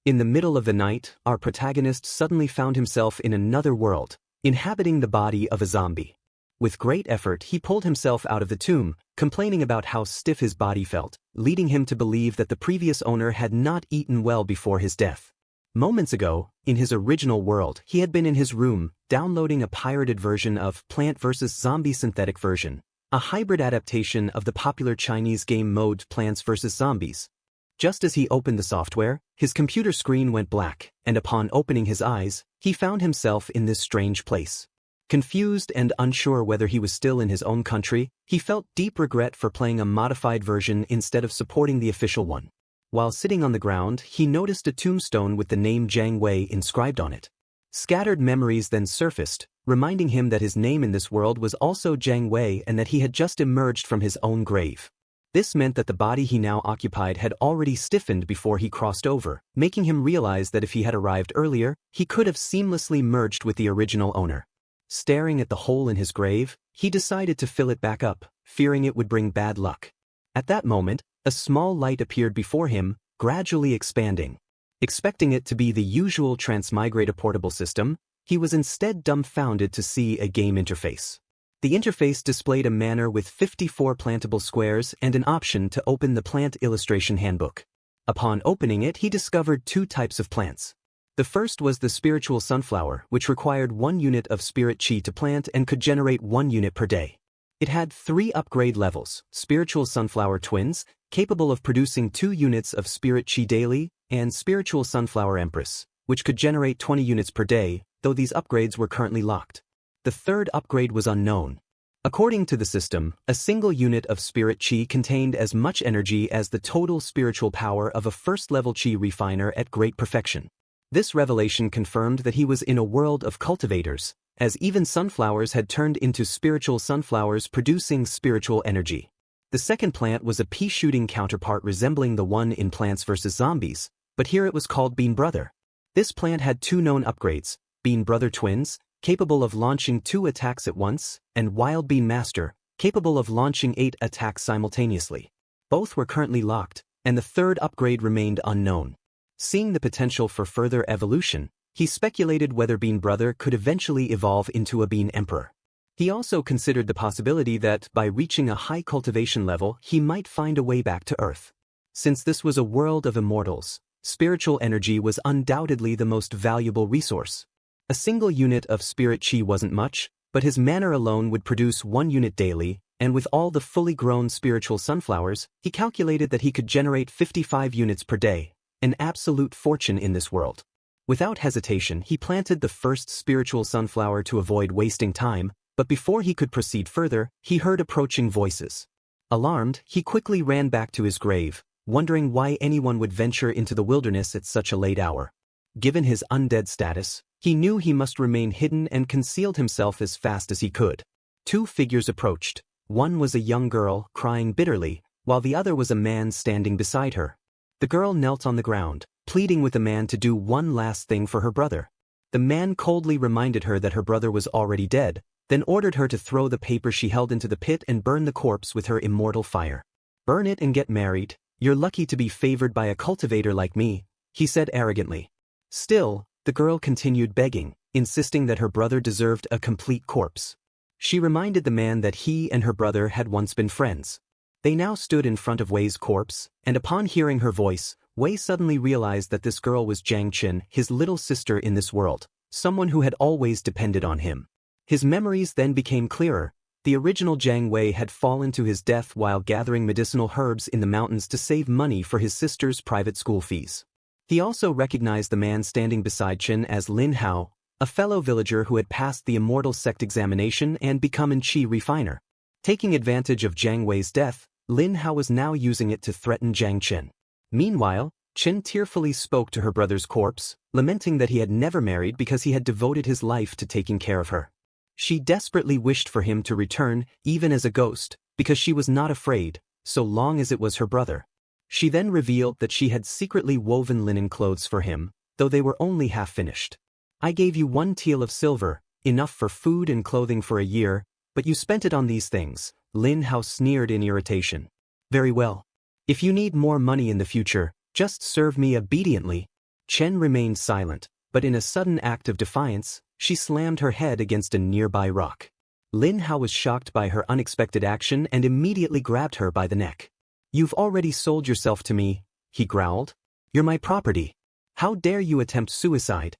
In the middle of the night, our protagonist suddenly found himself in another world, inhabiting the body of a zombie. With great effort, he pulled himself out of the tomb, complaining about how stiff his body felt, leading him to believe that the previous owner had not eaten well before his death. Moments ago, in his original world, he had been in his room, downloading a pirated version of Plant vs. Zombie Synthetic Version, a hybrid adaptation of the popular Chinese game mode Plants vs. Zombies. Just as he opened the software, his computer screen went black, and upon opening his eyes, he found himself in this strange place. Confused and unsure whether he was still in his own country, he felt deep regret for playing a modified version instead of supporting the official one. While sitting on the ground, he noticed a tombstone with the name Jiang Wei inscribed on it. Scattered memories then surfaced, reminding him that his name in this world was also Jiang Wei and that he had just emerged from his own grave. This meant that the body he now occupied had already stiffened before he crossed over, making him realize that if he had arrived earlier, he could have seamlessly merged with the original owner. Staring at the hole in his grave, he decided to fill it back up, fearing it would bring bad luck. At that moment, a small light appeared before him, gradually expanding. Expecting it to be the usual transmigrator portable system, he was instead dumbfounded to see a game interface. The interface displayed a manner with 54 plantable squares and an option to open the plant illustration handbook. Upon opening it, he discovered two types of plants. The first was the spiritual sunflower, which required 1 unit of spirit chi to plant and could generate 1 unit per day. It had 3 upgrade levels: spiritual sunflower twins, capable of producing 2 units of spirit chi daily, and spiritual sunflower empress, which could generate 20 units per day, though these upgrades were currently locked. The third upgrade was unknown. According to the system, a single unit of spirit chi contained as much energy as the total spiritual power of a first-level chi refiner at great perfection. This revelation confirmed that he was in a world of cultivators, as even sunflowers had turned into spiritual sunflowers producing spiritual energy. The second plant was a pea-shooting counterpart resembling the one in Plants vs. Zombies, but here it was called Bean Brother. This plant had 2 known upgrades: Bean Brother Twins, capable of launching 2 attacks at once, and Wild Bean Master, capable of launching 8 attacks simultaneously. Both were currently locked, and the third upgrade remained unknown. Seeing the potential for further evolution, he speculated whether Bean Brother could eventually evolve into a Bean Emperor. He also considered the possibility that, by reaching a high cultivation level, he might find a way back to Earth. Since this was a world of immortals, spiritual energy was undoubtedly the most valuable resource. A single unit of spirit chi wasn't much, but his manner alone would produce 1 unit daily, and with all the fully grown spiritual sunflowers, he calculated that he could generate 55 units per day, an absolute fortune in this world. Without hesitation, he planted the first spiritual sunflower to avoid wasting time, but before he could proceed further, he heard approaching voices. Alarmed, he quickly ran back to his grave, wondering why anyone would venture into the wilderness at such a late hour. Given his undead status, he knew he must remain hidden and concealed himself as fast as he could. 2 figures approached. One was a young girl, crying bitterly, while the other was a man standing beside her. The girl knelt on the ground, pleading with the man to do one last thing for her brother. The man coldly reminded her that her brother was already dead, then ordered her to throw the paper she held into the pit and burn the corpse with her immortal fire. "Burn it and get married. You're lucky to be favored by a cultivator like me," he said arrogantly. Still, the girl continued begging, insisting that her brother deserved a complete corpse. She reminded the man that he and her brother had once been friends. They now stood in front of Wei's corpse, and upon hearing her voice, Wei suddenly realized that this girl was Jiang Qin, his little sister in this world, someone who had always depended on him. His memories then became clearer. The original Jiang Wei had fallen to his death while gathering medicinal herbs in the mountains to save money for his sister's private school fees. He also recognized the man standing beside Qin as Lin Hao, a fellow villager who had passed the Immortal Sect examination and become an chi refiner. Taking advantage of Jiang Wei's death, Lin Hao was now using it to threaten Jiang Qin. Meanwhile, Qin tearfully spoke to her brother's corpse, lamenting that he had never married because he had devoted his life to taking care of her. She desperately wished for him to return, even as a ghost, because she was not afraid, so long as it was her brother. She then revealed that she had secretly woven linen clothes for him, though they were only half finished. "I gave you 1 tael of silver, enough for food and clothing for a year, but you spent it on these things," Lin Hao sneered in irritation. "Very well. If you need more money in the future, just serve me obediently." Chen remained silent, but in a sudden act of defiance, she slammed her head against a nearby rock. Lin Hao was shocked by her unexpected action and immediately grabbed her by the neck. "You've already sold yourself to me," he growled. "You're my property. How dare you attempt suicide?"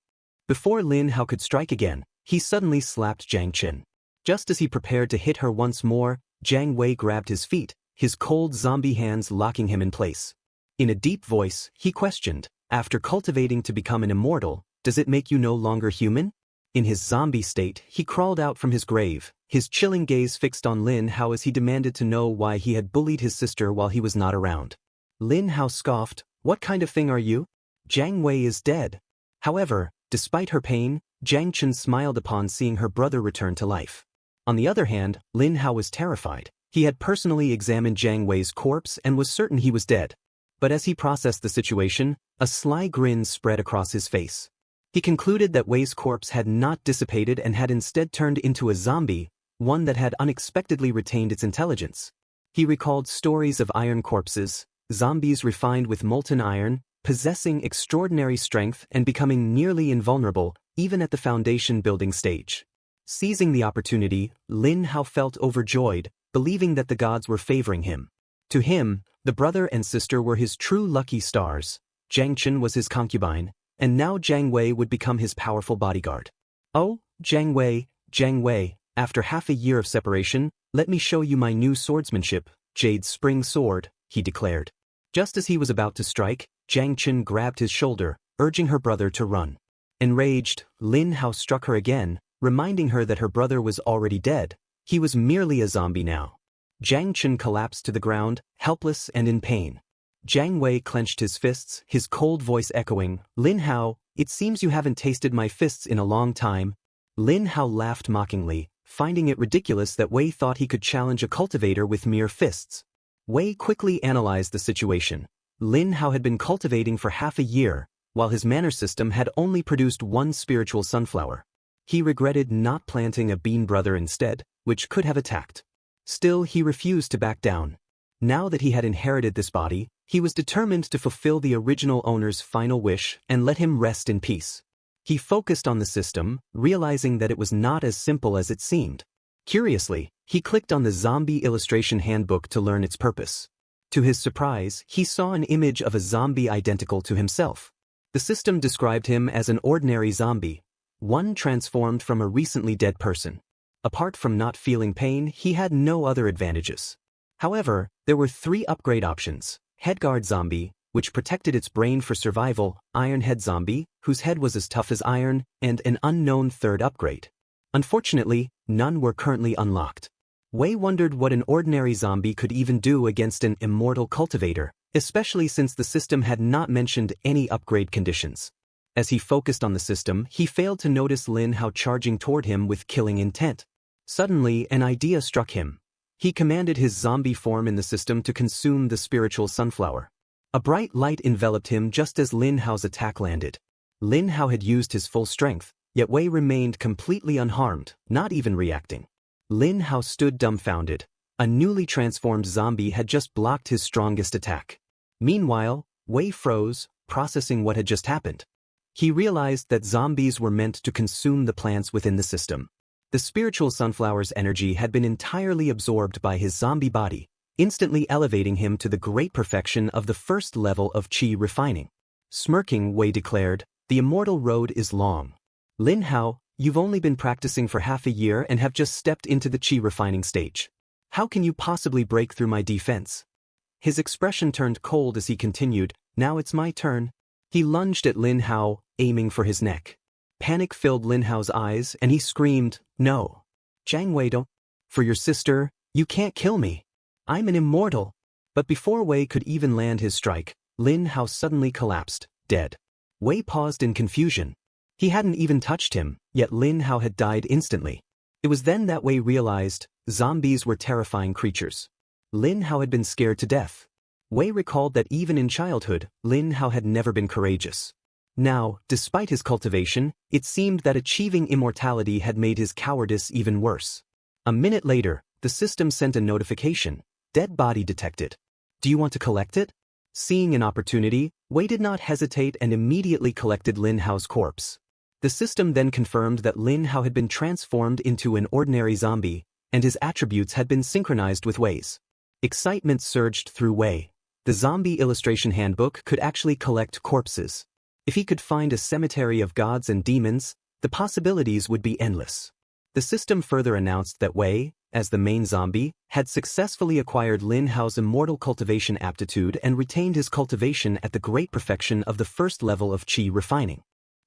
Before Lin Hao could strike again, he suddenly slapped Jiang Chen. Just as he prepared to hit her once more, Jiang Wei grabbed his feet, his cold zombie hands locking him in place. In a deep voice, he questioned, "After cultivating to become an immortal, does it make you no longer human?" In his zombie state, he crawled out from his grave, his chilling gaze fixed on Lin Hao as he demanded to know why he had bullied his sister while he was not around. Lin Hao scoffed, "What kind of thing are you? Jiang Wei is dead." However, despite her pain, Jiang Chen smiled upon seeing her brother return to life. On the other hand, Lin Hao was terrified. He had personally examined Jiang Wei's corpse and was certain he was dead. But as he processed the situation, a sly grin spread across his face. He concluded that Wei's corpse had not dissipated and had instead turned into a zombie, one that had unexpectedly retained its intelligence. He recalled stories of iron corpses, zombies refined with molten iron, possessing extraordinary strength and becoming nearly invulnerable, even at the foundation building stage. Seizing the opportunity, Lin Hao felt overjoyed, believing that the gods were favoring him. To him, the brother and sister were his true lucky stars. Jiang Chen was his concubine, and now Jiang Wei would become his powerful bodyguard. "Oh, Jiang Wei, after half a year of separation, let me show you my new swordsmanship, Jade's spring sword," he declared. Just as he was about to strike, Jiang Chen grabbed his shoulder, urging her brother to run. Enraged, Lin Hao struck her again, reminding her that her brother was already dead. He was merely a zombie now. Jiang Chen collapsed to the ground, helpless and in pain. Jiang Wei clenched his fists, his cold voice echoing, "Lin Hao, it seems you haven't tasted my fists in a long time." Lin Hao laughed mockingly, finding it ridiculous that Wei thought he could challenge a cultivator with mere fists. Wei quickly analyzed the situation. Lin Hao had been cultivating for half a year, while his manner system had only produced one spiritual sunflower. He regretted not planting a bean brother instead, which could have attacked. Still, he refused to back down. Now that he had inherited this body, he was determined to fulfill the original owner's final wish and let him rest in peace. He focused on the system, realizing that it was not as simple as it seemed. Curiously, he clicked on the zombie illustration handbook to learn its purpose. To his surprise, he saw an image of a zombie identical to himself. The system described him as an ordinary zombie, one transformed from a recently dead person. Apart from not feeling pain, he had no other advantages. However, there were 3 upgrade options: Headguard Zombie, which protected its brain for survival, Iron Head Zombie, whose head was as tough as iron, and an unknown 3rd upgrade. Unfortunately, none were currently unlocked. Wei wondered what an ordinary zombie could even do against an immortal cultivator, especially since the system had not mentioned any upgrade conditions. As he focused on the system, he failed to notice Lin Hao charging toward him with killing intent. Suddenly, an idea struck him. He commanded his zombie form in the system to consume the spiritual sunflower. A bright light enveloped him just as Lin Hao's attack landed. Lin Hao had used his full strength, yet Wei remained completely unharmed, not even reacting. Lin Hao stood dumbfounded. A newly transformed zombie had just blocked his strongest attack. Meanwhile, Wei froze, processing what had just happened. He realized that zombies were meant to consume the plants within the system. The spiritual sunflower's energy had been entirely absorbed by his zombie body, instantly elevating him to the great perfection of the 1st level of qi refining. Smirking, Wei declared, "The immortal road is long. Lin Hao, you've only been practicing for half a year and have just stepped into the qi refining stage. How can you possibly break through my defense?" His expression turned cold as he continued, "Now it's my turn." He lunged at Lin Hao, aiming for his neck. Panic filled Lin Hao's eyes and he screamed, "No. Jiang Wei, don't. For your sister, you can't kill me. I'm an immortal." But before Wei could even land his strike, Lin Hao suddenly collapsed, dead. Wei paused in confusion. He hadn't even touched him, yet Lin Hao had died instantly. It was then that Wei realized, zombies were terrifying creatures. Lin Hao had been scared to death. Wei recalled that even in childhood, Lin Hao had never been courageous. Now, despite his cultivation, it seemed that achieving immortality had made his cowardice even worse. A minute later, the system sent a notification, "Dead body detected. Do you want to collect it?" Seeing an opportunity, Wei did not hesitate and immediately collected Lin Hao's corpse. The system then confirmed that Lin Hao had been transformed into an ordinary zombie, and his attributes had been synchronized with Wei's. Excitement surged through Wei. The zombie illustration handbook could actually collect corpses. If he could find a cemetery of gods and demons, the possibilities would be endless. The system further announced that Wei, as the main zombie, had successfully acquired Lin Hao's immortal cultivation aptitude and retained his cultivation at the great perfection of the first level of qi refining.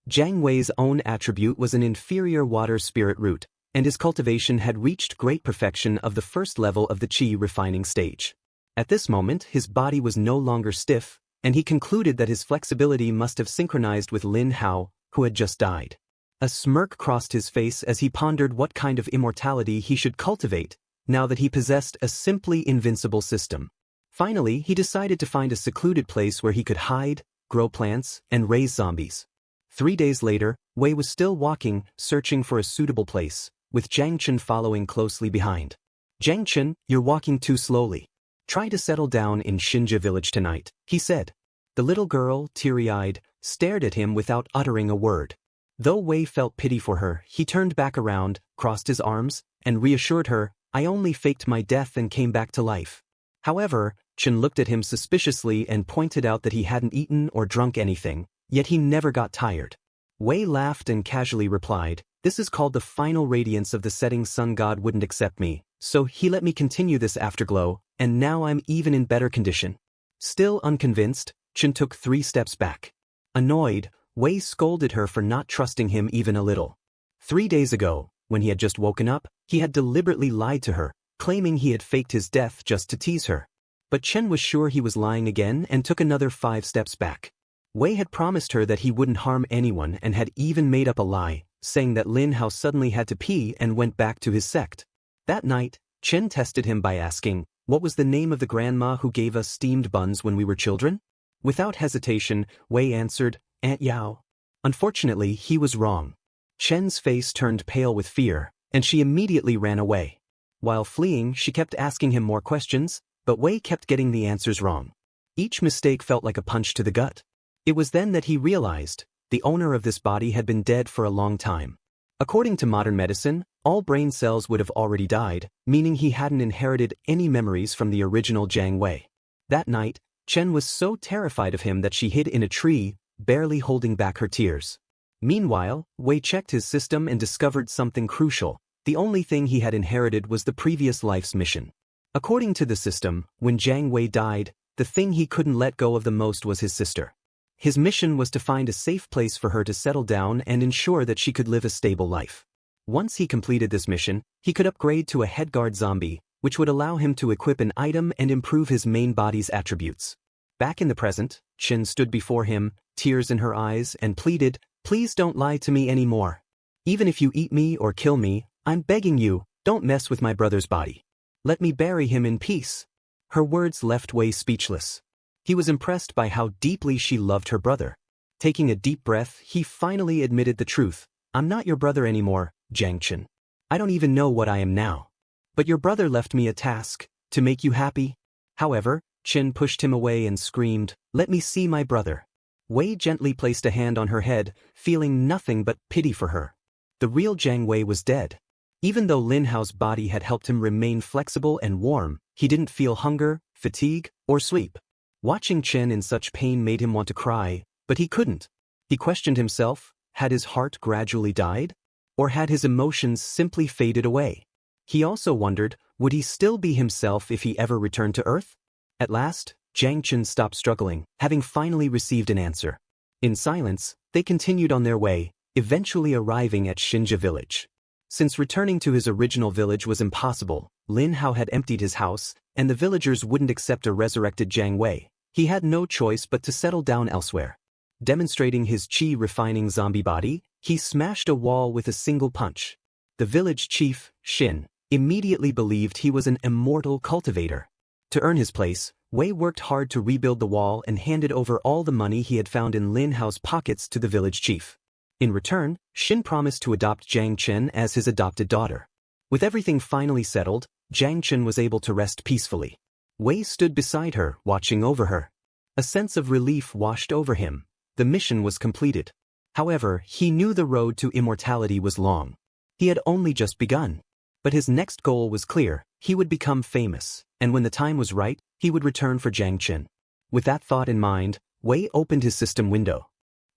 Jiang Wei's own attribute was an inferior water spirit root, and his cultivation had reached great perfection of the first level of the qi refining stage. At this moment, his body was no longer stiff, and he concluded that his flexibility must have synchronized with Lin Hao, who had just died. A smirk crossed his face as he pondered what kind of immortality he should cultivate, now that he possessed a simply invincible system. Finally, he decided to find a secluded place where he could hide, grow plants, and raise zombies. 3 days later, Wei was still walking, searching for a suitable place, with Jiang Chen following closely behind. "Jiang Chen, you're walking too slowly. Try to settle down in Xinjia village tonight," he said. The little girl, teary-eyed, stared at him without uttering a word. Though Wei felt pity for her, he turned back around, crossed his arms, and reassured her, "I only faked my death and came back to life." However, Chen looked at him suspiciously and pointed out that he hadn't eaten or drunk anything, yet he never got tired. Wei laughed and casually replied, "This is called the final radiance of the setting sun. God wouldn't accept me, so he let me continue this afterglow, and now I'm even in better condition." Still unconvinced, Chen took 3 steps back. Annoyed, Wei scolded her for not trusting him even a little. 3 days ago, when he had just woken up, he had deliberately lied to her, claiming he had faked his death just to tease her. But Chen was sure he was lying again and took another 5 steps back. Wei had promised her that he wouldn't harm anyone and had even made up a lie, saying that Lin Hao suddenly had to pee and went back to his sect. That night, Chen tested him by asking, "What was the name of the grandma who gave us steamed buns when we were children?" Without hesitation, Wei answered, "Aunt Yao." Unfortunately, he was wrong. Chen's face turned pale with fear, and she immediately ran away. While fleeing, she kept asking him more questions, but Wei kept getting the answers wrong. Each mistake felt like a punch to the gut. It was then that he realized, the owner of this body had been dead for a long time. According to modern medicine, all brain cells would have already died, meaning he hadn't inherited any memories from the original Jiang Wei. That night, Chen was so terrified of him that she hid in a tree, barely holding back her tears. Meanwhile, Wei checked his system and discovered something crucial. The only thing he had inherited was the previous life's mission. According to the system, when Jiang Wei died, the thing he couldn't let go of the most was his sister. His mission was to find a safe place for her to settle down and ensure that she could live a stable life. Once he completed this mission, he could upgrade to a headguard zombie, which would allow him to equip an item and improve his main body's attributes. Back in the present, Chen stood before him, tears in her eyes, and pleaded, "Please don't lie to me anymore. Even if you eat me or kill me, I'm begging you, don't mess with my brother's body. Let me bury him in peace." Her words left Wei speechless. He was impressed by how deeply she loved her brother. Taking a deep breath, he finally admitted the truth. "I'm not your brother anymore, Jiang Chen. I don't even know what I am now. But your brother left me a task, to make you happy." However, Chen pushed him away and screamed, "Let me see my brother." Wei gently placed a hand on her head, feeling nothing but pity for her. The real Jiang Wei was dead. Even though Lin Hao's body had helped him remain flexible and warm, he didn't feel hunger, fatigue, or sleep. Watching Chen in such pain made him want to cry, but he couldn't. He questioned himself, had his heart gradually died? Or had his emotions simply faded away? He also wondered, would he still be himself if he ever returned to Earth? At last, Jiang Chen stopped struggling, having finally received an answer. In silence, they continued on their way, eventually arriving at Xinjia village. Since returning to his original village was impossible, Lin Hao had emptied his house, and the villagers wouldn't accept a resurrected Jiang Wei. He had no choice but to settle down elsewhere. Demonstrating his qi-refining zombie body, he smashed a wall with a single punch. The village chief, Xin, immediately believed he was an immortal cultivator. To earn his place, Wei worked hard to rebuild the wall and handed over all the money he had found in Lin Hao's pockets to the village chief. In return, Xin promised to adopt Jiang Chen as his adopted daughter. With everything finally settled, Jiang Chen was able to rest peacefully. Wei stood beside her, watching over her. A sense of relief washed over him. The mission was completed. However, he knew the road to immortality was long. He had only just begun. But his next goal was clear: he would become famous, and when the time was right, he would return for Jiang Qin. With that thought in mind, Wei opened his system window.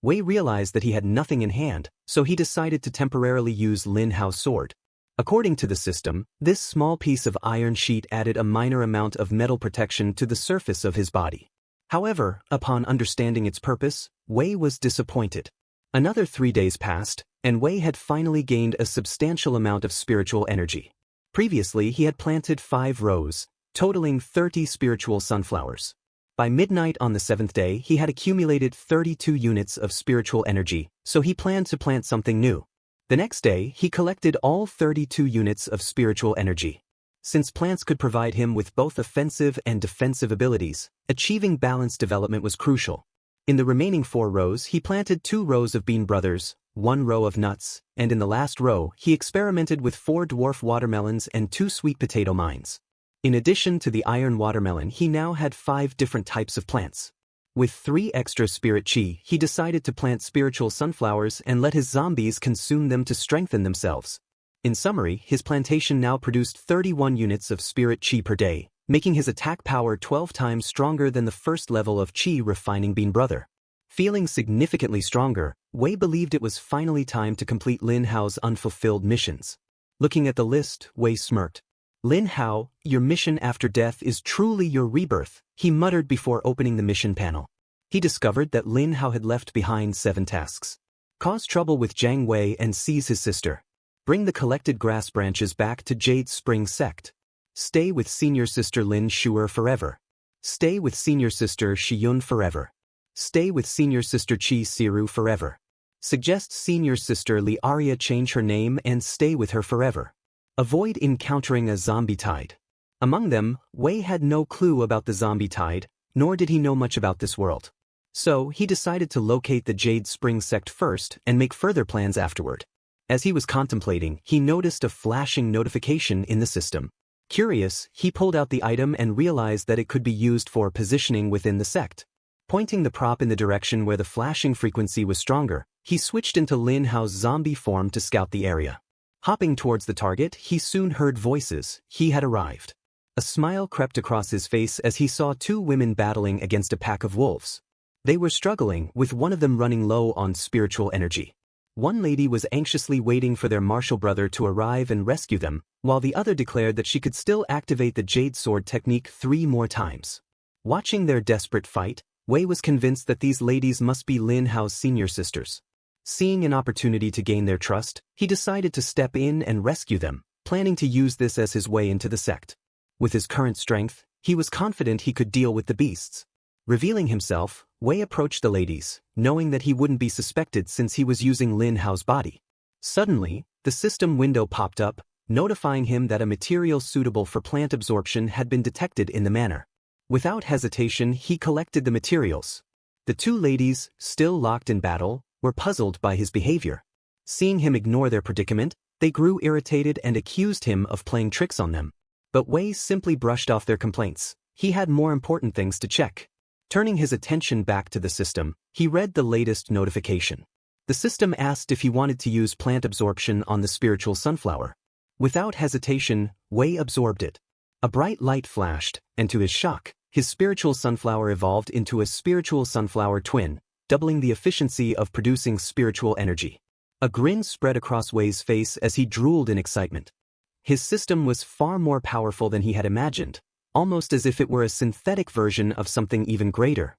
Wei realized that he had nothing in hand, so he decided to temporarily use Lin Hao's sword. According to the system, this small piece of iron sheet added a minor amount of metal protection to the surface of his body. However, upon understanding its purpose, Wei was disappointed. Another 3 days passed, and Wei had finally gained a substantial amount of spiritual energy. Previously, he had planted 5 rows, totaling 30 spiritual sunflowers. By midnight on the 7th day, he had accumulated 32 units of spiritual energy, so he planned to plant something new. The next day, he collected all 32 units of spiritual energy. Since plants could provide him with both offensive and defensive abilities, achieving balanced development was crucial. In the remaining 4 rows, he planted 2 rows of bean brothers, 1 row of nuts, and in the last row, he experimented with 4 dwarf watermelons and 2 sweet potato mines. In addition to the iron watermelon, he now had 5 different types of plants. With 3 extra spirit chi, he decided to plant spiritual sunflowers and let his zombies consume them to strengthen themselves. In summary, his plantation now produced 31 units of spirit chi per day, making his attack power 12 times stronger than the first level of chi refining bean brother. Feeling significantly stronger, Wei believed it was finally time to complete Lin Hao's unfulfilled missions. Looking at the list, Wei smirked. "Lin Hao, your mission after death is truly your rebirth," he muttered before opening the mission panel. He discovered that Lin Hao had left behind 7 tasks. Cause trouble with Jiang Wei and seize his sister. Bring the collected grass branches back to Jade Spring Sect. Stay with senior sister Lin Shuer forever. Stay with senior sister Shiyun forever. Stay with senior sister Qi Siru forever. Suggest senior sister Li Aria change her name and stay with her forever. Avoid encountering a zombie tide. Among them, Wei had no clue about the zombie tide, nor did he know much about this world. So, he decided to locate the Jade Spring Sect first and make further plans afterward. As he was contemplating, he noticed a flashing notification in the system. Curious, he pulled out the item and realized that it could be used for positioning within the sect. Pointing the prop in the direction where the flashing frequency was stronger, he switched into Lin Hao's zombie form to scout the area. Hopping towards the target, he soon heard voices. He had arrived. A smile crept across his face as he saw 2 women battling against a pack of wolves. They were struggling, with one of them running low on spiritual energy. One lady was anxiously waiting for their martial brother to arrive and rescue them, while the other declared that she could still activate the Jade Sword technique 3 more times. Watching their desperate fight, Wei was convinced that these ladies must be Lin Hao's senior sisters. Seeing an opportunity to gain their trust, he decided to step in and rescue them, planning to use this as his way into the sect. With his current strength, he was confident he could deal with the beasts. Revealing himself, Wei approached the ladies, knowing that he wouldn't be suspected since he was using Lin Hao's body. Suddenly, the system window popped up, notifying him that a material suitable for plant absorption had been detected in the manor. Without hesitation, he collected the materials. The 2 ladies, still locked in battle, were puzzled by his behavior. Seeing him ignore their predicament, they grew irritated and accused him of playing tricks on them. But Wei simply brushed off their complaints. He had more important things to check. Turning his attention back to the system, he read the latest notification. The system asked if he wanted to use plant absorption on the spiritual sunflower. Without hesitation, Wei absorbed it. A bright light flashed, and to his shock, his spiritual sunflower evolved into a spiritual sunflower twin, doubling the efficiency of producing spiritual energy. A grin spread across Wei's face as he drooled in excitement. His system was far more powerful than he had imagined, almost as if it were a synthetic version of something even greater.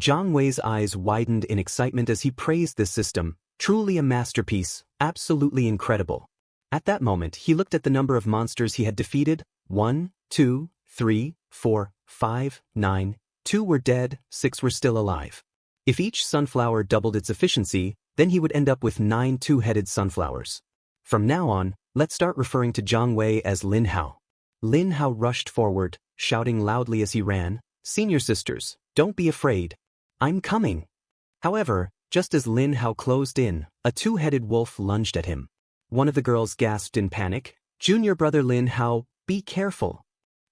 Jiang Wei's eyes widened in excitement as he praised this system, truly a masterpiece, absolutely incredible. At that moment, he looked at the number of monsters he had defeated. 1, 2, 3, 4, 5, 9. 2 were dead, 6 were still alive. If each sunflower doubled its efficiency, then he would end up with 9 2-headed sunflowers. From now on, let's start referring to Jiang Wei as Lin Hao. Lin Hao rushed forward, shouting loudly as he ran, "Senior sisters, don't be afraid. I'm coming." However, just as Lin Hao closed in, a 2-headed wolf lunged at him. One of the girls gasped in panic, "Junior brother Lin Hao, be careful."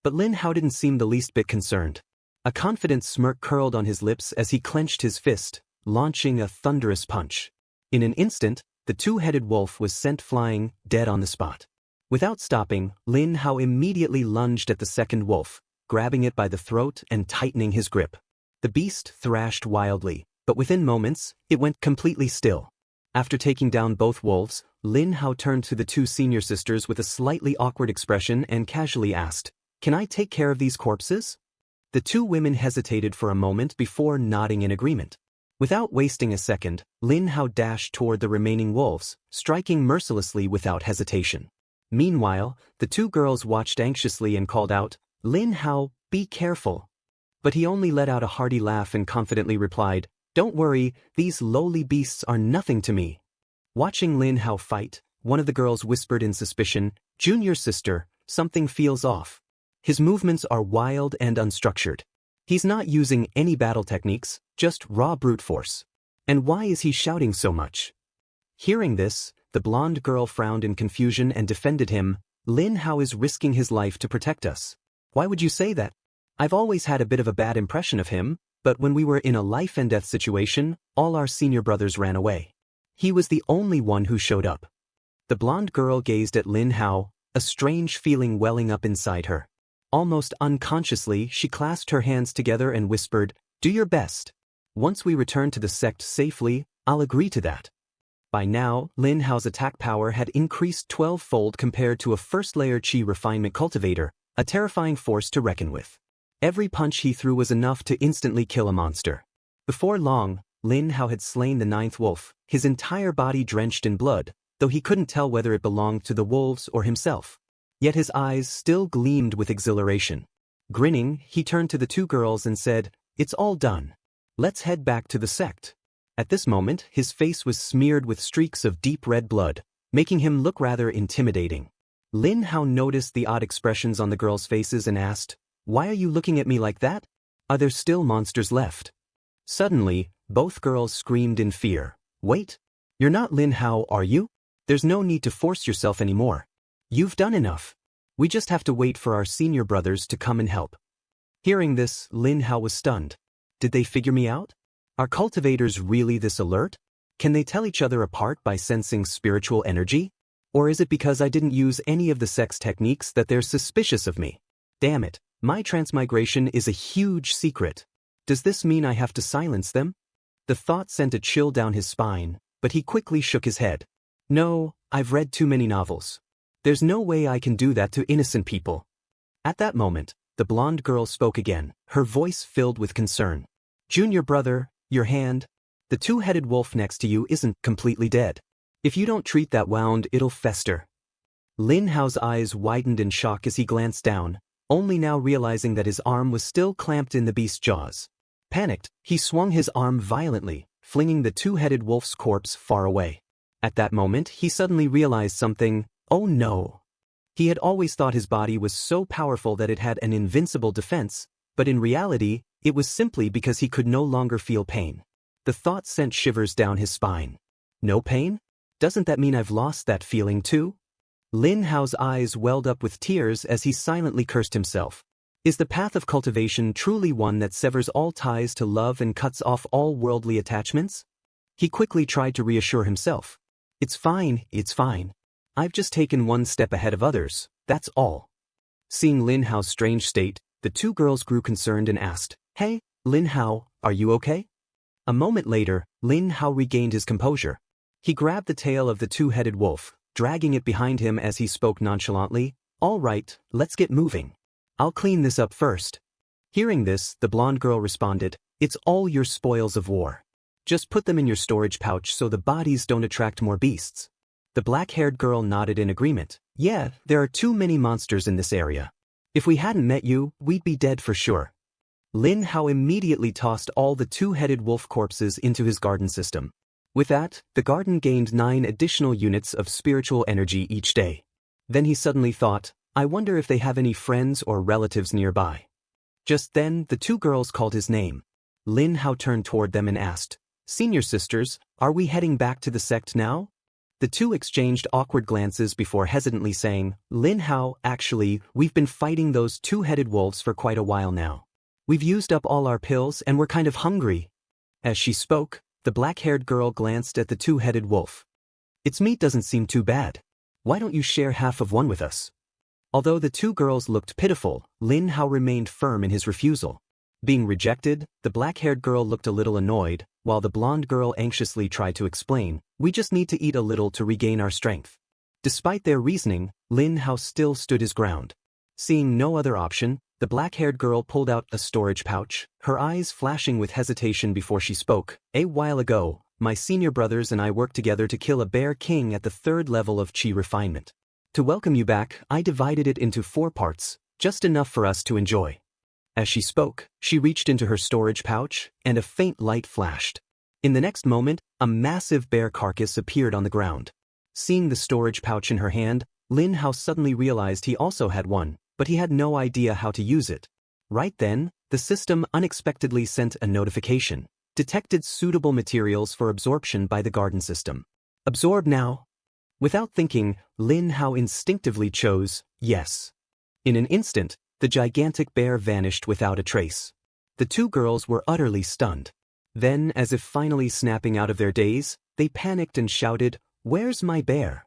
But Lin Hao didn't seem the least bit concerned. A confident smirk curled on his lips as he clenched his fist, launching a thunderous punch. In an instant, the two-headed wolf was sent flying, dead on the spot. Without stopping, Lin Hao immediately lunged at the second wolf, grabbing it by the throat and tightening his grip. The beast thrashed wildly, but within moments, it went completely still. After taking down both wolves, Lin Hao turned to the two senior sisters with a slightly awkward expression and casually asked, "Can I take care of these corpses?" The two women hesitated for a moment before nodding in agreement. Without wasting a second, Lin Hao dashed toward the remaining wolves, striking mercilessly without hesitation. Meanwhile, the two girls watched anxiously and called out, "Lin Hao, be careful." But he only let out a hearty laugh and confidently replied, "Don't worry, these lowly beasts are nothing to me." Watching Lin Hao fight, one of the girls whispered in suspicion, "Junior sister, something feels off. His movements are wild and unstructured. He's not using any battle techniques, just raw brute force. And why is he shouting so much?" Hearing this, the blonde girl frowned in confusion and defended him. "Lin Hao is risking his life to protect us. Why would you say that? I've always had a bit of a bad impression of him, but when we were in a life-and-death situation, all our senior brothers ran away. He was the only one who showed up." The blonde girl gazed at Lin Hao, a strange feeling welling up inside her. Almost unconsciously, she clasped her hands together and whispered, "Do your best. Once we return to the sect safely, I'll agree to that." By now, Lin Hao's attack power had increased 12-fold compared to a first-layer Qi refinement cultivator, a terrifying force to reckon with. Every punch he threw was enough to instantly kill a monster. Before long, Lin Hao had slain the ninth wolf, his entire body drenched in blood, though he couldn't tell whether it belonged to the wolves or himself. Yet his eyes still gleamed with exhilaration. Grinning, he turned to the two girls and said, "It's all done. Let's head back to the sect." At this moment, his face was smeared with streaks of deep red blood, making him look rather intimidating. Lin Hao noticed the odd expressions on the girls' faces and asked, "Why are you looking at me like that? Are there still monsters left?" Suddenly, both girls screamed in fear. "Wait! You're not Lin Hao, are you? There's no need to force yourself anymore. You've done enough. We just have to wait for our senior brothers to come and help." Hearing this, Lin Hao was stunned. Did they figure me out? Are cultivators really this alert? Can they tell each other apart by sensing spiritual energy? Or is it because I didn't use any of the sect's techniques that they're suspicious of me? Damn it, my transmigration is a huge secret. Does this mean I have to silence them? The thought sent a chill down his spine, but he quickly shook his head. "No, I've read too many novels. There's no way I can do that to innocent people." At that moment, the blonde girl spoke again, her voice filled with concern. "Junior brother, your hand. The two-headed wolf next to you isn't completely dead. If you don't treat that wound, it'll fester." Lin Hao's eyes widened in shock as he glanced down, only now realizing that his arm was still clamped in the beast's jaws. Panicked, he swung his arm violently, flinging the two-headed wolf's corpse far away. At that moment, he suddenly realized something. Oh no! He had always thought his body was so powerful that it had an invincible defense, but in reality, it was simply because he could no longer feel pain. The thought sent shivers down his spine. No pain? Doesn't that mean I've lost that feeling too? Lin Hao's eyes welled up with tears as he silently cursed himself. Is the path of cultivation truly one that severs all ties to love and cuts off all worldly attachments? He quickly tried to reassure himself. It's fine, it's fine. I've just taken one step ahead of others, that's all." Seeing Lin Hao's strange state, the two girls grew concerned and asked, "Hey, Lin Hao, are you okay?" A moment later, Lin Hao regained his composure. He grabbed the tail of the two-headed wolf, dragging it behind him as he spoke nonchalantly, "All right, let's get moving. I'll clean this up first." Hearing this, the blonde girl responded, "It's all your spoils of war. Just put them in your storage pouch so the bodies don't attract more beasts." The black-haired girl nodded in agreement. "Yeah, there are too many monsters in this area. If we hadn't met you, we'd be dead for sure." Lin Hao immediately tossed all the two-headed wolf corpses into his garden system. With that, the garden gained 9 additional units of spiritual energy each day. Then he suddenly thought, I wonder if they have any friends or relatives nearby. Just then, the two girls called his name. Lin Hao turned toward them and asked, "Senior sisters, are we heading back to the sect now?" The two exchanged awkward glances before hesitantly saying, "Lin Hao, actually, we've been fighting those two-headed wolves for quite a while now. We've used up all our pills and we're kind of hungry. As she spoke, the black-haired girl glanced at the two-headed wolf. Its meat doesn't seem too bad. Why don't you share half of one with us? Although the two girls looked pitiful, Lin Hao remained firm in his refusal. Being rejected, the black-haired girl looked a little annoyed, while the blonde girl anxiously tried to explain, "We just need to eat a little to regain our strength." Despite their reasoning, Lin Hao still stood his ground. Seeing no other option, the black-haired girl pulled out a storage pouch, her eyes flashing with hesitation before she spoke. "A while ago, my senior brothers and I worked together to kill a bear king at the 3rd level of Qi refinement. To welcome you back, I divided it into 4 parts, just enough for us to enjoy." As she spoke, she reached into her storage pouch, and a faint light flashed. In the next moment, a massive bear carcass appeared on the ground. Seeing the storage pouch in her hand, Lin Hao suddenly realized he also had one, but he had no idea how to use it. Right then, the system unexpectedly sent a notification. Detected suitable materials for absorption by the garden system. Absorb now. Without thinking, Lin Hao instinctively chose yes. In an instant, the gigantic bear vanished without a trace. The two girls were utterly stunned. Then, as if finally snapping out of their daze, they panicked and shouted, "Where's my bear?"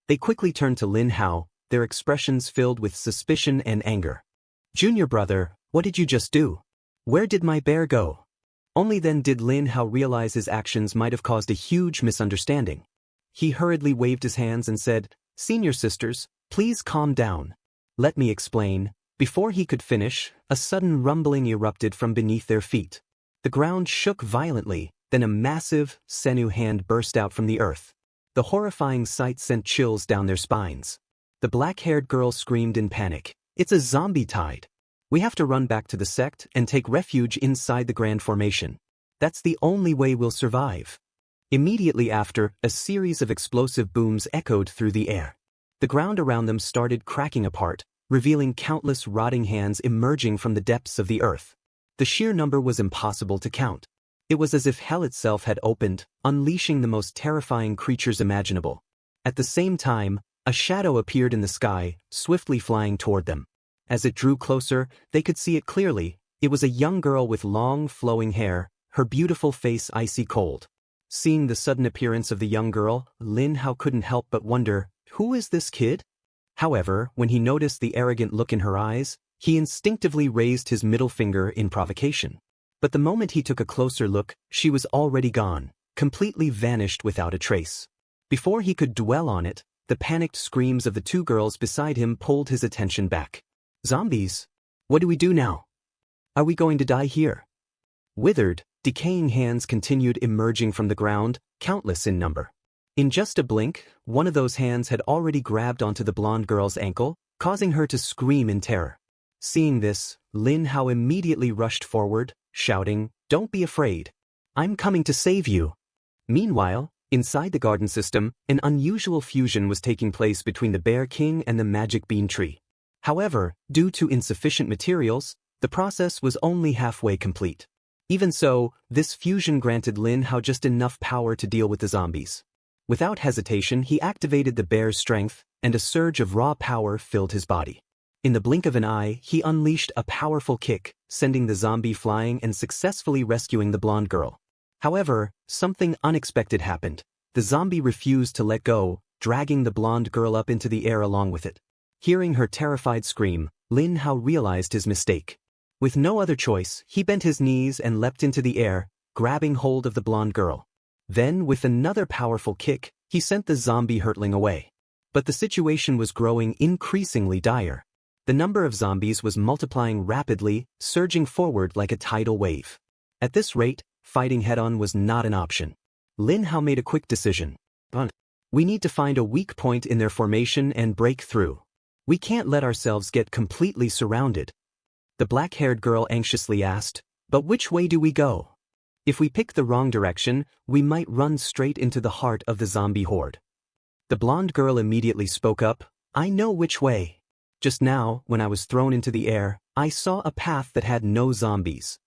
They quickly turned to Lin Hao, their expressions filled with suspicion and anger. "Junior brother, what did you just do? Where did my bear go?" Only then did Lin Hao realize his actions might have caused a huge misunderstanding. He hurriedly waved his hands and said, "Senior sisters, please calm down. Let me explain." Before he could finish, a sudden rumbling erupted from beneath their feet. The ground shook violently, then a massive, sinew hand burst out from the earth. The horrifying sight sent chills down their spines. The black-haired girl screamed in panic, "It's a zombie tide. We have to run back to the sect and take refuge inside the Grand Formation. That's the only way we'll survive." Immediately after, a series of explosive booms echoed through the air. The ground around them started cracking apart, revealing countless rotting hands emerging from the depths of the earth. The sheer number was impossible to count. It was as if hell itself had opened, unleashing the most terrifying creatures imaginable. At the same time, a shadow appeared in the sky, swiftly flying toward them. As it drew closer, they could see it clearly. It was a young girl with long, flowing hair, her beautiful face icy cold. Seeing the sudden appearance of the young girl, Lin Hao couldn't help but wonder, who is this kid? However, when he noticed the arrogant look in her eyes, he instinctively raised his middle finger in provocation. But the moment he took a closer look, she was already gone, completely vanished without a trace. Before he could dwell on it, the panicked screams of the two girls beside him pulled his attention back. "Zombies? What do we do now? Are we going to die here?" Withered, decaying hands continued emerging from the ground, countless in number. In just a blink, one of those hands had already grabbed onto the blonde girl's ankle, causing her to scream in terror. Seeing this, Lin Hao immediately rushed forward, shouting, "Don't be afraid. I'm coming to save you." Meanwhile, inside the garden system, an unusual fusion was taking place between the Bear King and the magic bean tree. However, due to insufficient materials, the process was only halfway complete. Even so, this fusion granted Lin Hao just enough power to deal with the zombies. Without hesitation, he activated the bear's strength, and a surge of raw power filled his body. In the blink of an eye, he unleashed a powerful kick, sending the zombie flying and successfully rescuing the blonde girl. However, something unexpected happened. The zombie refused to let go, dragging the blonde girl up into the air along with it. Hearing her terrified scream, Lin Hao realized his mistake. With no other choice, he bent his knees and leapt into the air, grabbing hold of the blonde girl. Then, with another powerful kick, he sent the zombie hurtling away. But the situation was growing increasingly dire. The number of zombies was multiplying rapidly, surging forward like a tidal wave. At this rate, fighting head-on was not an option. Lin Hao made a quick decision. We need to find a weak point in their formation and break through. We can't let ourselves get completely surrounded. The black-haired girl anxiously asked, "But which way do we go? If we pick the wrong direction, we might run straight into the heart of the zombie horde." The blonde girl immediately spoke up, "I know which way. Just now, when I was thrown into the air, I saw a path that had no zombies."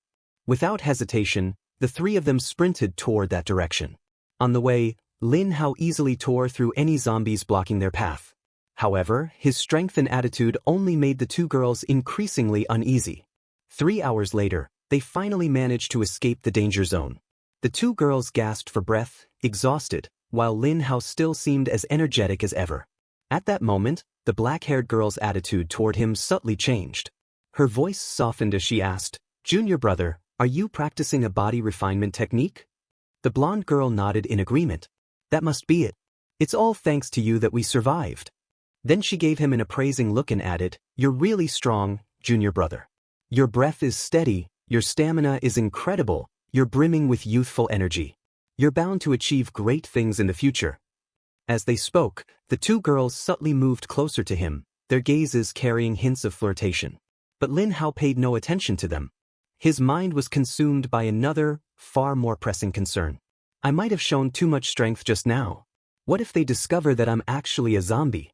Without hesitation, the three of them sprinted toward that direction. On the way, Lin Hao easily tore through any zombies blocking their path. However, his strength and attitude only made the two girls increasingly uneasy. 3 hours later, they finally managed to escape the danger zone. The two girls gasped for breath, exhausted, while Lin Hao still seemed as energetic as ever. At that moment, the black-haired girl's attitude toward him subtly changed. Her voice softened as she asked, "Junior brother, are you practicing a body refinement technique?" The blonde girl nodded in agreement. "That must be it. It's all thanks to you that we survived." Then she gave him an appraising look and added, "You're really strong, junior brother. Your breath is steady, your stamina is incredible, you're brimming with youthful energy. You're bound to achieve great things in the future." As they spoke, the two girls subtly moved closer to him, their gazes carrying hints of flirtation. But Lin Hao paid no attention to them. His mind was consumed by another, far more pressing concern. I might have shown too much strength just now. What if they discover that I'm actually a zombie?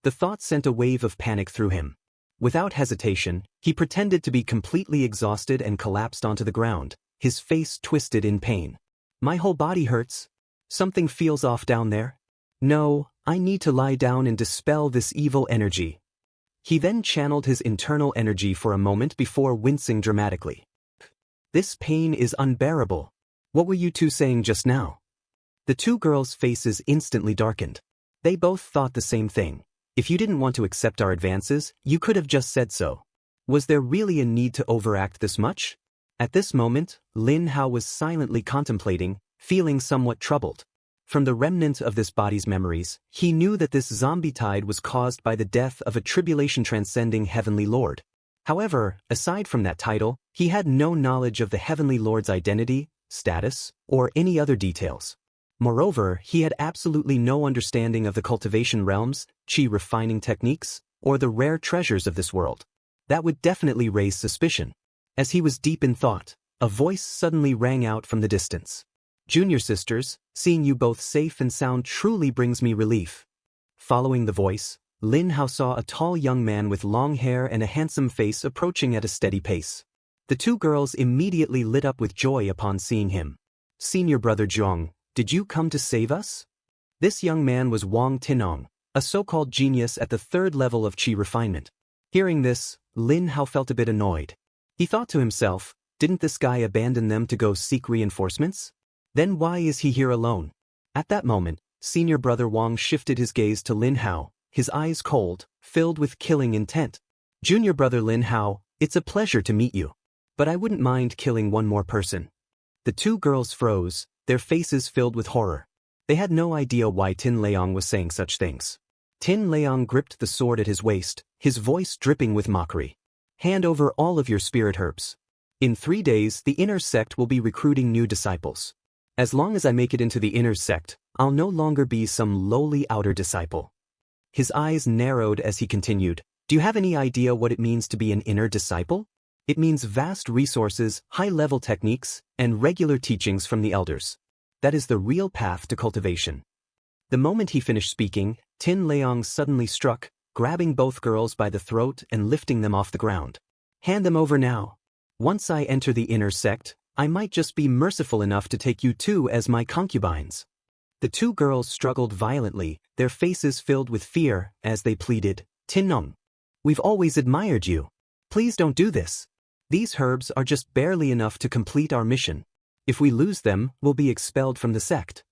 The thought sent a wave of panic through him. Without hesitation, he pretended to be completely exhausted and collapsed onto the ground, his face twisted in pain. "My whole body hurts. Something feels off down there. No, I need to lie down and dispel this evil energy." He then channeled his internal energy for a moment before wincing dramatically. "This pain is unbearable. What were you two saying just now?" The two girls' faces instantly darkened. They both thought the same thing. If you didn't want to accept our advances, you could have just said so. Was there really a need to overact this much? At this moment, Lin Hao was silently contemplating, feeling somewhat troubled. From the remnant of this body's memories, he knew that this zombie tide was caused by the death of a tribulation-transcending Heavenly Lord. However, aside from that title, he had no knowledge of the Heavenly Lord's identity, status, or any other details. Moreover, he had absolutely no understanding of the cultivation realms, chi refining techniques, or the rare treasures of this world. That would definitely raise suspicion. As he was deep in thought, a voice suddenly rang out from the distance. "Junior sisters, seeing you both safe and sound truly brings me relief." Following the voice, Lin Hao saw a tall young man with long hair and a handsome face approaching at a steady pace. The two girls immediately lit up with joy upon seeing him. "Senior brother Zhong, did you come to save us?" This young man was Wang Tinong, a so-called genius at the 3rd level of chi refinement. Hearing this, Lin Hao felt a bit annoyed. He thought to himself, didn't this guy abandon them to go seek reinforcements? Then why is he here alone? At that moment, senior brother Wang shifted his gaze to Lin Hao, his eyes cold, filled with killing intent. "Junior brother Lin Hao, it's a pleasure to meet you. But I wouldn't mind killing one more person." The two girls froze, their faces filled with horror. They had no idea why Tin Leong was saying such things. Tin Leong gripped the sword at his waist, his voice dripping with mockery. "Hand over all of your spirit herbs. In 3 days, the inner sect will be recruiting new disciples. As long as I make it into the inner sect, I'll no longer be some lowly outer disciple." His eyes narrowed as he continued, "Do you have any idea what it means to be an inner disciple? It means vast resources, high-level techniques, and regular teachings from the elders. That is the real path to cultivation." The moment he finished speaking, Tin Leong suddenly struck, grabbing both girls by the throat and lifting them off the ground. "Hand them over now. Once I enter the inner sect, I might just be merciful enough to take you two as my concubines." The two girls struggled violently, their faces filled with fear, as they pleaded, "Tin Nong, we've always admired you. Please don't do this. These herbs are just barely enough to complete our mission. If we lose them, we'll be expelled from the sect."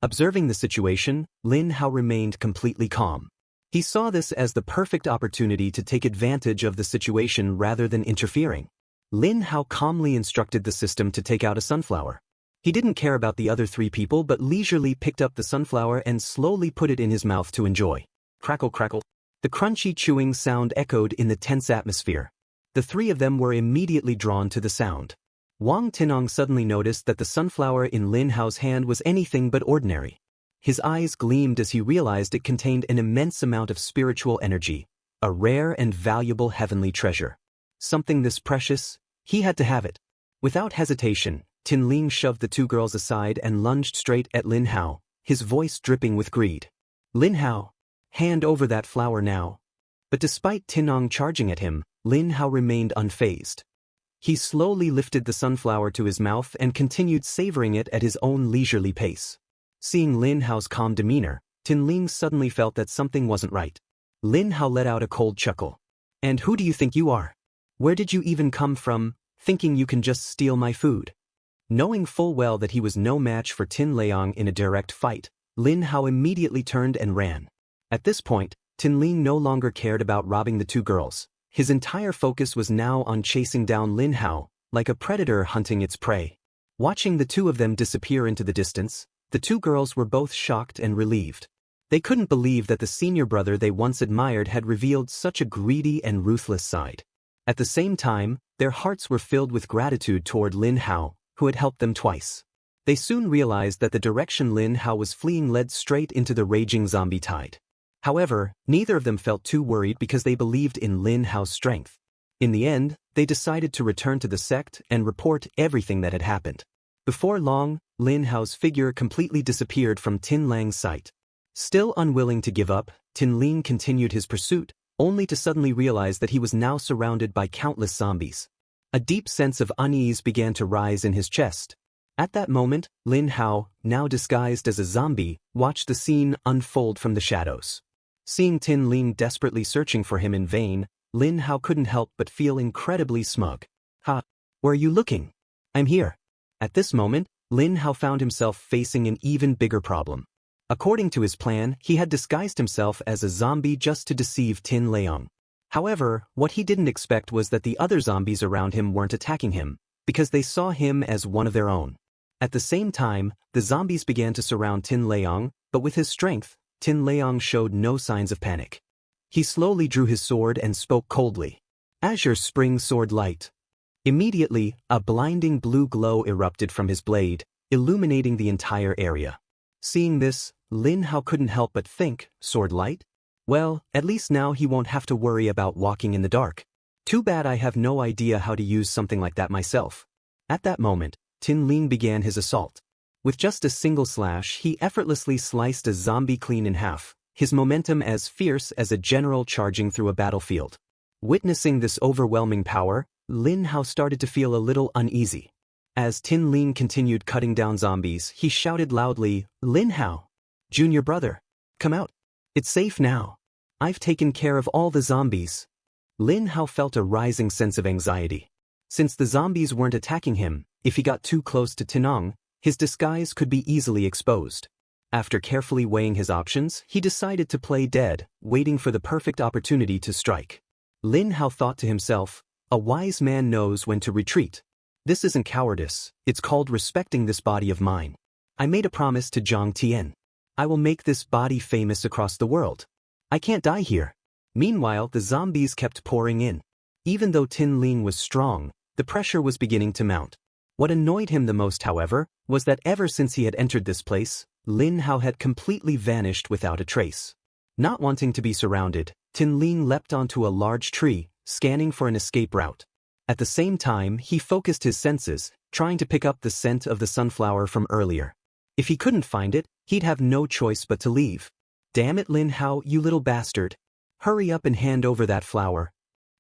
Observing the situation, Lin Hao remained completely calm. He saw this as the perfect opportunity to take advantage of the situation rather than interfering. Lin Hao calmly instructed the system to take out a sunflower. He didn't care about the other 3 people but leisurely picked up the sunflower and slowly put it in his mouth to enjoy. Crackle crackle. The crunchy chewing sound echoed in the tense atmosphere. The 3 of them were immediately drawn to the sound. Wang Tinong suddenly noticed that the sunflower in Lin Hao's hand was anything but ordinary. His eyes gleamed as he realized it contained an immense amount of spiritual energy, a rare and valuable heavenly treasure. Something this precious, he had to have it. Without hesitation, Tin Ling shoved the 2 girls aside and lunged straight at Lin Hao, his voice dripping with greed. "Lin Hao, hand over that flower now." But despite Tinong charging at him, Lin Hao remained unfazed. He slowly lifted the sunflower to his mouth and continued savoring it at his own leisurely pace. Seeing Lin Hao's calm demeanor, Tin Ling suddenly felt that something wasn't right. Lin Hao let out a cold chuckle. "And who do you think you are? Where did you even come from, thinking you can just steal my food? Knowing full well that he was no match for Tin Leong in a direct fight, Lin Hao immediately turned and ran. At this point, Tin Ling no longer cared about robbing the two girls. His entire focus was now on chasing down Lin Hao, like a predator hunting its prey. Watching the two of them disappear into the distance, the two girls were both shocked and relieved. They couldn't believe that the senior brother they once admired had revealed such a greedy and ruthless side. At the same time, their hearts were filled with gratitude toward Lin Hao, who had helped them twice. They soon realized that the direction Lin Hao was fleeing led straight into the raging zombie tide. However, neither of them felt too worried because they believed in Lin Hao's strength. In the end, they decided to return to the sect and report everything that had happened. Before long, Lin Hao's figure completely disappeared from Tin Lang's sight. Still unwilling to give up, Tin Ling continued his pursuit, only to suddenly realize that he was now surrounded by countless zombies. A deep sense of unease began to rise in his chest. At that moment, Lin Hao, now disguised as a zombie, watched the scene unfold from the shadows. Seeing Tin Ling desperately searching for him in vain, Lin Hao couldn't help but feel incredibly smug. "Ha! Where are you looking? I'm here." At this moment, Lin Hao found himself facing an even bigger problem. According to his plan, he had disguised himself as a zombie just to deceive Tin Leong. However, what he didn't expect was that the other zombies around him weren't attacking him, because they saw him as one of their own. At the same time, the zombies began to surround Tin Leong, but with his strength, Tin Leong showed no signs of panic. He slowly drew his sword and spoke coldly. "Azure Spring Sword Light." Immediately, a blinding blue glow erupted from his blade, illuminating the entire area. Seeing this, Lin Hao couldn't help but think, sword light? Well, at least now he won't have to worry about walking in the dark. Too bad I have no idea how to use something like that myself. At that moment, Tin Ling began his assault. With just a single slash, he effortlessly sliced a zombie clean in half, his momentum as fierce as a general charging through a battlefield. Witnessing this overwhelming power, Lin Hao started to feel a little uneasy. As Tin Ling continued cutting down zombies, he shouted loudly, "Lin Hao! Junior brother! Come out! It's safe now! I've taken care of all the zombies!" Lin Hao felt a rising sense of anxiety. Since the zombies weren't attacking him, if he got too close to Tinong, his disguise could be easily exposed. After carefully weighing his options, he decided to play dead, waiting for the perfect opportunity to strike. Lin Hao thought to himself, "A wise man knows when to retreat. This isn't cowardice, it's called respecting this body of mine. I made a promise to Zhang Tian. I will make this body famous across the world. I can't die here." Meanwhile, the zombies kept pouring in. Even though Tin Ling was strong, the pressure was beginning to mount. What annoyed him the most, however, was that ever since he had entered this place, Lin Hao had completely vanished without a trace. Not wanting to be surrounded, Tin Ling leapt onto a large tree, scanning for an escape route. At the same time, he focused his senses, trying to pick up the scent of the sunflower from earlier. If he couldn't find it, he'd have no choice but to leave. "Damn it, Lin Hao, you little bastard. Hurry up and hand over that flower."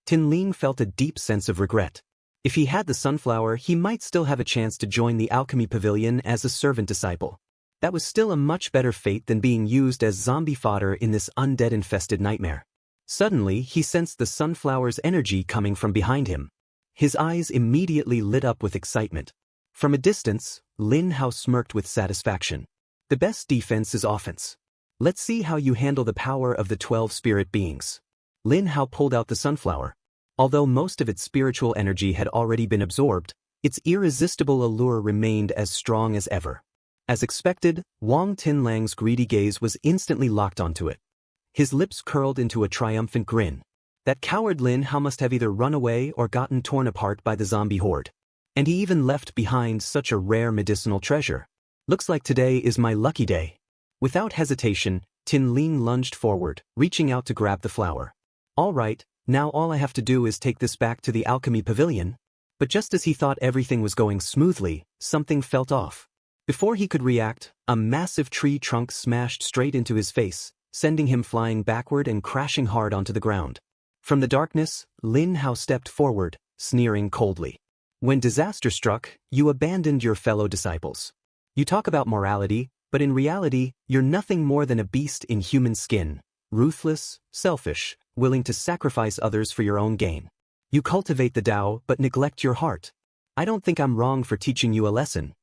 Tin Ling felt a deep sense of regret. If he had the sunflower, he might still have a chance to join the alchemy pavilion as a servant disciple. That was still a much better fate than being used as zombie fodder in this undead-infested nightmare. Suddenly, he sensed the sunflower's energy coming from behind him. His eyes immediately lit up with excitement. From a distance, Lin Hao smirked with satisfaction. "The best defense is offense. Let's see how you handle the power of the 12 spirit beings." Lin Hao pulled out the sunflower. Although most of its spiritual energy had already been absorbed, its irresistible allure remained as strong as ever. As expected, Wang Tinlang's greedy gaze was instantly locked onto it. His lips curled into a triumphant grin. That coward Lin Hao must have either run away or gotten torn apart by the zombie horde. And he even left behind such a rare medicinal treasure. Looks like today is my lucky day. Without hesitation, Tin Ling lunged forward, reaching out to grab the flower. "All right, now all I have to do is take this back to the alchemy pavilion." But just as he thought everything was going smoothly, something felt off. Before he could react, a massive tree trunk smashed straight into his face, sending him flying backward and crashing hard onto the ground. From the darkness, Lin Hao stepped forward, sneering coldly. "When disaster struck, you abandoned your fellow disciples. You talk about morality, but in reality, you're nothing more than a beast in human skin, ruthless, selfish, willing to sacrifice others for your own gain." You cultivate the Tao but neglect your heart. I don't think I'm wrong for teaching you a lesson.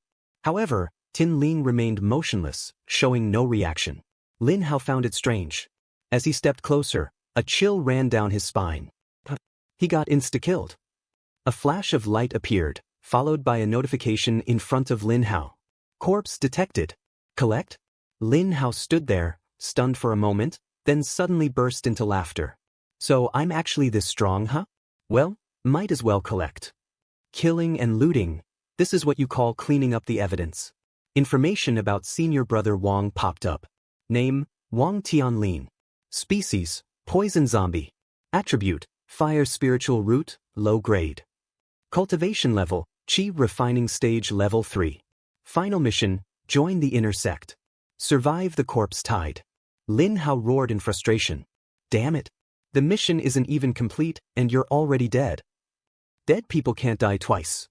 However, Tin Ling remained motionless, showing no reaction. Lin Hao found it strange. As he stepped closer, a chill ran down his spine. He got insta-killed. A flash of light appeared, followed by a notification in front of Lin Hao. Corpse detected. Collect? Lin Hao stood there, stunned for a moment, then suddenly burst into laughter. So I'm actually this strong, huh? Well, might as well collect. Killing and looting, this is what you call cleaning up the evidence. Information about senior brother Wang popped up. Name, Wang Tianlin. Species, poison zombie. Attribute, fire spiritual root, low grade. Cultivation level, Qi refining stage level 3. Final mission, join the inner sect. Survive the corpse tide. Lin Hao roared in frustration. Damn it. The mission isn't even complete and you're already dead. Dead people can't die twice.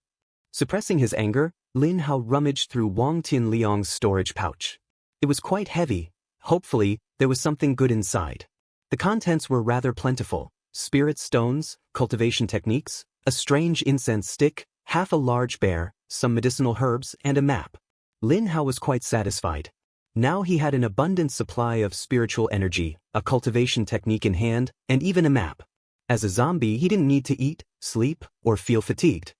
Suppressing his anger, Lin Hao rummaged through Wang Tianliang's storage pouch. It was quite heavy. Hopefully, there was something good inside. The contents were rather plentiful. Spirit stones, cultivation techniques, a strange incense stick, half a large bear, some medicinal herbs, and a map. Lin Hao was quite satisfied. Now he had an abundant supply of spiritual energy, a cultivation technique in hand, and even a map. As a zombie, he didn't need to eat, sleep, or feel fatigued.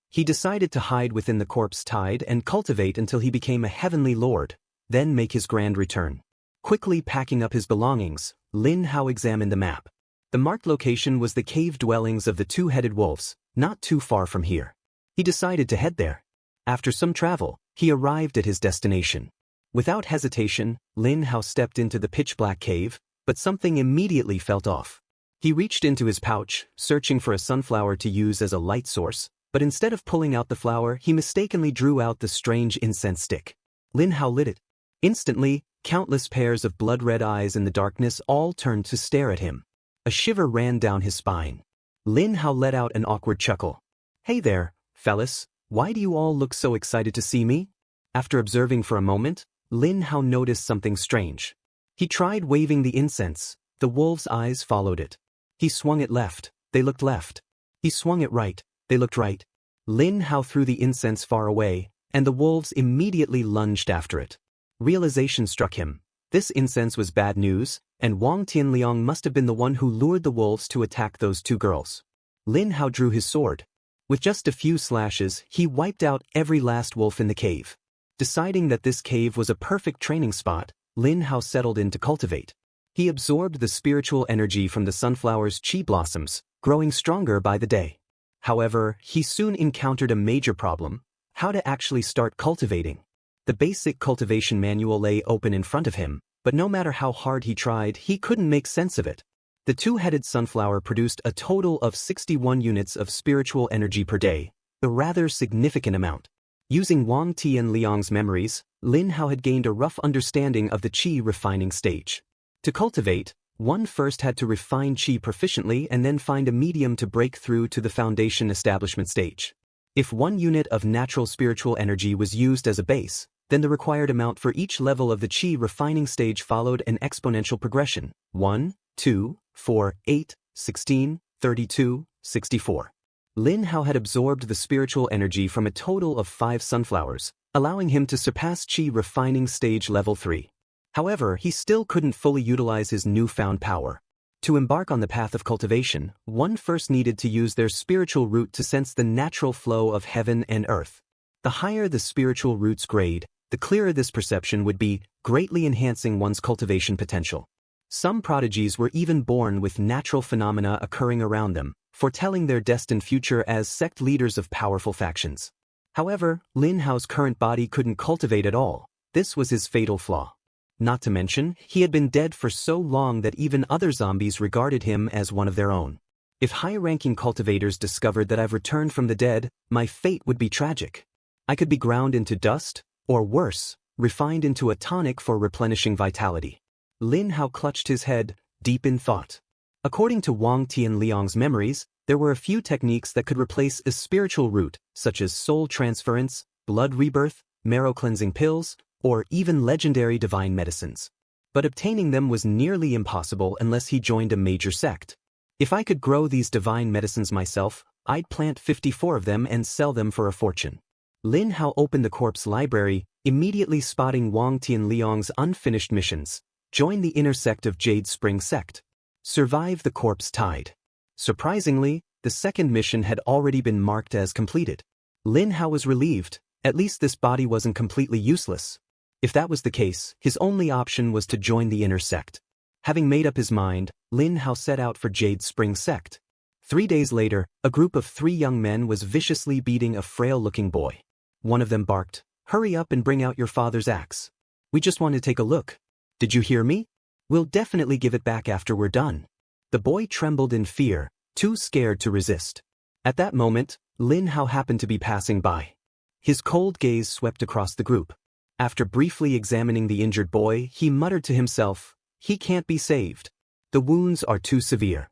He decided to hide within the corpse tide and cultivate until he became a heavenly lord, then make his grand return. Quickly packing up his belongings, Lin Hao examined the map. The marked location was the cave dwellings of the two-headed wolves, not too far from here. He decided to head there. After some travel, he arrived at his destination. Without hesitation, Lin Hao stepped into the pitch-black cave, but something immediately felt off. He reached into his pouch, searching for a sunflower to use as a light source, but instead of pulling out the flower, he mistakenly drew out the strange incense stick. Lin Hao lit it. Instantly, countless pairs of blood-red eyes in the darkness all turned to stare at him. A shiver ran down his spine. Lin Hao let out an awkward chuckle. Hey there, fellas, why do you all look so excited to see me? After observing for a moment, Lin Hao noticed something strange. He tried waving the incense. The wolves' eyes followed it. He swung it left. They looked left. He swung it right. They looked right. Lin Hao threw the incense far away, and the wolves immediately lunged after it. Realization struck him. This incense was bad news, and Wang Tianliang must have been the one who lured the wolves to attack those two girls. Lin Hao drew his sword. With just a few slashes, he wiped out every last wolf in the cave. Deciding that this cave was a perfect training spot, Lin Hao settled in to cultivate. He absorbed the spiritual energy from the sunflower's qi blossoms, growing stronger by the day. However, he soon encountered a major problem: how to actually start cultivating. The basic cultivation manual lay open in front of him, but no matter how hard he tried, he couldn't make sense of it. The two-headed sunflower produced a total of 61 units of spiritual energy per day, a rather significant amount. Using Wang Tianliang's memories, Lin Hao had gained a rough understanding of the qi refining stage. To cultivate, one first had to refine qi proficiently and then find a medium to break through to the foundation establishment stage. If 1 unit of natural spiritual energy was used as a base, then the required amount for each level of the qi refining stage followed an exponential progression: 1, 2, 4, 8, 16, 32, 64. Lin Hao had absorbed the spiritual energy from a total of 5 sunflowers, allowing him to surpass qi refining stage level 3. However, he still couldn't fully utilize his newfound power. To embark on the path of cultivation, one first needed to use their spiritual root to sense the natural flow of heaven and earth. The higher the spiritual root's grade, the clearer this perception would be, greatly enhancing one's cultivation potential. Some prodigies were even born with natural phenomena occurring around them, foretelling their destined future as sect leaders of powerful factions. However, Lin Hao's current body couldn't cultivate at all. This was his fatal flaw. Not to mention, he had been dead for so long that even other zombies regarded him as one of their own. If high-ranking cultivators discovered that I've returned from the dead, my fate would be tragic. I could be ground into dust, or worse, refined into a tonic for replenishing vitality. Lin Hao clutched his head, deep in thought. According to Wang Tianliang's memories, there were a few techniques that could replace a spiritual root, such as soul transference, blood rebirth, marrow-cleansing pills, or even legendary divine medicines. But obtaining them was nearly impossible unless he joined a major sect. If I could grow these divine medicines myself, I'd plant 54 of them and sell them for a fortune. Lin Hao opened the corpse library, immediately spotting Wang Tianliang's unfinished missions. Join the inner sect of Jade Spring Sect. Survive the corpse tide. Surprisingly, the second mission had already been marked as completed. Lin Hao was relieved. At least this body wasn't completely useless. If that was the case, his only option was to join the inner sect. Having made up his mind, Lin Hao set out for Jade Spring Sect. 3 days later, a group of 3 young men was viciously beating a frail-looking boy. One of them barked, "Hurry up and bring out your father's axe. We just want to take a look. Did you hear me? We'll definitely give it back after we're done." The boy trembled in fear, too scared to resist. At that moment, Lin Hao happened to be passing by. His cold gaze swept across the group. After briefly examining the injured boy, he muttered to himself, "He can't be saved. The wounds are too severe."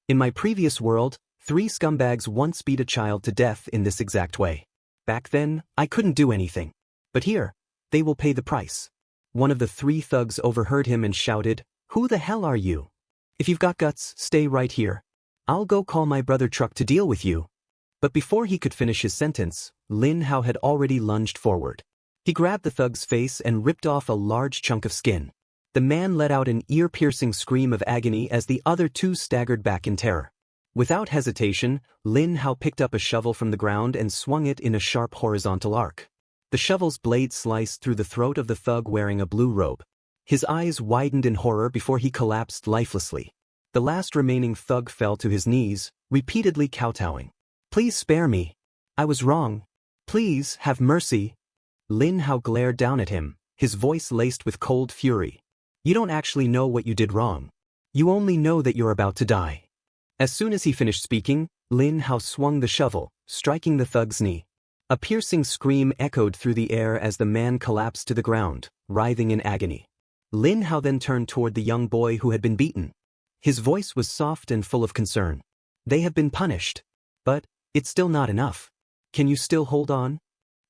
In my previous world, 3 scumbags once beat a child to death in this exact way. Back then, I couldn't do anything. But here, they will pay the price. One of the 3 thugs overheard him and shouted, "Who the hell are you? If you've got guts, stay right here. I'll go call my brother Truck to deal with you." But before he could finish his sentence, Lin Hao had already lunged forward. He grabbed the thug's face and ripped off a large chunk of skin. The man let out an ear-piercing scream of agony as the other 2 staggered back in terror. Without hesitation, Lin Hao picked up a shovel from the ground and swung it in a sharp horizontal arc. The shovel's blade sliced through the throat of the thug wearing a blue robe. His eyes widened in horror before he collapsed lifelessly. The last remaining thug fell to his knees, repeatedly kowtowing. "Please spare me. I was wrong. Please, have mercy." Lin Hao glared down at him, his voice laced with cold fury. "You don't actually know what you did wrong. You only know that you're about to die." As soon as he finished speaking, Lin Hao swung the shovel, striking the thug's knee. A piercing scream echoed through the air as the man collapsed to the ground, writhing in agony. Lin Hao then turned toward the young boy who had been beaten. His voice was soft and full of concern. "They have been punished. But it's still not enough. Can you still hold on?"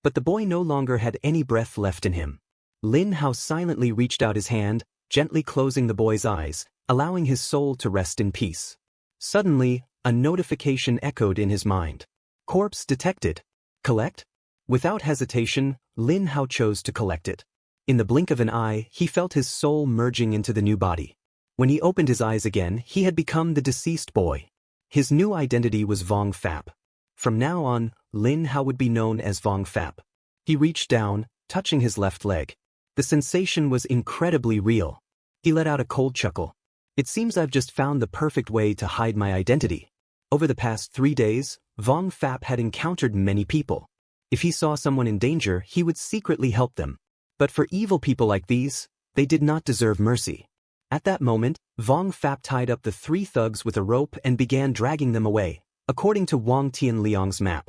But the boy no longer had any breath left in him. Lin Hao silently reached out his hand, gently closing the boy's eyes, allowing his soul to rest in peace. Suddenly, a notification echoed in his mind. "Corpse detected. Collect?" Without hesitation, Lin Hao chose to collect it. In the blink of an eye, he felt his soul merging into the new body. When he opened his eyes again, he had become the deceased boy. His new identity was Vong Fap. From now on, Lin Hao would be known as Vong Fap. He reached down, touching his left leg. The sensation was incredibly real. He let out a cold chuckle. "It seems I've just found the perfect way to hide my identity." Over the past 3 days, Vong Fap had encountered many people. If he saw someone in danger, he would secretly help them. But for evil people like these, they did not deserve mercy. At that moment, Vong Fap tied up the 3 thugs with a rope and began dragging them away, according to Wang Tianliang's map.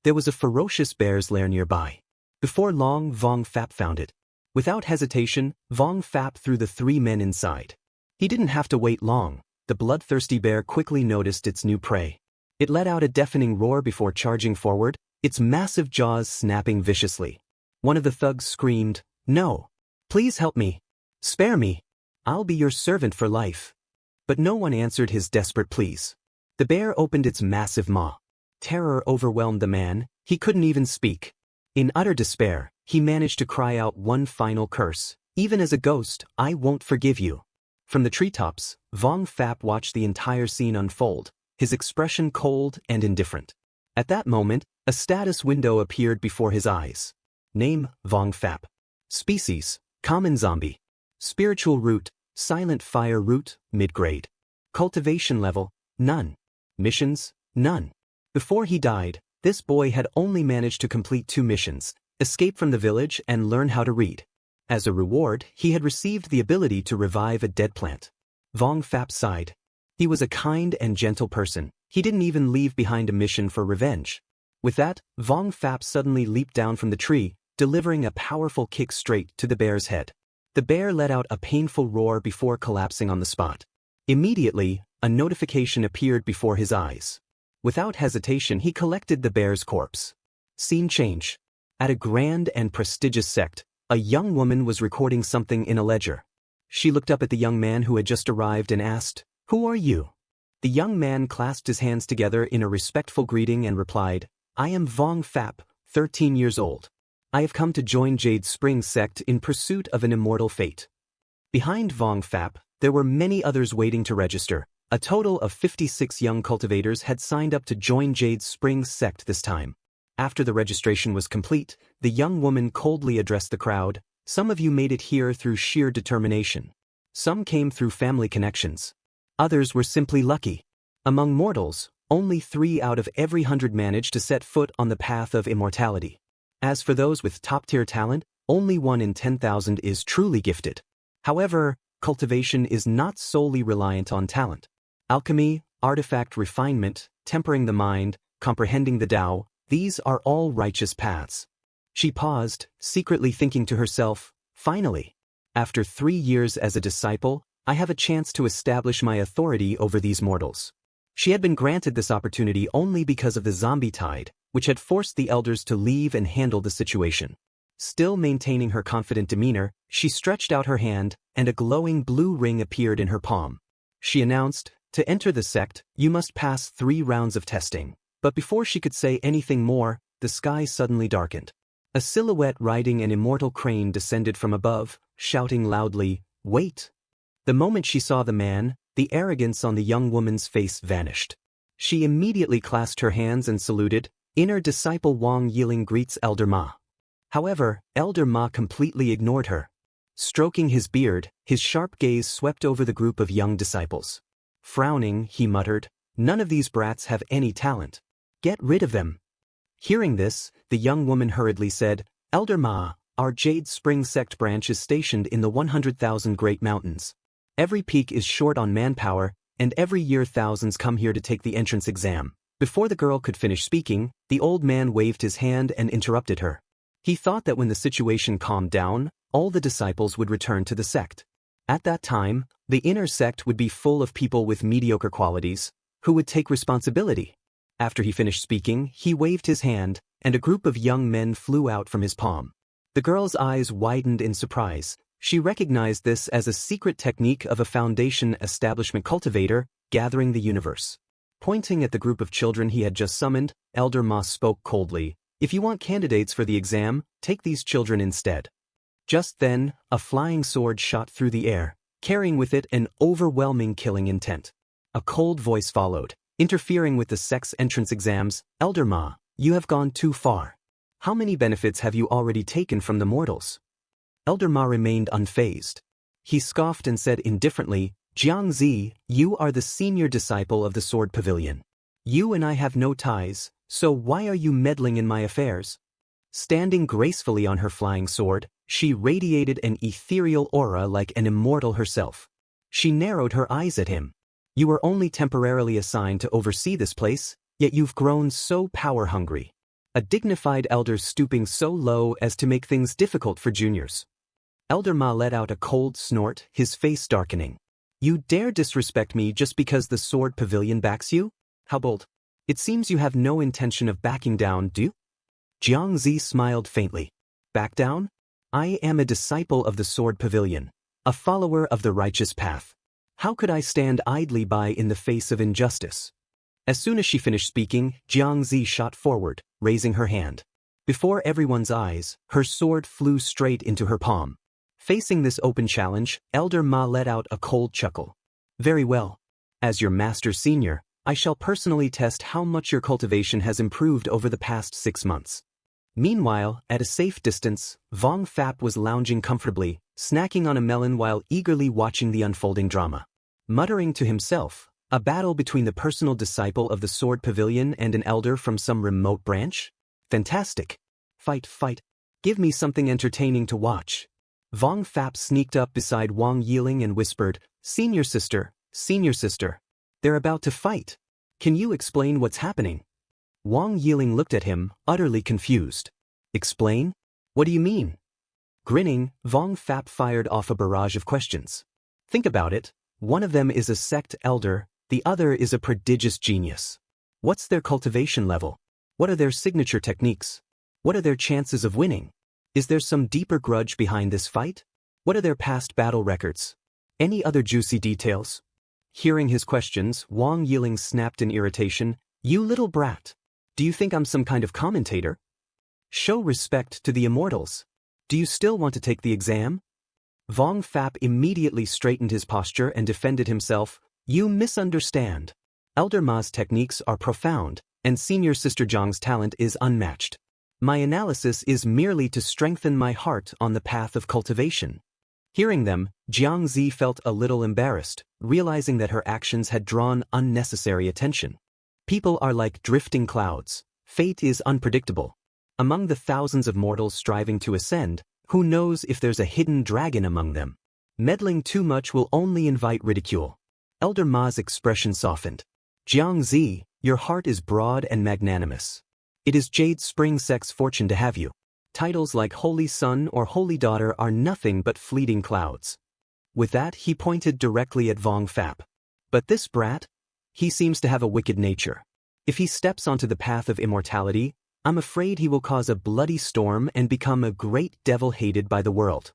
There was a ferocious bear's lair nearby. Before long, Vong Fap found it. Without hesitation, Vong Fap threw the 3 men inside. He didn't have to wait long. The bloodthirsty bear quickly noticed its new prey. It let out a deafening roar before charging forward, its massive jaws snapping viciously. One of the thugs screamed, "No! Please help me! Spare me! I'll be your servant for life." But no one answered his desperate pleas. The bear opened its massive maw. Terror overwhelmed the man, he couldn't even speak. In utter despair, he managed to cry out one final curse, "Even as a ghost, I won't forgive you." From the treetops, Vong Fap watched the entire scene unfold, his expression cold and indifferent. At that moment, a status window appeared before his eyes. Name, Vong Fap. Species, common zombie. Spiritual root, silent fire root, mid-grade. Cultivation level, none. Missions, none. Before he died, this boy had only managed to complete 2 missions, escape from the village and learn how to read. As a reward, he had received the ability to revive a dead plant. Vong Fap sighed. He was a kind and gentle person. He didn't even leave behind a mission for revenge. With that, Vong Fap suddenly leaped down from the tree, delivering a powerful kick straight to the bear's head. The bear let out a painful roar before collapsing on the spot. Immediately, a notification appeared before his eyes. Without hesitation, he collected the bear's corpse. Scene change. At a grand and prestigious sect, a young woman was recording something in a ledger. She looked up at the young man who had just arrived and asked, "Who are you?" The young man clasped his hands together in a respectful greeting and replied, I am Vong Fap, 13 years old. I have come to join Jade Spring sect in pursuit of an immortal fate. Behind Vong Fap, there were many others waiting to register. A total of 56 young cultivators had signed up to join Jade Spring sect this time. After the registration was complete, the young woman coldly addressed the crowd. Some of you made it here through sheer determination. Some came through family connections. Others were simply lucky. Among mortals, only 3 out of every 100 managed to set foot on the path of immortality. As for those with top-tier talent, only 1 in 10,000 is truly gifted. However, cultivation is not solely reliant on talent. Alchemy, artifact refinement, tempering the mind, comprehending the Tao, these are all righteous paths. She paused, secretly thinking to herself, finally, after 3 years as a disciple, I have a chance to establish my authority over these mortals. She had been granted this opportunity only because of the zombie tide, which had forced the elders to leave and handle the situation. Still maintaining her confident demeanor, she stretched out her hand, and a glowing blue ring appeared in her palm. She announced, to enter the sect, you must pass 3 rounds of testing. But before she could say anything more, the sky suddenly darkened. A silhouette riding an immortal crane descended from above, shouting loudly, wait! The moment she saw the man, the arrogance on the young woman's face vanished. She immediately clasped her hands and saluted. Inner disciple Wang Yiling greets Elder Ma. However, Elder Ma completely ignored her. Stroking his beard, his sharp gaze swept over the group of young disciples. Frowning, he muttered, none of these brats have any talent. Get rid of them. Hearing this, the young woman hurriedly said, Elder Ma, our Jade Spring sect branch is stationed in the 100,000 Great Mountains. Every peak is short on manpower, and every year thousands come here to take the entrance exam. Before the girl could finish speaking, the old man waved his hand and interrupted her. He thought that when the situation calmed down, all the disciples would return to the sect. At that time, the inner sect would be full of people with mediocre qualities, who would take responsibility. After he finished speaking, he waved his hand, and a group of young men flew out from his palm. The girl's eyes widened in surprise. She recognized this as a secret technique of a foundation establishment cultivator, gathering the universe. Pointing at the group of children he had just summoned, Elder Ma spoke coldly, if you want candidates for the exam, take these children instead. Just then, a flying sword shot through the air, carrying with it an overwhelming killing intent. A cold voice followed, interfering with the sect's entrance exams, Elder Ma, you have gone too far. How many benefits have you already taken from the mortals? Elder Ma remained unfazed. He scoffed and said indifferently, Jiangzi, you are the senior disciple of the Sword Pavilion. You and I have no ties, so why are you meddling in my affairs? Standing gracefully on her flying sword, she radiated an ethereal aura like an immortal herself. She narrowed her eyes at him. You were only temporarily assigned to oversee this place, yet you've grown so power-hungry. A dignified elder stooping so low as to make things difficult for juniors. Elder Ma let out a cold snort, his face darkening. You dare disrespect me just because the Sword Pavilion backs you? How bold. It seems you have no intention of backing down, do you? Jiangzi smiled faintly. Back down? I am a disciple of the Sword Pavilion, a follower of the righteous path. How could I stand idly by in the face of injustice? As soon as she finished speaking, Jiangzi shot forward, raising her hand. Before everyone's eyes, her sword flew straight into her palm. Facing this open challenge, Elder Ma let out a cold chuckle. Very well. As your master senior, I shall personally test how much your cultivation has improved over the past 6 months. Meanwhile, at a safe distance, Vong Fap was lounging comfortably, snacking on a melon while eagerly watching the unfolding drama. Muttering to himself, a battle between the personal disciple of the Sword Pavilion and an elder from some remote branch? Fantastic. Fight, fight. Give me something entertaining to watch. Vong Fap sneaked up beside Wang Yiling and whispered, Senior sister, they're about to fight. Can you explain what's happening? Wang Yiling looked at him, utterly confused. Explain? What do you mean? Grinning, Vong Fap fired off a barrage of questions. Think about it. One of them is a sect elder, the other is a prodigious genius. What's their cultivation level? What are their signature techniques? What are their chances of winning? Is there some deeper grudge behind this fight? What are their past battle records? Any other juicy details? Hearing his questions, Wang Yiling snapped in irritation. You little brat. Do you think I'm some kind of commentator? Show respect to the immortals. Do you still want to take the exam? Vong Fap immediately straightened his posture and defended himself. You misunderstand. Elder Ma's techniques are profound, and Senior Sister Zhang's talent is unmatched. My analysis is merely to strengthen my heart on the path of cultivation. Hearing them, Jiang Zi felt a little embarrassed, realizing that her actions had drawn unnecessary attention. People are like drifting clouds. Fate is unpredictable. Among the thousands of mortals striving to ascend, who knows if there's a hidden dragon among them? Meddling too much will only invite ridicule. Elder Ma's expression softened. Jiang Zi, your heart is broad and magnanimous. It is Jade Spring Sect's fortune to have you. Titles like Holy Son or Holy Daughter are nothing but fleeting clouds. With that, he pointed directly at Vong Fap. But this brat? He seems to have a wicked nature. If he steps onto the path of immortality, I'm afraid he will cause a bloody storm and become a great devil hated by the world.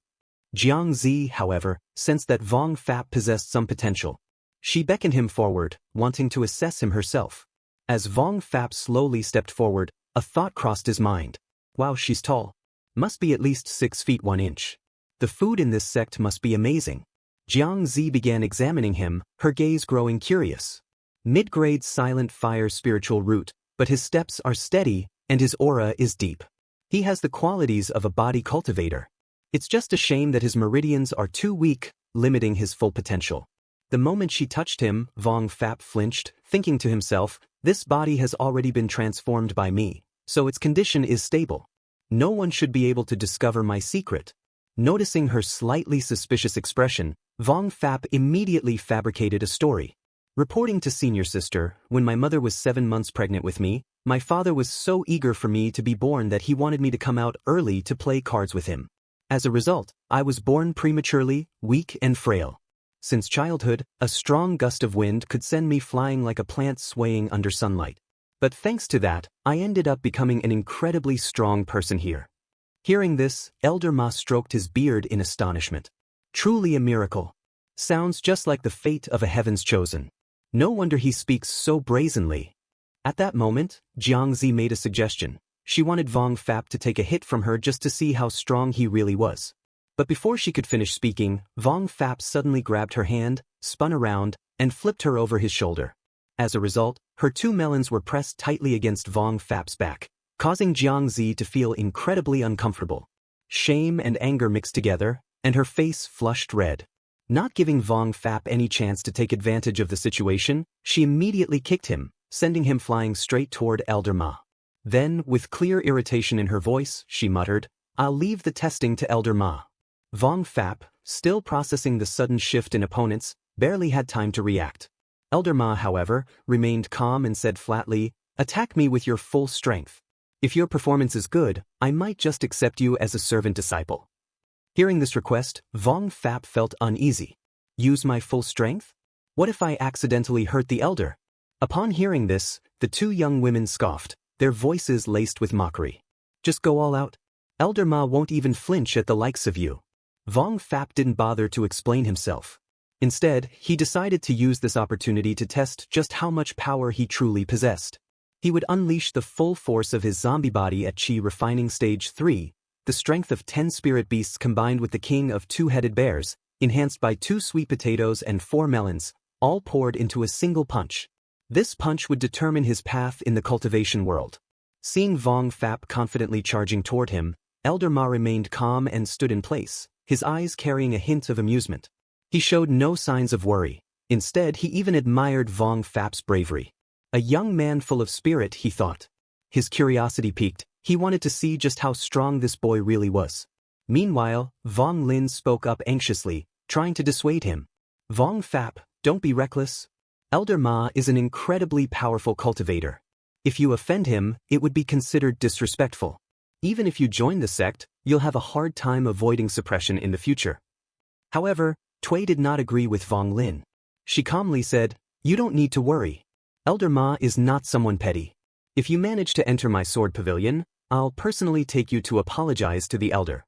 Jiang Zi, however, sensed that Vong Fap possessed some potential. She beckoned him forward, wanting to assess him herself. As Vong Fap slowly stepped forward, a thought crossed his mind. Wow, she's tall. Must be at least 6 feet 1 inch. The food in this sect must be amazing. Jiang Zi began examining him, her gaze growing curious. Mid-grade silent fire spiritual root, but his steps are steady, and his aura is deep. He has the qualities of a body cultivator. It's just a shame that his meridians are too weak, limiting his full potential. The moment she touched him, Vong Fap flinched, thinking to himself, this body has already been transformed by me, so its condition is stable. No one should be able to discover my secret. Noticing her slightly suspicious expression, Vong Fap immediately fabricated a story. Reporting to Senior Sister, when my mother was 7 months pregnant with me, my father was so eager for me to be born that he wanted me to come out early to play cards with him. As a result, I was born prematurely, weak and frail. Since childhood, a strong gust of wind could send me flying like a plant swaying under sunlight. But thanks to that, I ended up becoming an incredibly strong person here. Hearing this, Elder Ma stroked his beard in astonishment. Truly a miracle. Sounds just like the fate of a heaven's chosen. No wonder he speaks so brazenly. At that moment, Jiang Zi made a suggestion. She wanted Vong Fap to take a hit from her just to see how strong he really was. But before she could finish speaking, Vong Fap suddenly grabbed her hand, spun around, and flipped her over his shoulder. As a result, her 2 melons were pressed tightly against Vong Fap's back, causing Jiang Zi to feel incredibly uncomfortable. Shame and anger mixed together, and her face flushed red. Not giving Vong Fap any chance to take advantage of the situation, she immediately kicked him, sending him flying straight toward Elder Ma. Then, with clear irritation in her voice, she muttered, I'll leave the testing to Elder Ma. Vong Fap, still processing the sudden shift in opponents, barely had time to react. Elder Ma, however, remained calm and said flatly, attack me with your full strength. If your performance is good, I might just accept you as a servant disciple. Hearing this request, Vong Fap felt uneasy. Use my full strength? What if I accidentally hurt the elder? Upon hearing this, the 2 young women scoffed, their voices laced with mockery. Just go all out. Elder Ma won't even flinch at the likes of you. Vong Fap didn't bother to explain himself. Instead, he decided to use this opportunity to test just how much power he truly possessed. He would unleash the full force of his zombie body at Qi Refining Stage 3, the strength of 10 spirit beasts combined with the king of 2-headed bears, enhanced by 2 sweet potatoes and 4 melons, all poured into a single punch. This punch would determine his path in the cultivation world. Seeing Vong Fap confidently charging toward him, Elder Ma remained calm and stood in place, his eyes carrying a hint of amusement. He showed no signs of worry. Instead, he even admired Vong Fap's bravery. A young man full of spirit, he thought. His curiosity piqued. He wanted to see just how strong this boy really was. Meanwhile, Vong Lin spoke up anxiously, trying to dissuade him. Vong Fap, don't be reckless. Elder Ma is an incredibly powerful cultivator. If you offend him, it would be considered disrespectful. Even if you join the sect, you'll have a hard time avoiding suppression in the future. However, Tui did not agree with Vong Lin. She calmly said, you don't need to worry. Elder Ma is not someone petty. If you manage to enter my sword pavilion, I'll personally take you to apologize to the elder.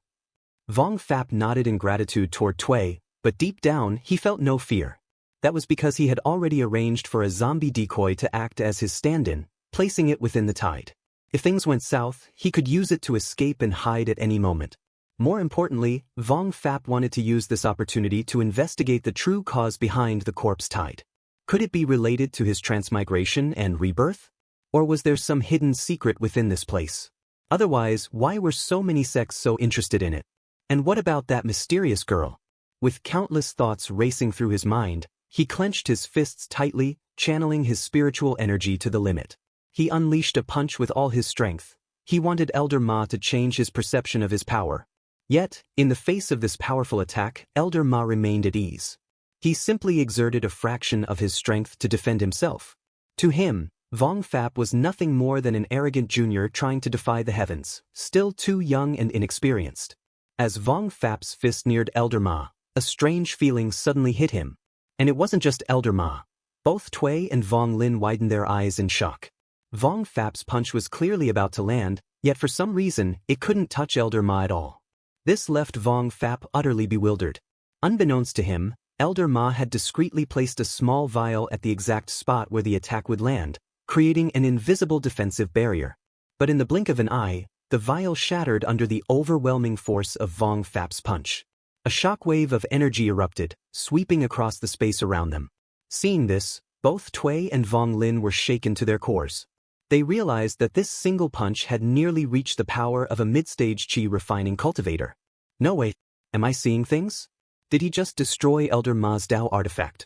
Vong Fap nodded in gratitude toward Tui, but deep down he felt no fear. That was because he had already arranged for a zombie decoy to act as his stand-in, placing it within the tide. If things went south, he could use it to escape and hide at any moment. More importantly, Vong Fap wanted to use this opportunity to investigate the true cause behind the corpse tide. Could it be related to his transmigration and rebirth? Or was there some hidden secret within this place? Otherwise, why were so many sects so interested in it? And what about that mysterious girl? With countless thoughts racing through his mind, he clenched his fists tightly, channeling his spiritual energy to the limit. He unleashed a punch with all his strength. He wanted Elder Ma to change his perception of his power. Yet, in the face of this powerful attack, Elder Ma remained at ease. He simply exerted a fraction of his strength to defend himself. To him, Vong Fap was nothing more than an arrogant junior trying to defy the heavens, still too young and inexperienced. As Vong Fap's fist neared Elder Ma, a strange feeling suddenly hit him. And it wasn't just Elder Ma. Both Tui and Vong Lin widened their eyes in shock. Vong Fap's punch was clearly about to land, yet for some reason, it couldn't touch Elder Ma at all. This left Vong Fap utterly bewildered. Unbeknownst to him, Elder Ma had discreetly placed a small vial at the exact spot where the attack would land, creating an invisible defensive barrier. But in the blink of an eye, the vial shattered under the overwhelming force of Vong Fap's punch. A shockwave of energy erupted, sweeping across the space around them. Seeing this, both Tui and Vong Lin were shaken to their cores. They realized that this single punch had nearly reached the power of a mid-stage chi refining cultivator. No way, am I seeing things? Did he just destroy Elder Ma's Dao artifact?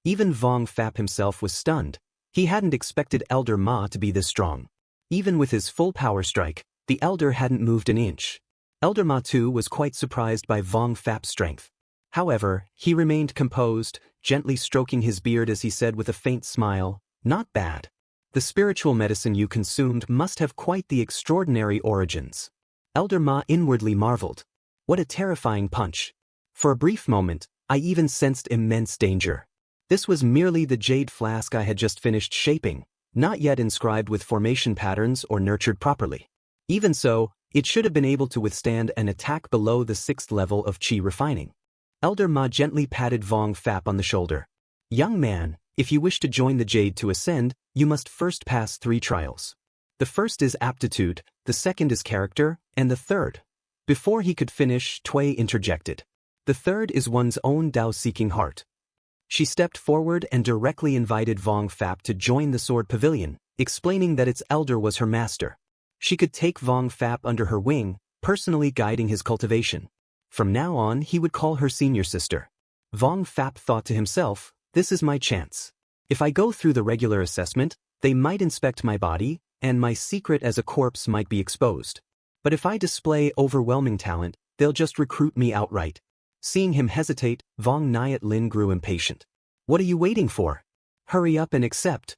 Even Vong Fap himself was stunned. He hadn't expected Elder Ma to be this strong. Even with his full power strike, the Elder hadn't moved an inch. Elder Ma too was quite surprised by Vong Fap's strength. However, he remained composed, gently stroking his beard as he said with a faint smile, "Not bad. The spiritual medicine you consumed must have quite the extraordinary origins." Elder Ma inwardly marveled. What a terrifying punch. For a brief moment, I even sensed immense danger. This was merely the jade flask I had just finished shaping, not yet inscribed with formation patterns or nurtured properly. Even so, it should have been able to withstand an attack below the 6th level of chi refining. Elder Ma gently patted Vong Fap on the shoulder. "Young man, if you wish to join the jade to ascend, you must first pass 3 trials. The first is aptitude, the second is character, and the third." Before he could finish, Tui interjected. "The third is one's own Dao-seeking heart." She stepped forward and directly invited Vong Fap to join the sword pavilion, explaining that its elder was her master. She could take Vong Fap under her wing, personally guiding his cultivation. From now on, he would call her senior sister. Vong Fap thought to himself, "This is my chance. If I go through the regular assessment, they might inspect my body, and my secret as a corpse might be exposed. But if I display overwhelming talent, they'll just recruit me outright." Seeing him hesitate, Vong Nyat Lin grew impatient. "What are you waiting for? Hurry up and accept."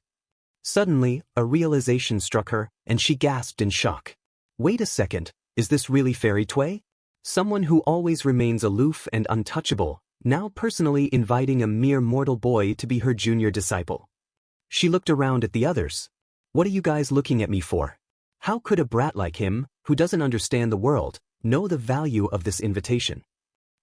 Suddenly, a realization struck her, and she gasped in shock. "Wait a second, is this really Fairy Tui? Someone who always remains aloof and untouchable, now personally inviting a mere mortal boy to be her junior disciple." She looked around at the others. "What are you guys looking at me for? How could a brat like him, who doesn't understand the world, know the value of this invitation?"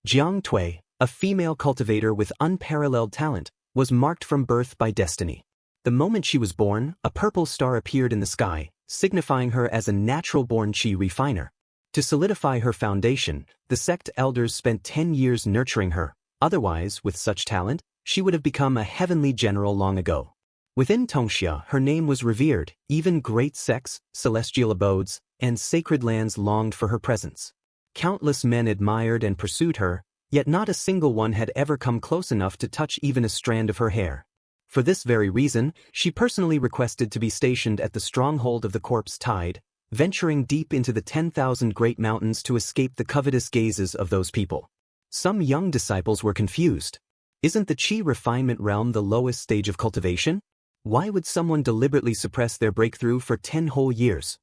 Jiang Tui, a female cultivator with unparalleled talent, was marked from birth by destiny. The moment she was born, a purple star appeared in the sky, signifying her as a natural-born chi refiner. To solidify her foundation, the sect elders spent 10 years nurturing her. Otherwise, with such talent, she would have become a heavenly general long ago. Within Tongxia, her name was revered, even great sects, celestial abodes, and sacred lands longed for her presence. Countless men admired and pursued her, yet not a single one had ever come close enough to touch even a strand of her hair. For this very reason, she personally requested to be stationed at the stronghold of the corpse tide, venturing deep into the 10,000 great mountains to escape the covetous gazes of those people. Some young disciples were confused. Isn't the chi refinement realm the lowest stage of cultivation? Why would someone deliberately suppress their breakthrough for 10 whole years?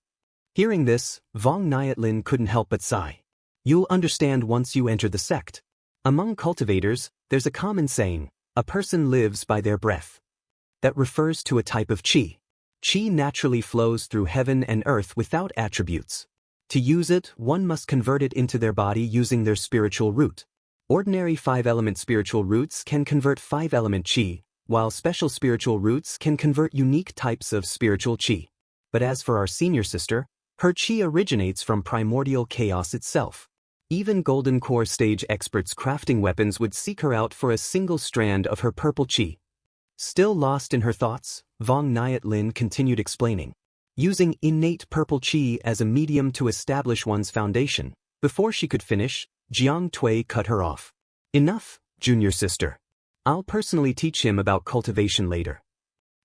Hearing this, Vong Nyat Lin couldn't help but sigh. You'll understand once you enter the sect. Among cultivators, there's a common saying, a person lives by their breath. That refers to a type of chi. Chi naturally flows through heaven and earth without attributes. To use it, one must convert it into their body using their spiritual root. Ordinary 5-element spiritual roots can convert 5-element chi, while special spiritual roots can convert unique types of spiritual chi. But as for our senior sister, her chi originates from primordial chaos itself. Even Golden Core stage experts crafting weapons would seek her out for a single strand of her purple chi. Still lost in her thoughts, Vong Nyat Lin continued explaining. Using innate purple chi as a medium to establish one's foundation. Before she could finish, Jiang Tui cut her off. Enough, junior sister. I'll personally teach him about cultivation later.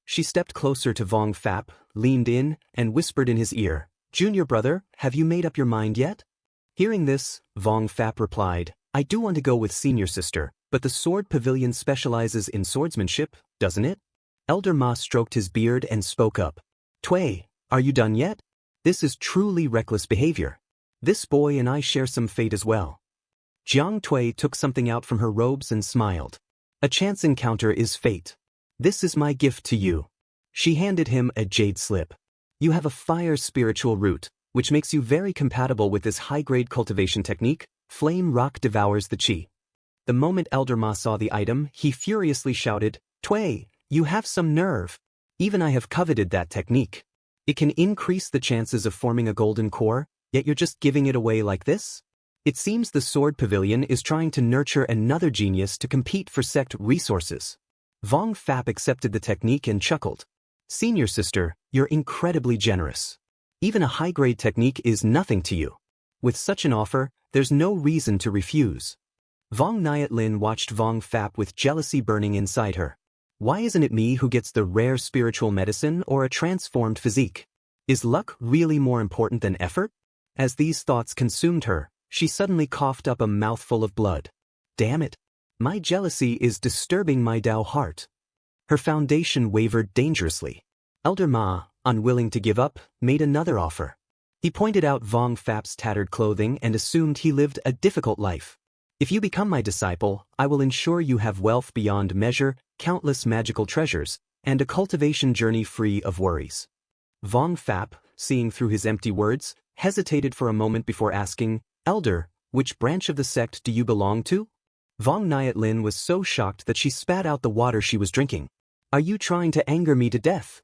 She stepped closer to Vong Fap, leaned in, and whispered in his ear, Junior brother, have you made up your mind yet? Hearing this, Vong Fap replied, I do want to go with senior sister, but the sword pavilion specializes in swordsmanship, doesn't it? Elder Ma stroked his beard and spoke up. Tui, are you done yet? This is truly reckless behavior. This boy and I share some fate as well. Jiang Tui took something out from her robes and smiled. A chance encounter is fate. This is my gift to you. She handed him a jade slip. You have a fire spiritual root, which makes you very compatible with this high-grade cultivation technique. Flame rock devours the chi. The moment Elder Ma saw the item, he furiously shouted, Tui, you have some nerve. Even I have coveted that technique. It can increase the chances of forming a golden core, yet you're just giving it away like this? It seems the Sword Pavilion is trying to nurture another genius to compete for sect resources. Vong Fap accepted the technique and chuckled. Senior sister, you're incredibly generous. Even a high-grade technique is nothing to you. With such an offer, there's no reason to refuse. Vong Nyat Lin watched Vong Fap with jealousy burning inside her. Why isn't it me who gets the rare spiritual medicine or a transformed physique? Is luck really more important than effort? As these thoughts consumed her, she suddenly coughed up a mouthful of blood. Damn it. My jealousy is disturbing my Dao heart. Her foundation wavered dangerously. Elder Ma, unwilling to give up, made another offer. He pointed out Vong Fap's tattered clothing and assumed he lived a difficult life. If you become my disciple, I will ensure you have wealth beyond measure, countless magical treasures, and a cultivation journey free of worries. Vong Fap, seeing through his empty words, hesitated for a moment before asking, Elder, which branch of the sect do you belong to? Vong Nyat Lin was so shocked that she spat out the water she was drinking. Are you trying to anger me to death?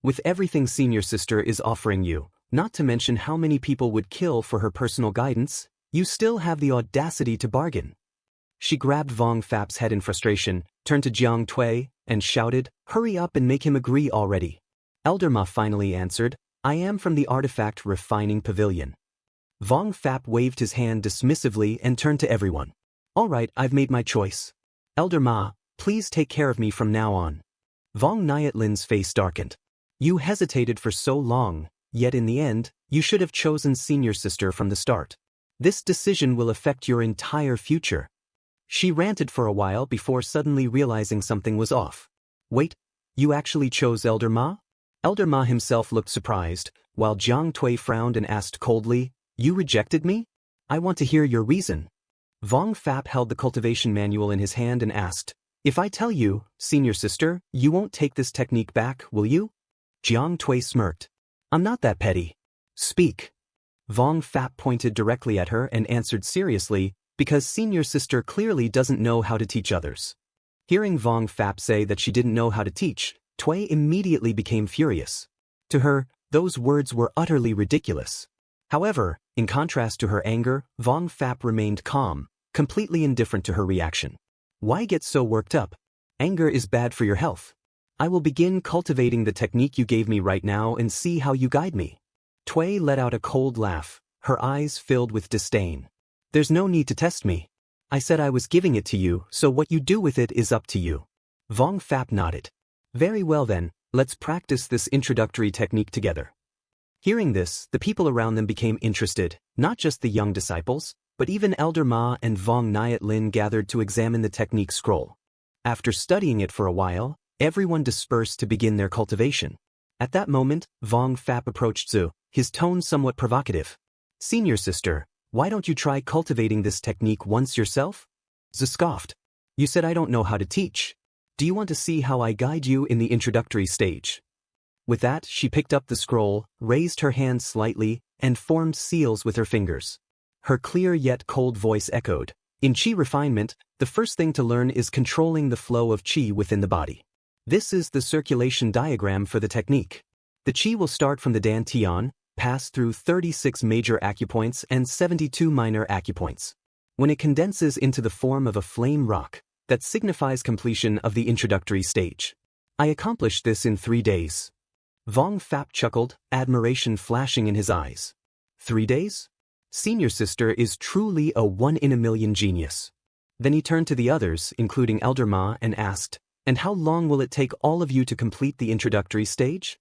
With everything senior sister is offering you, not to mention how many people would kill for her personal guidance, you still have the audacity to bargain. She grabbed Vong Fap's head in frustration, turned to Jiang Tui, and shouted, Hurry up and make him agree already. Elder Ma finally answered, I am from the Artifact Refining Pavilion. Vong Fap waved his hand dismissively and turned to everyone. All right, I've made my choice. Elder Ma, please take care of me from now on. Vong Nyat Lin's face darkened. You hesitated for so long, yet in the end, you should have chosen senior sister from the start. This decision will affect your entire future. She ranted for a while before suddenly realizing something was off. Wait, you actually chose Elder Ma? Elder Ma himself looked surprised, while Jiang Tui frowned and asked coldly, You rejected me? I want to hear your reason. Vong Fap held the cultivation manual in his hand and asked, If I tell you, senior sister, you won't take this technique back, will you? Jiang Tui smirked. I'm not that petty. Speak. Vong Fap pointed directly at her and answered seriously, because senior sister clearly doesn't know how to teach others. Hearing Vong Fap say that she didn't know how to teach, Tui immediately became furious. To her, those words were utterly ridiculous. However, in contrast to her anger, Vong Fap remained calm, completely indifferent to her reaction. Why get so worked up? Anger is bad for your health. I will begin cultivating the technique you gave me right now and see how you guide me. Tui let out a cold laugh, her eyes filled with disdain. There's no need to test me. I said I was giving it to you, so what you do with it is up to you. Vong Fap nodded. Very well then, let's practice this introductory technique together. Hearing this, the people around them became interested, not just the young disciples, but even Elder Ma and Vong Nyat Lin gathered to examine the technique scroll. After studying it for a while, everyone dispersed to begin their cultivation. At that moment, Vong Fap approached Zhu, his tone somewhat provocative. Senior sister, why don't you try cultivating this technique once yourself? Zhu scoffed. You said I don't know how to teach. Do you want to see how I guide you in the introductory stage? With that, she picked up the scroll, raised her hand slightly, and formed seals with her fingers. Her clear yet cold voice echoed, In Qi refinement, the first thing to learn is controlling the flow of Qi within the body. This is the circulation diagram for the technique. The Qi will start from the dantian, pass through 36 major acupoints and 72 minor acupoints. When it condenses into the form of a flame rock, that signifies completion of the introductory stage. I accomplished this in 3 days. Vong Fap chuckled, admiration flashing in his eyes. 3 days? Senior sister is truly a one-in-a-million genius. Then he turned to the others, including Elder Ma, and asked, "And how long will it take all of you to complete the introductory stage?"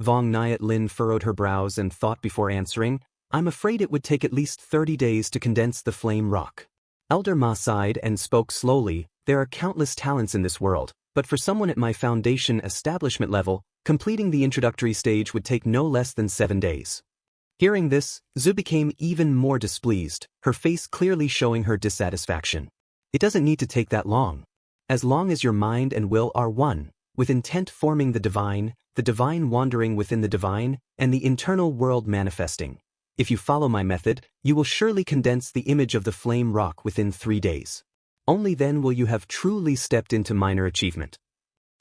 Vong Nyat Lin furrowed her brows and thought before answering, "I'm afraid it would take at least 30 days to condense the flame rock." Elder Ma sighed and spoke slowly, "There are countless talents in this world, but for someone at my foundation establishment level, completing the introductory stage would take no less than 7 days. Hearing this, Zhu became even more displeased, her face clearly showing her dissatisfaction. It doesn't need to take that long. As long as your mind and will are one, with intent forming the divine wandering within the divine, and the internal world manifesting. If you follow my method, you will surely condense the image of the flame rock within 3 days. Only then will you have truly stepped into minor achievement."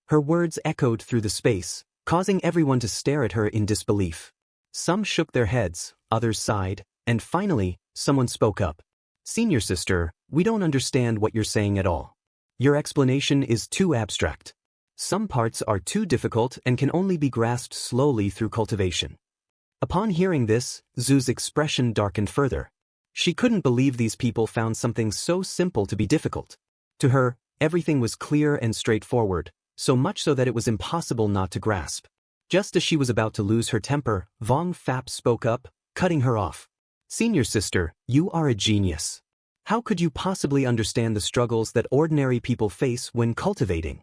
Her words echoed through the space, causing everyone to stare at her in disbelief. Some shook their heads, others sighed, and finally, someone spoke up. "Senior sister, we don't understand what you're saying at all. Your explanation is too abstract. Some parts are too difficult and can only be grasped slowly through cultivation." Upon hearing this, Zhu's expression darkened further. She couldn't believe these people found something so simple to be difficult. To her, everything was clear and straightforward, so much so that it was impossible not to grasp. Just as she was about to lose her temper, Vong Fap spoke up, cutting her off. "Senior sister, you are a genius. How could you possibly understand the struggles that ordinary people face when cultivating?"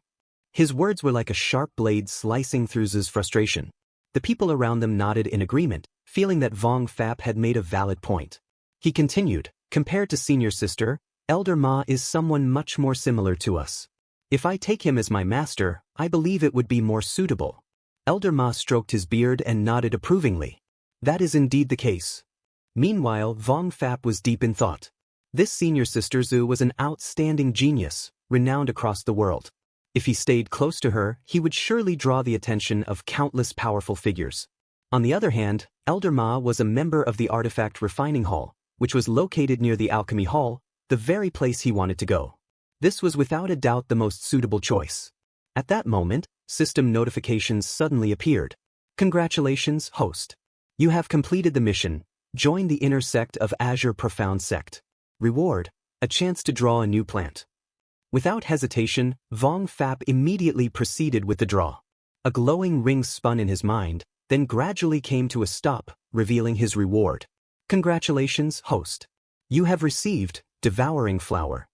His words were like a sharp blade slicing through Zhu's frustration. The people around them nodded in agreement, feeling that Vong Fap had made a valid point. He continued, "Compared to senior sister, Elder Ma is someone much more similar to us. If I take him as my master, I believe it would be more suitable." Elder Ma stroked his beard and nodded approvingly. "That is indeed the case." Meanwhile, Vong Fap was deep in thought. This senior sister Zhu was an outstanding genius, renowned across the world. If he stayed close to her, he would surely draw the attention of countless powerful figures. On the other hand, Elder Ma was a member of the Artifact Refining Hall, which was located near the Alchemy Hall, the very place he wanted to go. This was without a doubt the most suitable choice. At that moment, system notifications suddenly appeared. "Congratulations, host. You have completed the mission. Join the inner sect of Azure Profound Sect. Reward, a chance to draw a new plant." Without hesitation, Vong Fap immediately proceeded with the draw. A glowing ring spun in his mind, then gradually came to a stop, revealing his reward. "Congratulations, host. You have received Devouring Flower.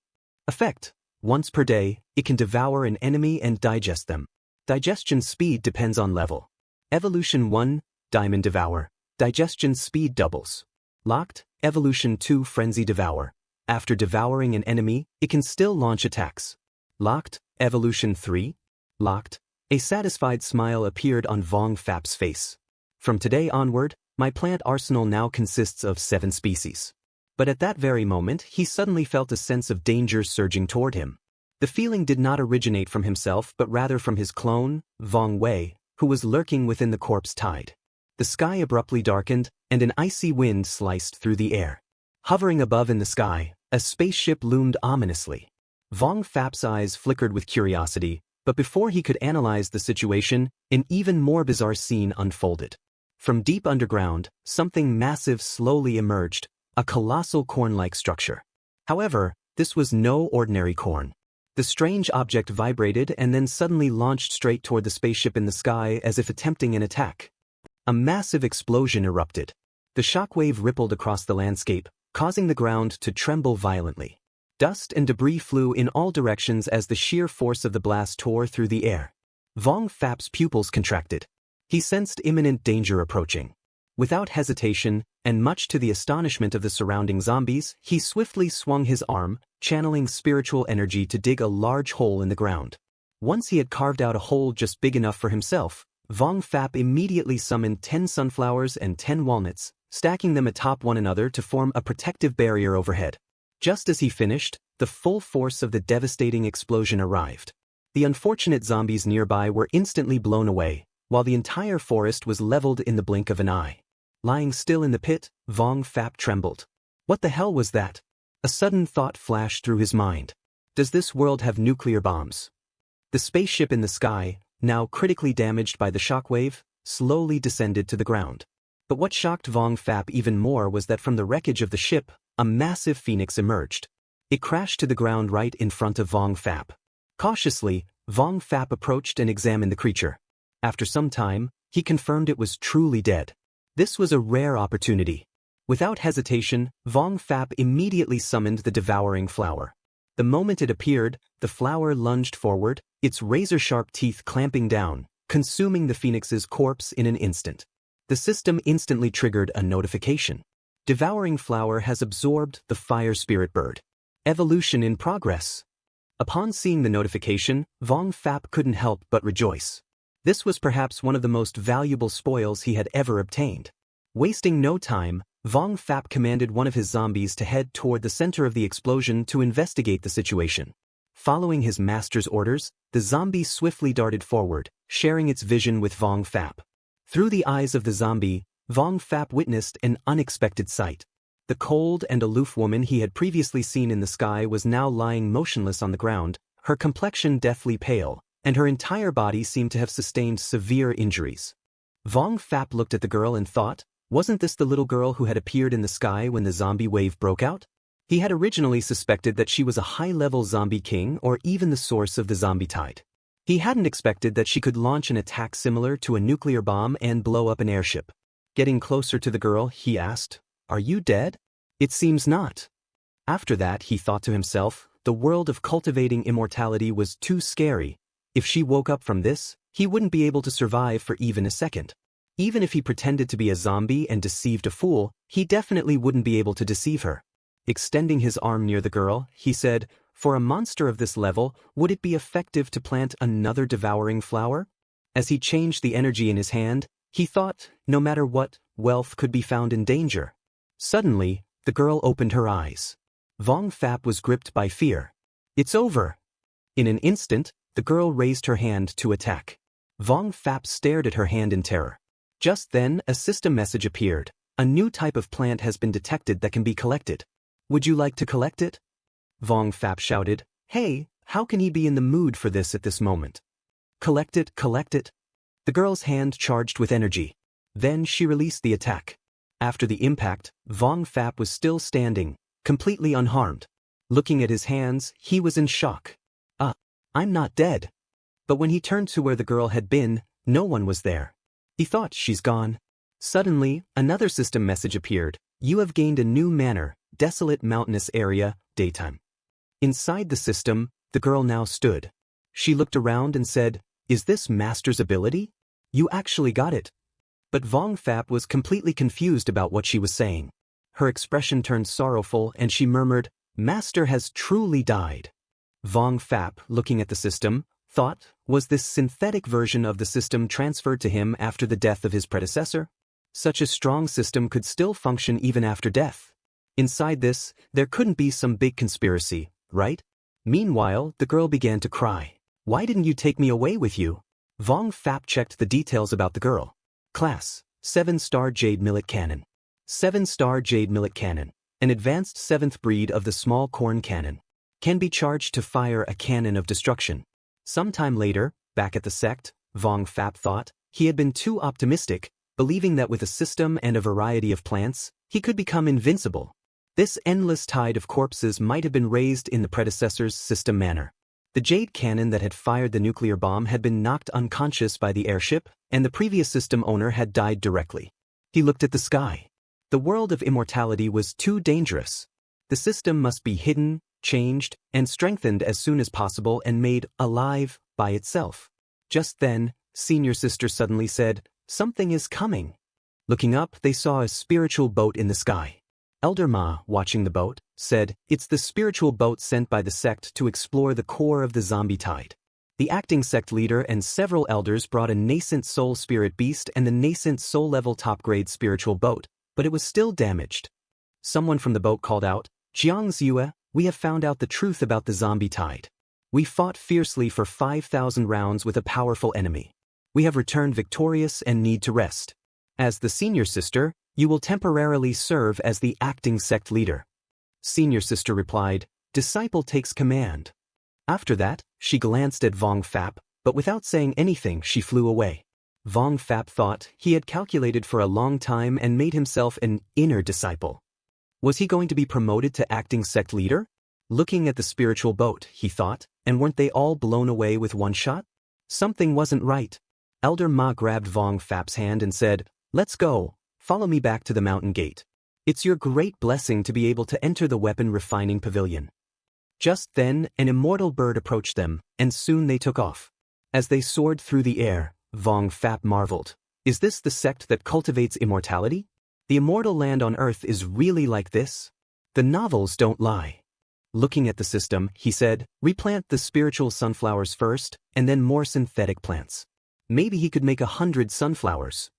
Effect: once per day, it can devour an enemy and digest them. Digestion speed depends on level. Evolution 1, Diamond Devour. Digestion speed doubles. Locked, Evolution 2, Frenzy Devour. After devouring an enemy, it can still launch attacks. Locked, Evolution 3. Locked. A satisfied smile appeared on Vong Fap's face. "From today onward, my plant arsenal now consists of 7 species." But at that very moment, he suddenly felt a sense of danger surging toward him. The feeling did not originate from himself but rather from his clone, Vong Wei, who was lurking within the corpse tide. The sky abruptly darkened, and an icy wind sliced through the air. Hovering above in the sky, a spaceship loomed ominously. Vong Fap's eyes flickered with curiosity, but before he could analyze the situation, an even more bizarre scene unfolded. From deep underground, something massive slowly emerged, a colossal corn-like structure. However, this was no ordinary corn. The strange object vibrated and then suddenly launched straight toward the spaceship in the sky as if attempting an attack. A massive explosion erupted. The shockwave rippled across the landscape, causing the ground to tremble violently. Dust and debris flew in all directions as the sheer force of the blast tore through the air. Vong Fap's pupils contracted. He sensed imminent danger approaching. Without hesitation, and much to the astonishment of the surrounding zombies, he swiftly swung his arm, channeling spiritual energy to dig a large hole in the ground. Once he had carved out a hole just big enough for himself, Vong Fap immediately summoned 10 sunflowers and 10 walnuts, stacking them atop one another to form a protective barrier overhead. Just as he finished, the full force of the devastating explosion arrived. The unfortunate zombies nearby were instantly blown away, while the entire forest was leveled in the blink of an eye. Lying still in the pit, Vong Fap trembled. What the hell was that? A sudden thought flashed through his mind. Does this world have nuclear bombs? The spaceship in the sky, now critically damaged by the shockwave, slowly descended to the ground. But what shocked Vong Fap even more was that from the wreckage of the ship, a massive phoenix emerged. It crashed to the ground right in front of Vong Fap. Cautiously, Vong Fap approached and examined the creature. After some time, he confirmed it was truly dead. This was a rare opportunity. Without hesitation, Vong Fap immediately summoned the devouring flower. The moment it appeared, the flower lunged forward, its razor-sharp teeth clamping down, consuming the phoenix's corpse in an instant. The system instantly triggered a notification. Devouring flower has absorbed the fire spirit bird. Evolution in progress. Upon seeing the notification, Vong Fap couldn't help but rejoice. This was perhaps one of the most valuable spoils he had ever obtained. Wasting no time, Vong Fap commanded one of his zombies to head toward the center of the explosion to investigate the situation. Following his master's orders, the zombie swiftly darted forward, sharing its vision with Vong Fap. Through the eyes of the zombie, Vong Fap witnessed an unexpected sight. The cold and aloof woman he had previously seen in the sky was now lying motionless on the ground, her complexion deathly pale, and her entire body seemed to have sustained severe injuries. Vong Fap looked at the girl and thought, wasn't this the little girl who had appeared in the sky when the zombie wave broke out? He had originally suspected that she was a high-level zombie king or even the source of the zombie tide. He hadn't expected that she could launch an attack similar to a nuclear bomb and blow up an airship. Getting closer to the girl, he asked, "Are you dead?" "It seems not." After that, he thought to himself, the world of cultivating immortality was too scary. If she woke up from this, he wouldn't be able to survive for even a second. Even if he pretended to be a zombie and deceived a fool, he definitely wouldn't be able to deceive her. Extending his arm near the girl, he said, "For a monster of this level, would it be effective to plant another devouring flower?" As he changed the energy in his hand, he thought, no matter what, wealth could be found in danger. Suddenly, the girl opened her eyes. Vong Fap was gripped by fear. "It's over." In an instant, the girl raised her hand to attack. Vong Fap stared at her hand in terror. Just then, a system message appeared. A new type of plant has been detected that can be collected. Would you like to collect it? Vong Fap shouted. Hey, how can he be in the mood for this at this moment? Collect it, collect it. The girl's hand charged with energy. Then she released the attack. After the impact, Vong Fap was still standing, completely unharmed. Looking at his hands, he was in shock. I'm not dead. But when he turned to where the girl had been, no one was there. He thought, she's gone. Suddenly, another system message appeared. You have gained a new manor, desolate mountainous area, daytime. Inside the system, the girl now stood. She looked around and said, Is this Master's ability? You actually got it. But Vong Fap was completely confused about what she was saying. Her expression turned sorrowful and she murmured, Master has truly died. Vong Fap, looking at the system, thought, was this synthetic version of the system transferred to him after the death of his predecessor? Such a strong system could still function even after death. Inside this, there couldn't be some big conspiracy, right? Meanwhile, the girl began to cry. Why didn't you take me away with you? Vong Fap checked the details about the girl. Class, 7-star Jade Millet Cannon. 7-star Jade Millet Cannon, an advanced 7th breed of the small corn cannon. Can be charged to fire a cannon of destruction. Sometime later, back at the sect, Vong Fap thought, he had been too optimistic, believing that with a system and a variety of plants, he could become invincible. This endless tide of corpses might have been raised in the predecessor's system manner. The jade cannon that had fired the nuclear bomb had been knocked unconscious by the airship, and the previous system owner had died directly. He looked at the sky. The world of immortality was too dangerous. The system must be hidden, changed, and strengthened as soon as possible and made alive by itself. Just then, Senior Sister suddenly said, Something is coming. Looking up, they saw a spiritual boat in the sky. Elder Ma, watching the boat, said, It's the spiritual boat sent by the sect to explore the core of the zombie tide. The acting sect leader and several elders brought a nascent soul spirit beast and the nascent soul level top grade spiritual boat, but it was still damaged. Someone from the boat called out, Jiangzue, we have found out the truth about the zombie tide. We fought fiercely for 5,000 rounds with a powerful enemy. We have returned victorious and need to rest. As the senior sister, you will temporarily serve as the acting sect leader. Senior sister replied, disciple takes command. After that, she glanced at Vong Fap, but without saying anything she flew away. Vong Fap thought he had calculated for a long time and made himself an inner disciple. Was he going to be promoted to acting sect leader? Looking at the spiritual boat, he thought, and weren't they all blown away with one shot? Something wasn't right. Elder Ma grabbed Vong Fap's hand and said, let's go, follow me back to the mountain gate. It's your great blessing to be able to enter the weapon refining pavilion. Just then, an immortal bird approached them, and soon they took off. As they soared through the air, Vong Fap marveled. Is this the sect that cultivates immortality? The immortal land on Earth is really like this? The novels don't lie. Looking at the system, he said, replant the spiritual sunflowers first, and then more synthetic plants. Maybe he could make 100 sunflowers.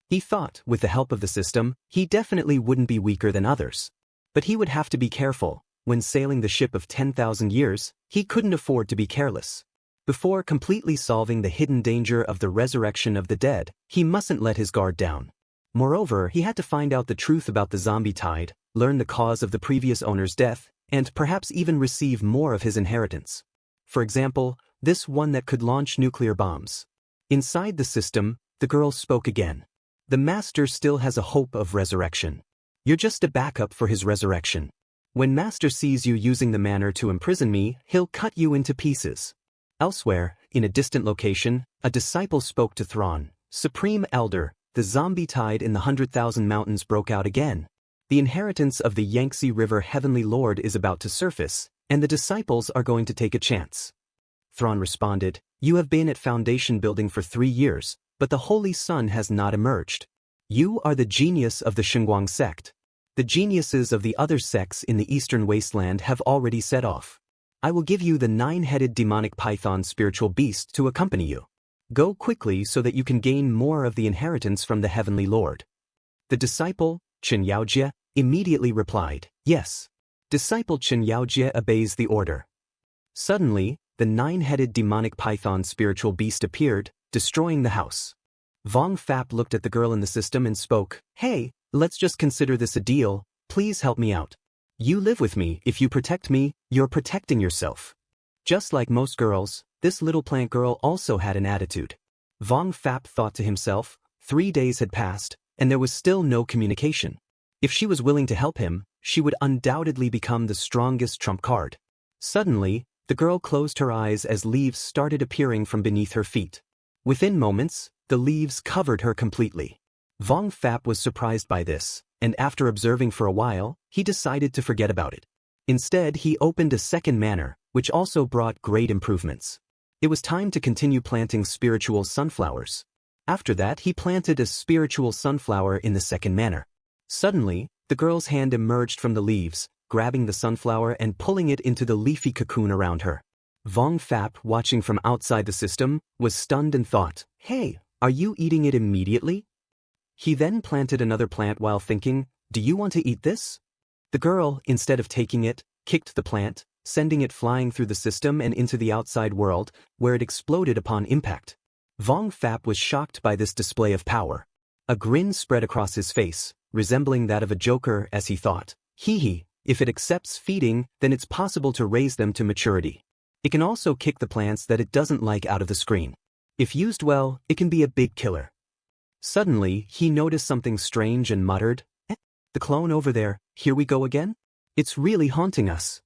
He thought, with the help of the system, he definitely wouldn't be weaker than others. But he would have to be careful. When sailing the ship of 10,000 years, he couldn't afford to be careless. Before completely solving the hidden danger of the resurrection of the dead, he mustn't let his guard down. Moreover, he had to find out the truth about the zombie tide, learn the cause of the previous owner's death, and perhaps even receive more of his inheritance. For example, this one that could launch nuclear bombs. Inside the system, the girl spoke again. The master still has a hope of resurrection. You're just a backup for his resurrection. When master sees you using the manner to imprison me, he'll cut you into pieces. Elsewhere, in a distant location, a disciple spoke to Thrawn. Supreme Elder, the zombie tide in the 100,000 mountains broke out again. The inheritance of the Yangtze River Heavenly Lord is about to surface, and the disciples are going to take a chance. Thrawn responded, you have been at foundation building for 3 years, but the Holy Sun has not emerged. You are the genius of the Shenguang sect. The geniuses of the other sects in the eastern wasteland have already set off. I will give you the 9-headed demonic python spiritual beast to accompany you. Go quickly so that you can gain more of the inheritance from the Heavenly Lord. The disciple, Chen Yaojie, immediately replied, yes. Disciple Chen Yaojie obeys the order. Suddenly, the 9-headed demonic python spiritual beast appeared, destroying the house. Vong Fap looked at the girl in the system and spoke, hey, let's just consider this a deal, please help me out. You live with me, if you protect me, you're protecting yourself. Just like most girls, this little plant girl also had an attitude. Vong Fap thought to himself, 3 days had passed, and there was still no communication. If she was willing to help him, she would undoubtedly become the strongest trump card. Suddenly, the girl closed her eyes as leaves started appearing from beneath her feet. Within moments, the leaves covered her completely. Vong Fap was surprised by this, and after observing for a while, he decided to forget about it. Instead, he opened a second manor, which also brought great improvements. It was time to continue planting spiritual sunflowers. After that, he planted a spiritual sunflower in the second manor. Suddenly, the girl's hand emerged from the leaves, grabbing the sunflower and pulling it into the leafy cocoon around her. Vong Fap, watching from outside the system, was stunned and thought, hey, are you eating it immediately? He then planted another plant while thinking, do you want to eat this? The girl, instead of taking it, kicked the plant, sending it flying through the system and into the outside world, where it exploded upon impact. Vong Fap was shocked by this display of power. A grin spread across his face, resembling that of a joker as he thought, hee, if it accepts feeding, then it's possible to raise them to maturity. It can also kick the plants that it doesn't like out of the screen. If used well, it can be a big killer. Suddenly, he noticed something strange and muttered, the clone over there, here we go again? It's really haunting us.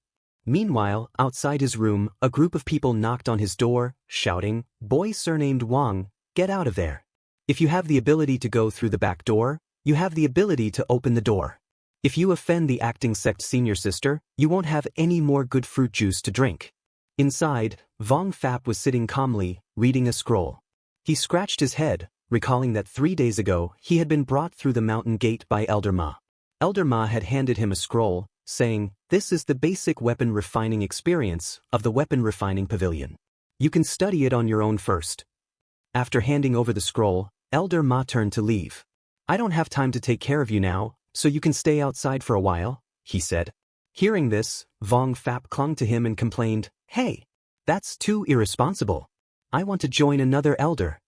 Meanwhile, outside his room, a group of people knocked on his door, shouting, boy surnamed Wang, get out of there. If you have the ability to go through the back door, you have the ability to open the door. If you offend the acting sect senior sister, you won't have any more good fruit juice to drink. Inside, Vong Fap was sitting calmly, reading a scroll. He scratched his head, recalling that 3 days ago he had been brought through the mountain gate by Elder Ma. Elder Ma had handed him a scroll, saying, this is the basic weapon refining experience of the weapon refining pavilion. You can study it on your own first. After handing over the scroll, Elder Ma turned to leave. I don't have time to take care of you now, so you can stay outside for a while, he said. Hearing this, Vong Fap clung to him and complained, "Hey, that's too irresponsible. I want to join another elder."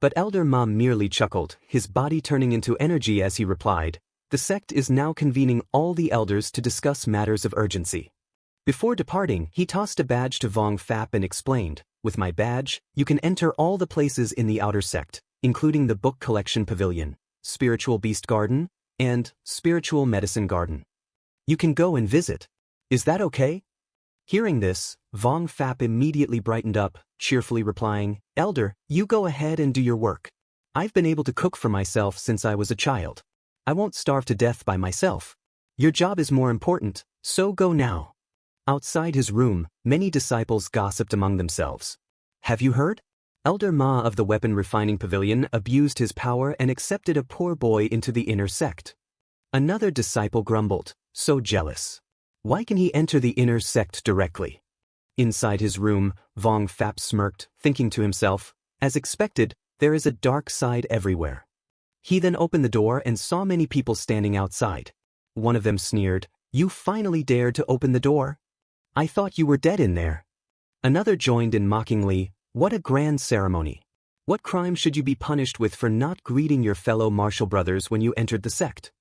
But Elder Ma merely chuckled, his body turning into energy as he replied, "The sect is now convening all the elders to discuss matters of urgency." Before departing, he tossed a badge to Vong Fap and explained, "With my badge, you can enter all the places in the outer sect, including the book collection pavilion, spiritual beast garden, and spiritual medicine garden. You can go and visit. Is that okay?" Hearing this, Vong Fap immediately brightened up, cheerfully replying, "Elder, you go ahead and do your work. I've been able to cook for myself since I was a child. I won't starve to death by myself. Your job is more important, so go now." Outside his room, many disciples gossiped among themselves. "Have you heard? Elder Ma of the weapon refining pavilion abused his power and accepted a poor boy into the inner sect." Another disciple grumbled, "So jealous. Why can he enter the inner sect directly?" Inside his room, Vong Fap smirked, thinking to himself, "As expected, there is a dark side everywhere." He then opened the door and saw many people standing outside. One of them sneered, "You finally dared to open the door? I thought you were dead in there." Another joined in mockingly, "What a grand ceremony. What crime should you be punished with for not greeting your fellow martial brothers when you entered the sect?"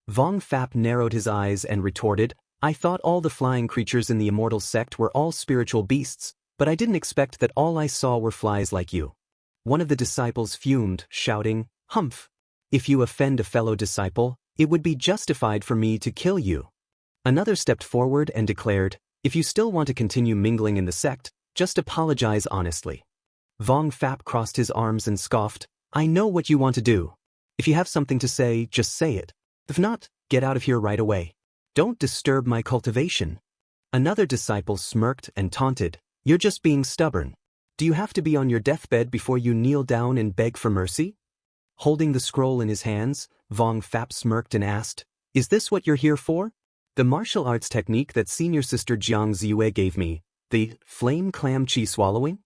Vong Fap narrowed his eyes and retorted, "I thought all the flying creatures in the immortal sect were all spiritual beasts, but I didn't expect that all I saw were flies like you." One of the disciples fumed, shouting, "Humph! If you offend a fellow disciple, it would be justified for me to kill you." Another stepped forward and declared, "If you still want to continue mingling in the sect, just apologize honestly." Vong Fap crossed his arms and scoffed, "I know what you want to do. If you have something to say, just say it. If not, get out of here right away. Don't disturb my cultivation." Another disciple smirked and taunted, "You're just being stubborn. Do you have to be on your deathbed before you kneel down and beg for mercy?" Holding the scroll in his hands, Vong Fap smirked and asked, "Is this what you're here for? The martial arts technique that senior sister Jiang Ziyue gave me, the flame clam chi swallowing?"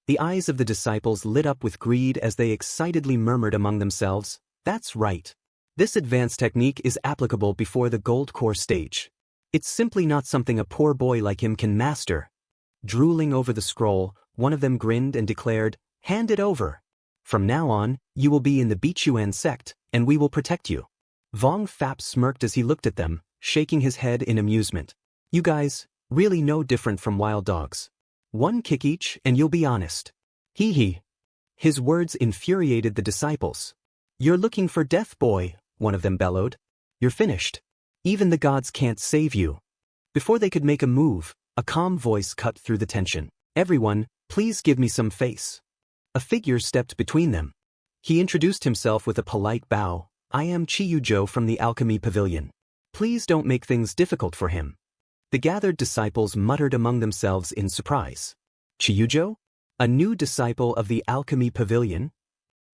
The eyes of the disciples lit up with greed as they excitedly murmured among themselves, "That's right. This advanced technique is applicable before the gold core stage. It's simply not something a poor boy like him can master." Drooling over the scroll, one of them grinned and declared, "Hand it over. From now on, you will be in the Bichuan sect, and we will protect you." Vong Fap smirked as he looked at them, shaking his head in amusement. "You guys, really no different from wild dogs. One kick each and you'll be honest. Hee hee." His words infuriated the disciples. "You're looking for death, boy," one of them bellowed. "You're finished. Even the gods can't save you." Before they could make a move, a calm voice cut through the tension. "Everyone, please give me some face." A figure stepped between them. He introduced himself with a polite bow, "I am Chiyujo from the Alchemy Pavilion. Please don't make things difficult for him." The gathered disciples muttered among themselves in surprise. "Chiyujo? A new disciple of the Alchemy Pavilion?"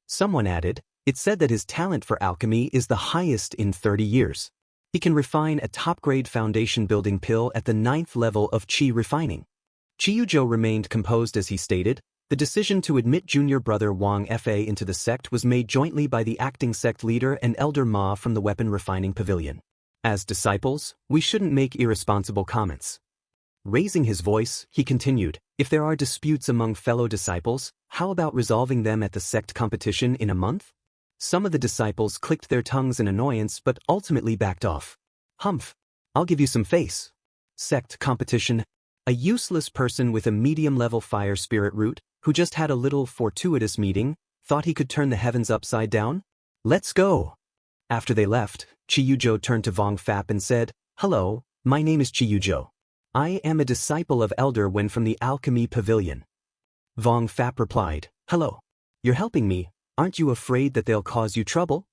Someone added, "It's said that his talent for alchemy is the highest in 30 years. He can refine a top-grade foundation-building pill at the 9th level of chi refining." Chiyujo remained composed as he stated, "The decision to admit junior brother Wang Fa into the sect was made jointly by the acting sect leader and Elder Ma from the weapon refining pavilion. As disciples, we shouldn't make irresponsible comments." Raising his voice, he continued, "If there are disputes among fellow disciples, how about resolving them at the sect competition in a month?" Some of the disciples clicked their tongues in annoyance but ultimately backed off. "Humph, I'll give you some face. Sect competition? A useless person with a medium-level fire spirit root, who just had a little fortuitous meeting, thought he could turn the heavens upside down? Let's go." After they left, Chiyujo turned to Vong Fap and said, "Hello, my name is Chiyujo. I am a disciple of Elder Wen from the Alchemy Pavilion." Vong Fap replied, "Hello. You're helping me, aren't you afraid that they'll cause you trouble?"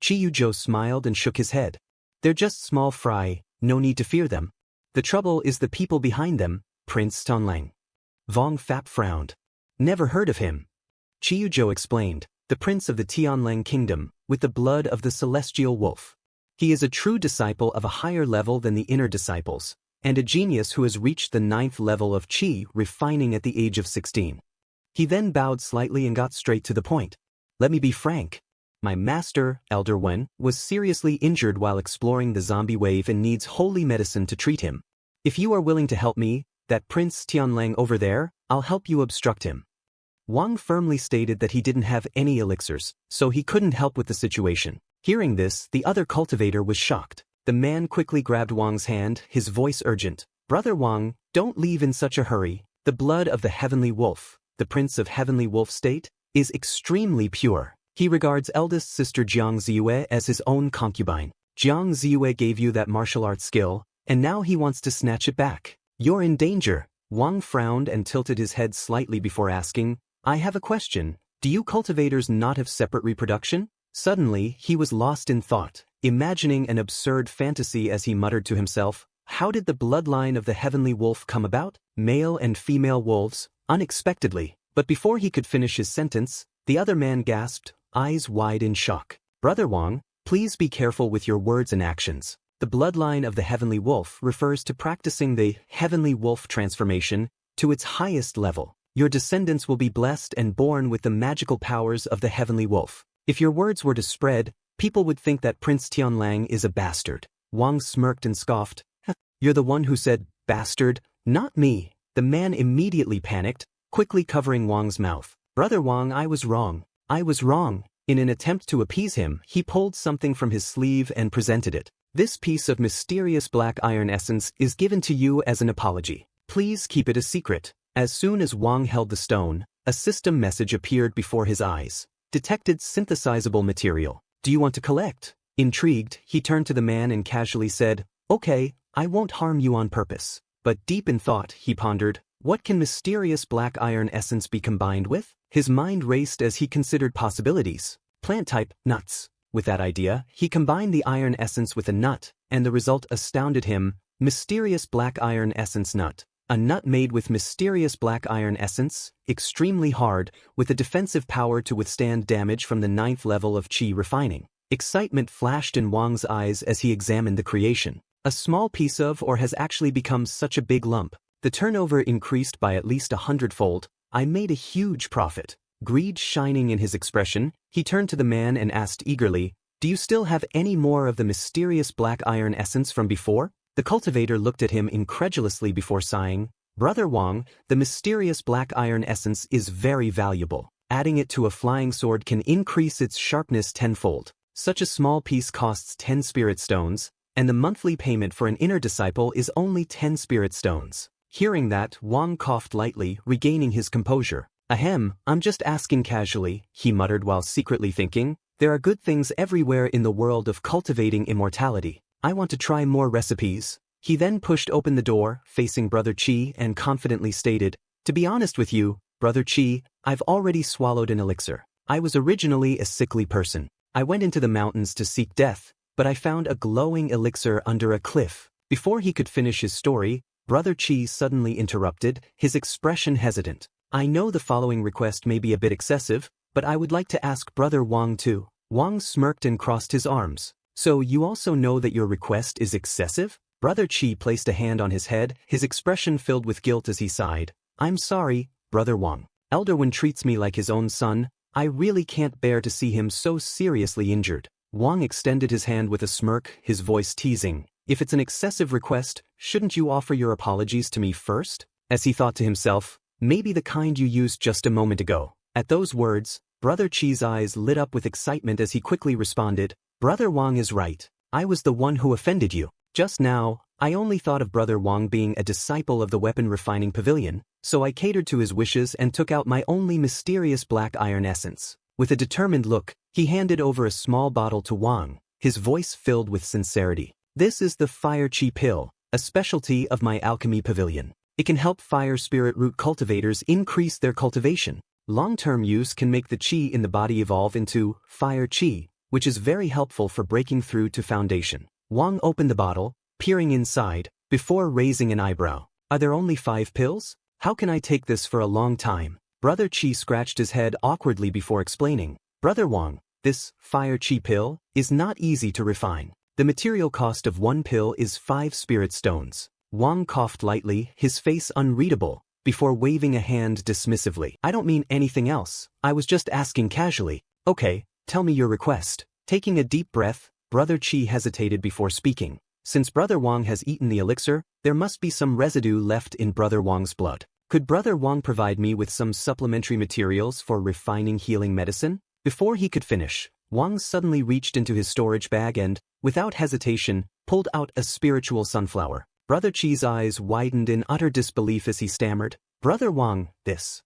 Chiyujo smiled and shook his head. "They're just small fry, no need to fear them. The trouble is the people behind them, Prince Tonlang." Vong Fap frowned. "Never heard of him." Chiyujo explained, "The prince of the Tianlang kingdom, with the blood of the celestial wolf. He is a true disciple of a higher level than the inner disciples, and a genius who has reached the 9th level of chi refining at the age of 16. He then bowed slightly and got straight to the point. "Let me be frank. My master, Elder Wen, was seriously injured while exploring the zombie wave and needs holy medicine to treat him. If you are willing to help me, that Prince Tianlang over there, I'll help you obstruct him. Wang firmly stated that he didn't have any elixirs, so he couldn't help with the situation. Hearing this, the other cultivator was shocked. The man quickly grabbed Wang's hand, his voice urgent. Brother Wang, don't leave in such a hurry. The blood of the Heavenly Wolf, the Prince of Heavenly Wolf State, is extremely pure. He regards eldest sister Jiang Ziyue as his own concubine. Jiang Ziyue gave you that martial arts skill, and now he wants to snatch it back. You're in danger. Wang frowned and tilted his head slightly before asking, I have a question. Do you cultivators not have separate reproduction? Suddenly, he was lost in thought, imagining an absurd fantasy as he muttered to himself, how did the bloodline of the Heavenly Wolf come about? Male and female wolves, unexpectedly. But before he could finish his sentence, the other man gasped, eyes wide in shock. Brother Wang, please be careful with your words and actions. The bloodline of the Heavenly Wolf refers to practicing the Heavenly Wolf transformation to its highest level. Your descendants will be blessed and born with the magical powers of the Heavenly Wolf. If your words were to spread, people would think that Prince Tianlang is a bastard. Wang smirked and scoffed. You're the one who said, bastard, not me. The man immediately panicked, quickly covering Wang's mouth. Brother Wang, I was wrong. I was wrong. In an attempt to appease him, he pulled something from his sleeve and presented it. This piece of mysterious black iron essence is given to you as an apology. Please keep it a secret. As soon as Wang held the stone, a system message appeared before his eyes. Detected synthesizable material. Do you want to collect? Intrigued, he turned to the man and casually said, okay, I won't harm you on purpose. But deep in thought, he pondered, what can mysterious black iron essence be combined with? His mind raced as he considered possibilities. Plant type, nuts. With that idea, he combined the iron essence with a nut, and the result astounded him, mysterious black iron essence nut. A nut made with mysterious black iron essence, extremely hard, with a defensive power to withstand damage from the 9th level of Qi refining. Excitement flashed in Wang's eyes as he examined the creation. A small piece of or has actually become such a big lump. The turnover increased by at least 100-fold. I made a huge profit. Greed shining in his expression, he turned to the man and asked eagerly, do you still have any more of the mysterious black iron essence from before? The cultivator looked at him incredulously before sighing, Brother Wang, the mysterious black iron essence is very valuable. Adding it to a flying sword can increase its sharpness 10-fold. Such a small piece costs 10 spirit stones, and the monthly payment for an inner disciple is only 10 spirit stones. Hearing that, Wang coughed lightly, regaining his composure. Ahem, I'm just asking casually, he muttered while secretly thinking, there are good things everywhere in the world of cultivating immortality. I want to try more recipes. He then pushed open the door, facing Brother Qi, and confidently stated, to be honest with you, Brother Qi, I've already swallowed an elixir. I was originally a sickly person. I went into the mountains to seek death, but I found a glowing elixir under a cliff. Before he could finish his story, Brother Qi suddenly interrupted, his expression hesitant. I know the following request may be a bit excessive, but I would like to ask Brother Wang too. Wang smirked and crossed his arms. So you also know that your request is excessive? Brother Qi placed a hand on his head, his expression filled with guilt as he sighed. I'm sorry, Brother Wang. Elder Wen treats me like his own son. I really can't bear to see him so seriously injured. Wang extended his hand with a smirk, his voice teasing. If it's an excessive request, shouldn't you offer your apologies to me first? As he thought to himself, maybe the kind you used just a moment ago. At those words, Brother Qi's eyes lit up with excitement as he quickly responded, Brother Wang is right. I was the one who offended you. Just now, I only thought of Brother Wang being a disciple of the weapon refining pavilion, so I catered to his wishes and took out my only mysterious black iron essence. With a determined look, he handed over a small bottle to Wang, his voice filled with sincerity. This is the Fire Qi Pill, a specialty of my alchemy pavilion. It can help fire spirit root cultivators increase their cultivation. Long-term use can make the Qi in the body evolve into Fire Qi, which is very helpful for breaking through to foundation. Wang opened the bottle, peering inside, before raising an eyebrow. Are there only 5 pills? How can I take this for a long time? Brother Qi scratched his head awkwardly before explaining. Brother Wang, this Fire Qi pill is not easy to refine. The material cost of 1 pill is 5 spirit stones. Wang coughed lightly, his face unreadable, before waving a hand dismissively. I don't mean anything else. I was just asking casually. Okay, tell me your request." Taking a deep breath, Brother Chi hesitated before speaking. Since Brother Wang has eaten the elixir, there must be some residue left in Brother Wang's blood. Could Brother Wang provide me with some supplementary materials for refining healing medicine? Before he could finish, Wang suddenly reached into his storage bag and, without hesitation, pulled out a spiritual sunflower. Brother Chi's eyes widened in utter disbelief as he stammered, "Brother Wang, this,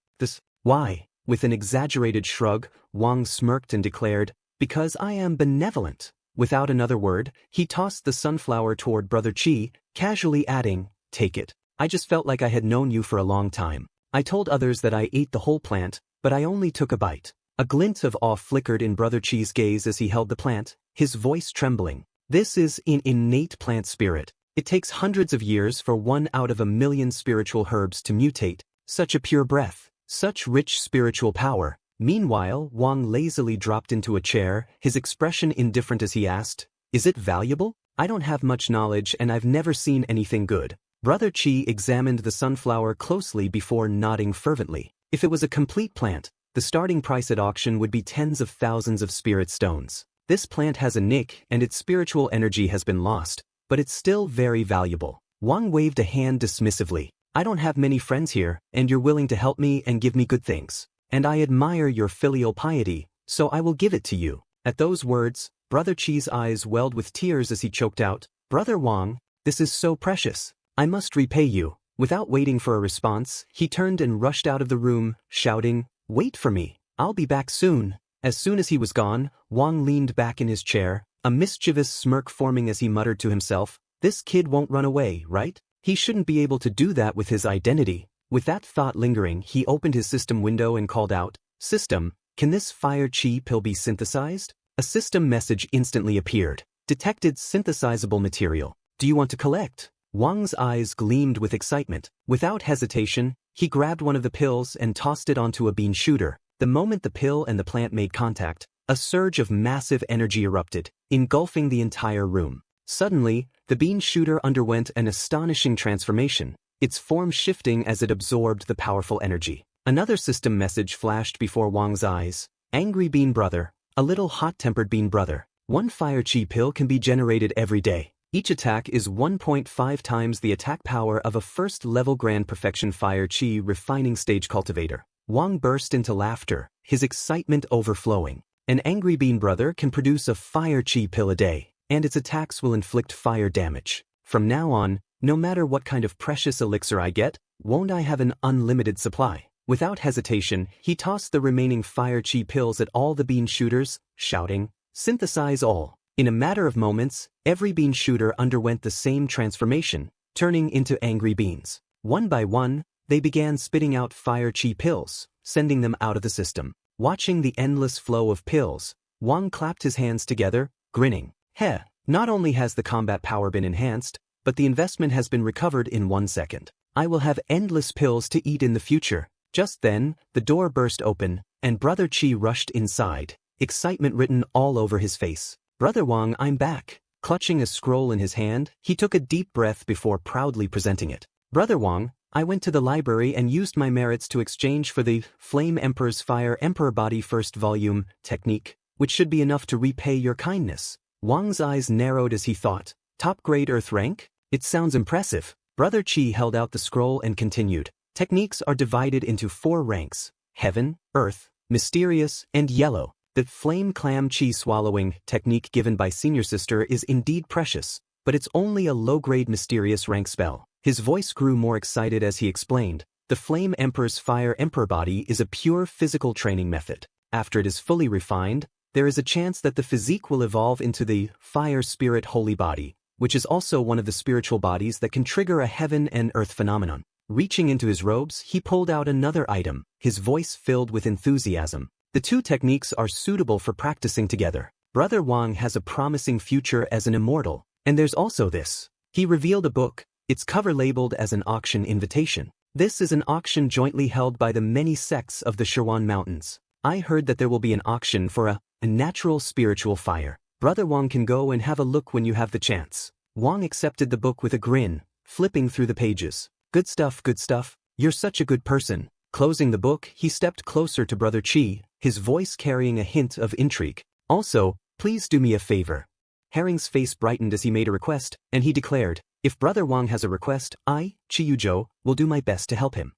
why?" With an exaggerated shrug, Wang smirked and declared, "Because I am benevolent." Without another word, he tossed the sunflower toward Brother Chi, casually adding, "Take it. I just felt like I had known you for a long time. I told others that I ate the whole plant, but I only took a bite." A glint of awe flickered in Brother Chi's gaze as he held the plant, his voice trembling. "This is an innate plant spirit. It takes hundreds of years for 1 out of 1,000,000 spiritual herbs to mutate. Such a pure breath, such rich spiritual power." Meanwhile, Wang lazily dropped into a chair, his expression indifferent as he asked, "Is it valuable? I don't have much knowledge and I've never seen anything good." Brother Chi examined the sunflower closely before nodding fervently. If it was a complete plant, the starting price at auction would be tens of thousands of spirit stones. This plant has a nick and its spiritual energy has been lost, but it's still very valuable. Wang waved a hand dismissively. "I don't have many friends here, and you're willing to help me and give me good things. And I admire your filial piety, so I will give it to you." At those words, Brother Chi's eyes welled with tears as he choked out, "Brother Wang, this is so precious. I must repay you." Without waiting for a response, he turned and rushed out of the room, shouting, "Wait for me. I'll be back soon." As soon as he was gone, Wang leaned back in his chair, a mischievous smirk forming as he muttered to himself, "This kid won't run away, right? He shouldn't be able to do that with his identity." With that thought lingering, he opened his system window and called out, "System, can this fire chi pill be synthesized?" A system message instantly appeared. "Detected synthesizable material. Do you want to collect?" Wang's eyes gleamed with excitement. Without hesitation, he grabbed one of the pills and tossed it onto a bean shooter. The moment the pill and the plant made contact, a surge of massive energy erupted, engulfing the entire room. Suddenly, the bean shooter underwent an astonishing transformation, its form shifting as it absorbed the powerful energy. Another system message flashed before Wang's eyes. "Angry bean brother, a little hot-tempered bean brother. 1 fire chi pill can be generated every day. Each attack is 1.5 times the attack power of a first-level Grand Perfection Fire Chi refining stage cultivator." Wang burst into laughter, his excitement overflowing. An angry bean brother can produce a fire chi pill a day, and its attacks will inflict fire damage. From now on, no matter what kind of precious elixir I get, won't I have an unlimited supply? Without hesitation, he tossed the remaining fire chi pills at all the bean shooters, shouting, "Synthesize all." In a matter of moments, every bean shooter underwent the same transformation, turning into angry beans. One by one, they began spitting out fire chi pills, sending them out of the system. Watching the endless flow of pills, Wang clapped his hands together, grinning. "Heh, not only has the combat power been enhanced, but the investment has been recovered in 1 second. I will have endless pills to eat in the future." Just then, the door burst open, and Brother Chi rushed inside, excitement written all over his face. "Brother Wang, I'm back." Clutching a scroll in his hand, he took a deep breath before proudly presenting it. "Brother Wang, I went to the library and used my merits to exchange for the Flame Emperor's Fire Emperor Body First Volume technique, which should be enough to repay your kindness." Wang's eyes narrowed as he thought, "Top grade Earth rank? It sounds impressive." Brother Chi held out the scroll and continued, "Techniques are divided into 4 ranks: Heaven, Earth, Mysterious, and Yellow. The Flame Clam Chi Swallowing technique given by Senior Sister is indeed precious, but it's only a low-grade Mysterious rank spell." His voice grew more excited as he explained, "The Flame Emperor's Fire Emperor Body is a pure physical training method. After it is fully refined, there is a chance that the physique will evolve into the Fire Spirit Holy Body, which is also one of the spiritual bodies that can trigger a heaven and earth phenomenon." Reaching into his robes, he pulled out another item, his voice filled with enthusiasm. "The 2 techniques are suitable for practicing together. Brother Wang has a promising future as an immortal, and there's also this." He revealed a book, its cover labeled as an auction invitation. "This is an auction jointly held by the many sects of the Shirwan Mountains. I heard that there will be an auction for a natural spiritual fire. Brother Wang can go and have a look when you have the chance." Wang accepted the book with a grin, flipping through the pages. "Good stuff, good stuff. You're such a good person." Closing the book, he stepped closer to Brother Chi, his voice carrying a hint of intrigue. Also, please do me a favor. Herring's face brightened as he made a request, and he declared, if Brother Wang has a request, I, Chiyujo, will do my best to help him.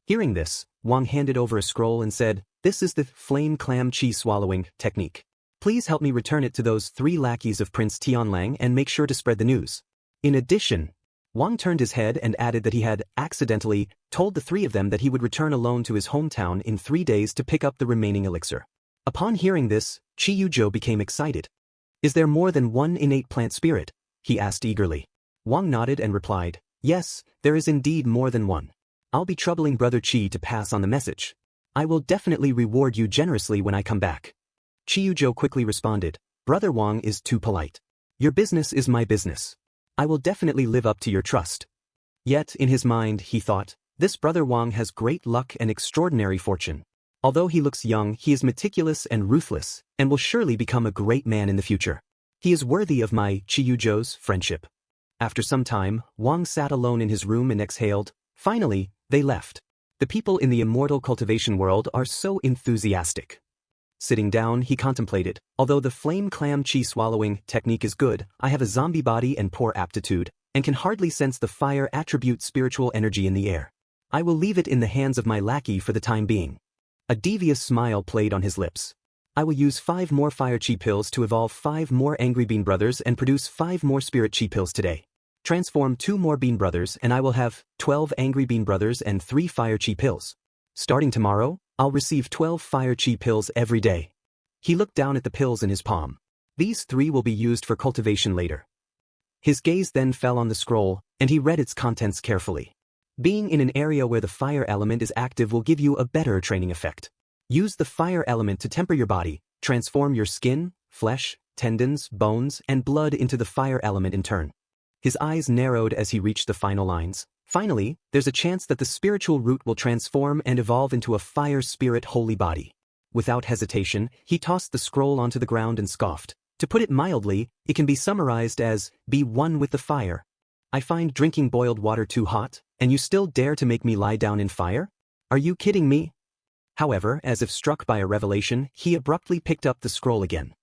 Hearing this, Wang handed over a scroll and said, this is the flame clam chi swallowing technique. Please help me return it to those 3 lackeys of Prince Tianlang and make sure to spread the news. In addition, Wang turned his head and added that he had, accidentally, told the 3 of them that he would return alone to his hometown in 3 days to pick up the remaining elixir. Upon hearing this, Chiyujo became excited. Is there more than one innate plant spirit? He asked eagerly. Wang nodded and replied, yes, there is indeed more than one. I'll be troubling Brother Chi to pass on the message. I will definitely reward you generously when I come back. Chiyujo quickly responded, Brother Wang is too polite. Your business is my business. I will definitely live up to your trust. Yet, in his mind, he thought, this Brother Wang has great luck and extraordinary fortune. Although he looks young, he is meticulous and ruthless, and will surely become a great man in the future. He is worthy of my, Chiyujo's, friendship. After some time, Wang sat alone in his room and exhaled. Finally, they left. The people in the immortal cultivation world are so enthusiastic. Sitting down, he contemplated, although the flame clam chi swallowing technique is good, I have a zombie body and poor aptitude, and can hardly sense the fire attribute spiritual energy in the air. I will leave it in the hands of my lackey for the time being. A devious smile played on his lips. I will use 5 more fire chi pills to evolve 5 more angry bean brothers and produce 5 more spirit chi pills today. Transform 2 more bean brothers and I will have 12 angry bean brothers and 3 fire chi pills. Starting tomorrow, I'll receive 12 fire chi pills every day. He looked down at the pills in his palm. These 3 will be used for cultivation later. His gaze then fell on the scroll, and he read its contents carefully. Being in an area where the fire element is active will give you a better training effect. Use the fire element to temper your body, transform your skin, flesh, tendons, bones, and blood into the fire element in turn. His eyes narrowed as he reached the final lines. Finally, there's a chance that the spiritual root will transform and evolve into a fire spirit holy body. Without hesitation, he tossed the scroll onto the ground and scoffed. To put it mildly, it can be summarized as, be one with the fire. I find drinking boiled water too hot, and you still dare to make me lie down in fire? Are you kidding me? However, as if struck by a revelation, he abruptly picked up the scroll again.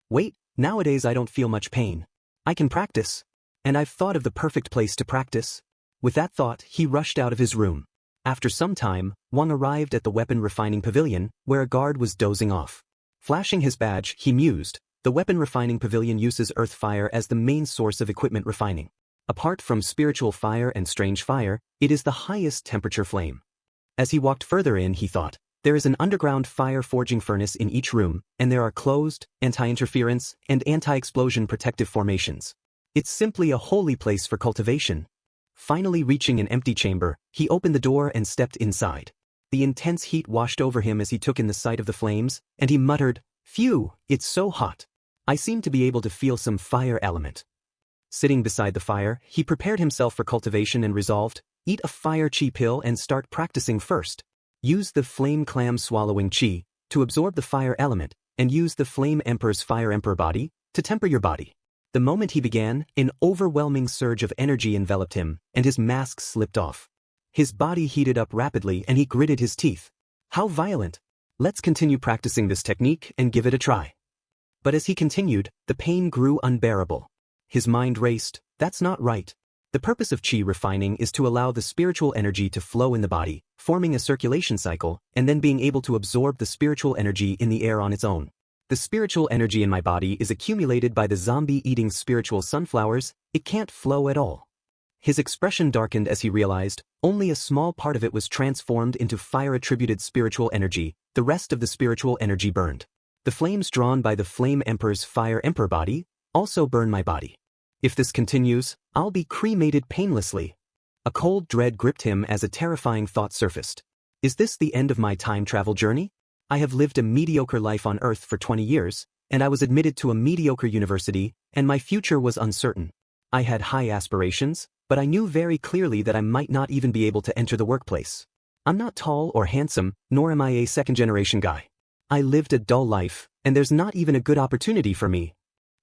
Wait, nowadays I don't feel much pain. I can practice. And I've thought of the perfect place to practice. With that thought, he rushed out of his room. After some time, Wang arrived at the weapon refining pavilion, where a guard was dozing off. Flashing his badge, he mused, the weapon refining pavilion uses earth fire as the main source of equipment refining. Apart from spiritual fire and strange fire, it is the highest temperature flame. As he walked further in, he thought, there is an underground fire forging furnace in each room, and there are closed, anti-interference, and anti-explosion protective formations. It's simply a holy place for cultivation. Finally reaching an empty chamber, he opened the door and stepped inside. The intense heat washed over him as he took in the sight of the flames, and he muttered, phew, it's so hot. I seem to be able to feel some fire element. Sitting beside the fire, he prepared himself for cultivation and resolved, eat a fire chi pill and start practicing first. Use the flame clam swallowing chi to absorb the fire element, and use the flame emperor's fire emperor body to temper your body. The moment he began, an overwhelming surge of energy enveloped him, and his mask slipped off. His body heated up rapidly and he gritted his teeth. How violent! Let's continue practicing this technique and give it a try. But as he continued, the pain grew unbearable. His mind raced, that's not right. The purpose of chi refining is to allow the spiritual energy to flow in the body, forming a circulation cycle, and then being able to absorb the spiritual energy in the air on its own. The spiritual energy in my body is accumulated by the zombie-eating spiritual sunflowers, it can't flow at all. His expression darkened as he realized, only a small part of it was transformed into fire-attributed spiritual energy, the rest of the spiritual energy burned. The flames drawn by the Flame Emperor's Fire Emperor body also burn my body. If this continues, I'll be cremated painlessly. A cold dread gripped him as a terrifying thought surfaced. Is this the end of my time travel journey? I have lived a mediocre life on Earth for 20 years, and I was admitted to a mediocre university, and my future was uncertain. I had high aspirations, but I knew very clearly that I might not even be able to enter the workplace. I'm not tall or handsome, nor am I a second-generation guy. I lived a dull life, and there's not even a good opportunity for me.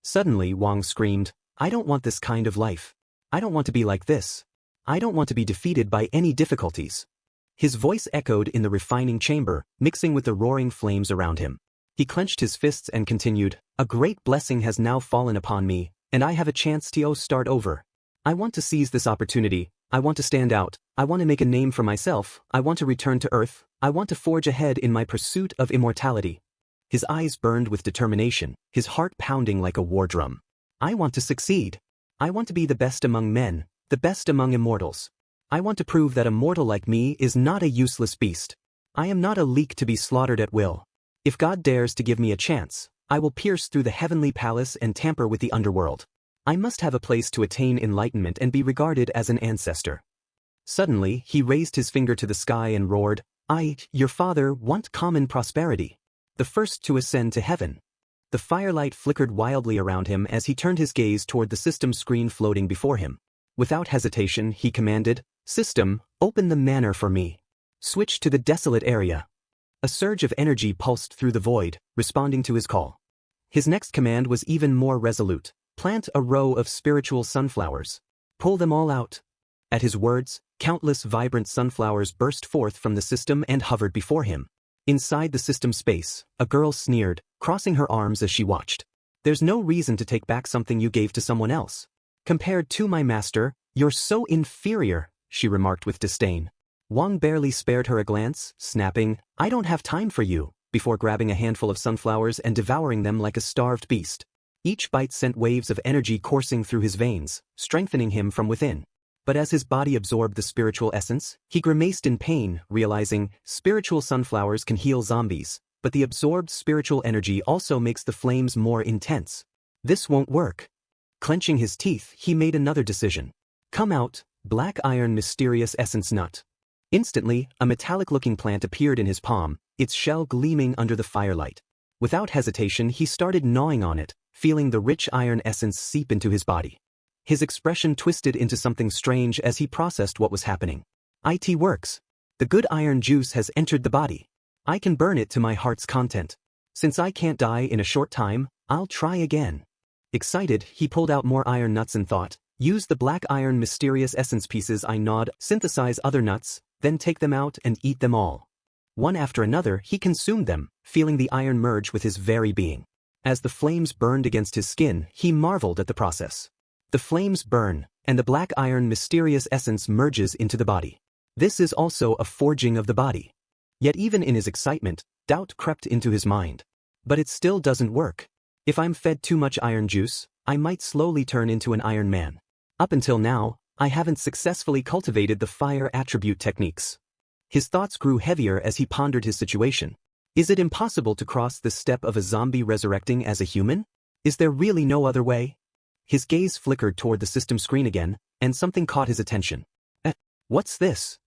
Suddenly, Wang screamed, I don't want this kind of life. I don't want to be like this. I don't want to be defeated by any difficulties. His voice echoed in the refining chamber, mixing with the roaring flames around him. He clenched his fists and continued, A great blessing has now fallen upon me, and I have a chance to start over. I want to seize this opportunity. I want to stand out. I want to make a name for myself. I want to return to Earth. I want to forge ahead in my pursuit of immortality. His eyes burned with determination, his heart pounding like a war drum. I want to succeed. I want to be the best among men, the best among immortals. I want to prove that a mortal like me is not a useless beast. I am not a leek to be slaughtered at will. If God dares to give me a chance, I will pierce through the heavenly palace and tamper with the underworld. I must have a place to attain enlightenment and be regarded as an ancestor. Suddenly, he raised his finger to the sky and roared, I, your father, want common prosperity. The first to ascend to heaven. The firelight flickered wildly around him as he turned his gaze toward the system screen floating before him. Without hesitation, he commanded, System, open the manor for me. Switch to the desolate area. A surge of energy pulsed through the void, responding to his call. His next command was even more resolute. Plant a row of spiritual sunflowers. Pull them all out. At his words, countless vibrant sunflowers burst forth from the system and hovered before him. Inside the system space, a girl sneered, crossing her arms as she watched. There's no reason to take back something you gave to someone else. Compared to my master, you're so inferior, she remarked with disdain. Wang barely spared her a glance, snapping, I don't have time for you, before grabbing a handful of sunflowers and devouring them like a starved beast. Each bite sent waves of energy coursing through his veins, strengthening him from within. But as his body absorbed the spiritual essence, he grimaced in pain, realizing, spiritual sunflowers can heal zombies, but the absorbed spiritual energy also makes the flames more intense. This won't work. Clenching his teeth, he made another decision. Come out, black iron mysterious essence nut. Instantly, a metallic-looking plant appeared in his palm, its shell gleaming under the firelight. Without hesitation, he started gnawing on it, feeling the rich iron essence seep into his body. His expression twisted into something strange as he processed what was happening. It works. The good iron juice has entered the body. I can burn it to my heart's content. Since I can't die in a short time, I'll try again. Excited, he pulled out more iron nuts and thought, use the black iron mysterious essence pieces I gnawed, synthesize other nuts, then take them out and eat them all. One after another, he consumed them, feeling the iron merge with his very being. As the flames burned against his skin, he marveled at the process. The flames burn, and the black iron mysterious essence merges into the body. This is also a forging of the body. Yet even in his excitement, doubt crept into his mind. But it still doesn't work. If I'm fed too much iron juice, I might slowly turn into an Iron Man. Up until now, I haven't successfully cultivated the fire attribute techniques. His thoughts grew heavier as he pondered his situation. Is it impossible to cross the step of a zombie resurrecting as a human? Is there really no other way? His gaze flickered toward the system screen again, and something caught his attention. What's this?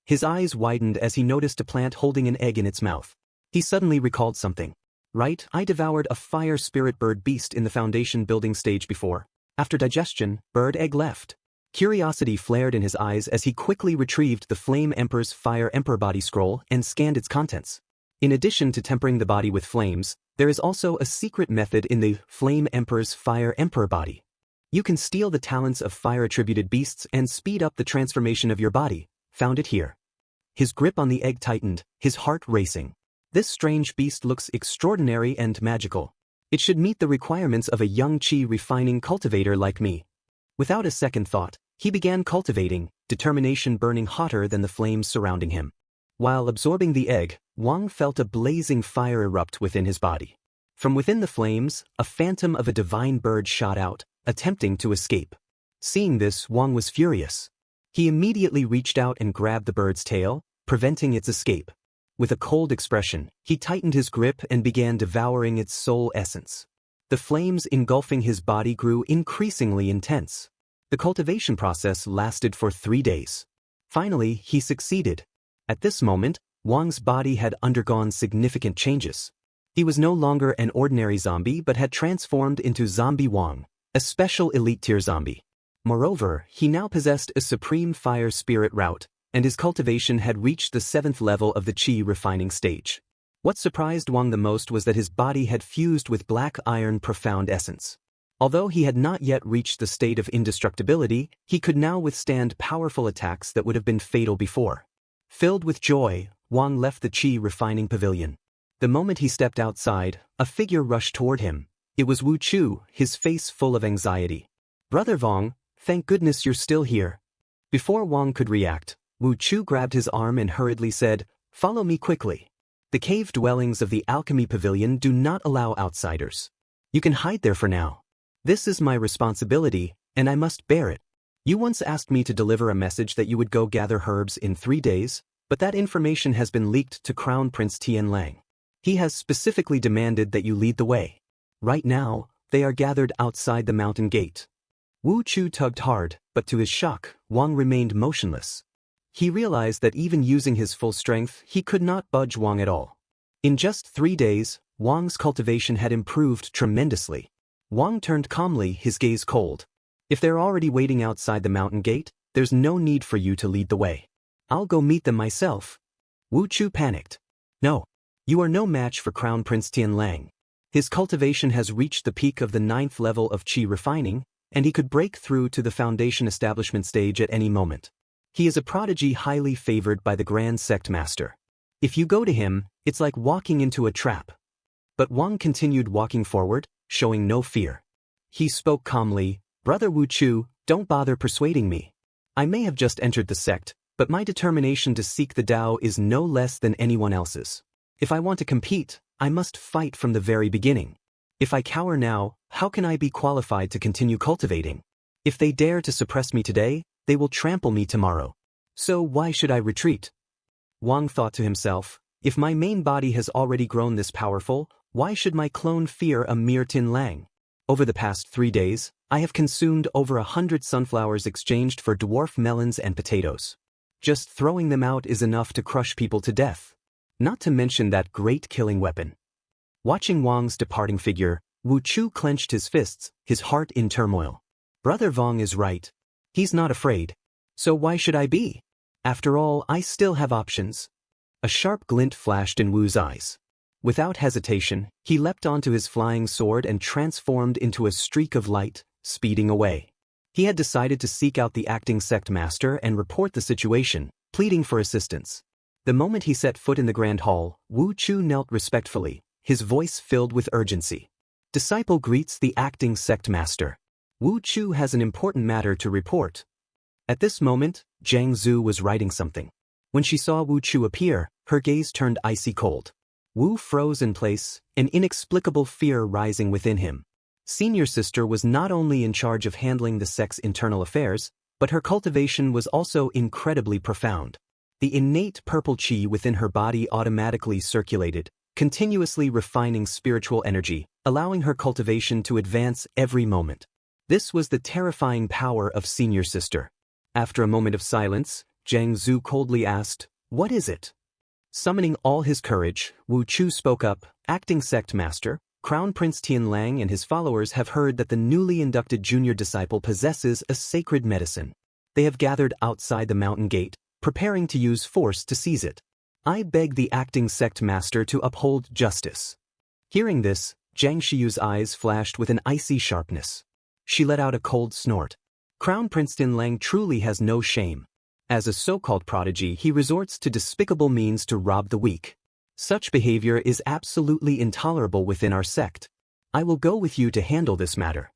His eyes widened as he noticed a plant holding an egg in its mouth. He suddenly recalled something. Right, I devoured a fire spirit bird beast in the foundation building stage before. After digestion, bird egg left. Curiosity flared in his eyes as he quickly retrieved the Flame Emperor's Fire Emperor body scroll and scanned its contents. In addition to tempering the body with flames, there is also a secret method in the Flame Emperor's Fire Emperor body. You can steal the talents of fire-attributed beasts and speed up the transformation of your body. Found it here. His grip on the egg tightened, his heart racing. This strange beast looks extraordinary and magical. It should meet the requirements of a young chi refining cultivator like me. Without a second thought, he began cultivating, determination burning hotter than the flames surrounding him. While absorbing the egg, Wang felt a blazing fire erupt within his body. From within the flames, a phantom of a divine bird shot out, attempting to escape. Seeing this, Wang was furious. He immediately reached out and grabbed the bird's tail, preventing its escape. With a cold expression, he tightened his grip and began devouring its soul essence. The flames engulfing his body grew increasingly intense. The cultivation process lasted for 3 days. Finally, he succeeded. At this moment, Wang's body had undergone significant changes. He was no longer an ordinary zombie but had transformed into Zombie Wang, a special elite-tier zombie. Moreover, he now possessed a supreme fire spirit route, and his cultivation had reached the 7th level of the Qi refining stage. What surprised Wang the most was that his body had fused with black iron profound essence. Although he had not yet reached the state of indestructibility, he could now withstand powerful attacks that would have been fatal before. Filled with joy, Wang left the Qi refining pavilion. The moment he stepped outside, a figure rushed toward him. It was Wu Chu, his face full of anxiety. "Brother Vong, thank goodness you're still here." Before Wang could react, Wu Chu grabbed his arm and hurriedly said, "Follow me quickly. The cave dwellings of the alchemy pavilion do not allow outsiders. You can hide there for now. This is my responsibility, and I must bear it. You once asked me to deliver a message that you would go gather herbs in 3 days, but that information has been leaked to Crown Prince Tian Lang. He has specifically demanded that you lead the way. Right now, they are gathered outside the mountain gate." Wu Chu tugged hard, but to his shock, Wang remained motionless. He realized that even using his full strength, he could not budge Wang at all. In just 3 days, Wang's cultivation had improved tremendously. Wang turned calmly, his gaze cold. "If they're already waiting outside the mountain gate, there's no need for you to lead the way. I'll go meet them myself." Wu Chu panicked. "No. You are no match for Crown Prince Tian Lang. His cultivation has reached the peak of the 9th level of qi refining, and he could break through to the foundation establishment stage at any moment. He is a prodigy highly favored by the Grand Sect Master. If you go to him, it's like walking into a trap." But Wang continued walking forward, showing no fear. He spoke calmly, "Brother Wu Chu, don't bother persuading me. I may have just entered the sect, but my determination to seek the Tao is no less than anyone else's. If I want to compete, I must fight from the very beginning. If I cower now, how can I be qualified to continue cultivating? If they dare to suppress me today, they will trample me tomorrow. So why should I retreat?" Wang thought to himself, "If my main body has already grown this powerful, why should my clone fear a mere Tin Lang? Over the past 3 days, I have consumed over 100 sunflowers exchanged for dwarf melons and potatoes. Just throwing them out is enough to crush people to death. Not to mention that great killing weapon." Watching Wang's departing figure, Wu Chu clenched his fists, his heart in turmoil. Brother Vong is right. He's not afraid. So why should I be? After all, I still have options. A sharp glint flashed in Wu's eyes. Without hesitation, he leapt onto his flying sword and transformed into a streak of light, speeding away. He had decided to seek out the acting sect master and report the situation, pleading for assistance. The moment he set foot in the grand hall, Wu Chu knelt respectfully, his voice filled with urgency. "Disciple greets the acting sect master. Wu Chu has an important matter to report." At this moment, Jiang Zhu was writing something. When she saw Wu Chu appear, her gaze turned icy cold. Wu froze in place, an inexplicable fear rising within him. Senior sister was not only in charge of handling the sect's internal affairs, but her cultivation was also incredibly profound. The innate purple qi within her body automatically circulated, continuously refining spiritual energy, allowing her cultivation to advance every moment. This was the terrifying power of senior sister. After a moment of silence, Jiang Zhu coldly asked, "What is it?" Summoning all his courage, Wu Chu spoke up, "Acting sect master, Crown Prince Tian Lang and his followers have heard that the newly inducted junior disciple possesses a sacred medicine. They have gathered outside the mountain gate, preparing to use force to seize it. I beg the acting sect master to uphold justice." Hearing this, Jiang Shiyu's eyes flashed with an icy sharpness. She let out a cold snort. Crown Prince Tian Lang truly has no shame. As a so-called prodigy, he resorts to despicable means to rob the weak. Such behavior is absolutely intolerable within our sect. I will go with you to handle this matter.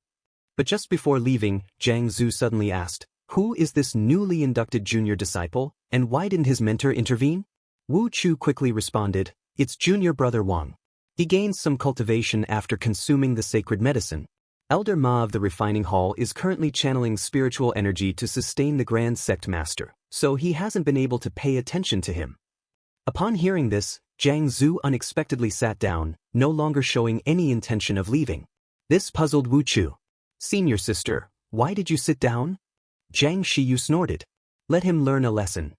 But just before leaving, Jiang Zhu suddenly asked, "Who is this newly inducted junior disciple, and why didn't his mentor intervene?" Wu Chu quickly responded, "It's junior brother Wang. He gained some cultivation after consuming the sacred medicine. Elder Ma of the refining hall is currently channeling spiritual energy to sustain the Grand Sect Master, so he hasn't been able to pay attention to him." Upon hearing this, Jiang Zhu unexpectedly sat down, no longer showing any intention of leaving. This puzzled Wu Chu. "Senior sister, why did you sit down?" Jiang Shiyu snorted. "Let him learn a lesson."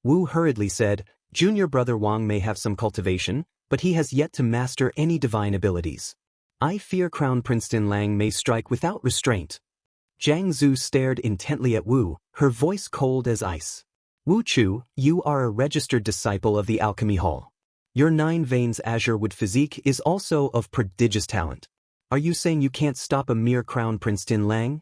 Wu hurriedly said, "Junior brother Wang may have some cultivation, but he has yet to master any divine abilities. I fear Crown Prince Tin Lang may strike without restraint." Jiang Zhu stared intently at Wu, her voice cold as ice. "Wu Chu, you are a registered disciple of the Alchemy Hall. Your 9 veins azure wood physique is also of prodigious talent. Are you saying you can't stop a mere Crown Prince Tin Lang?"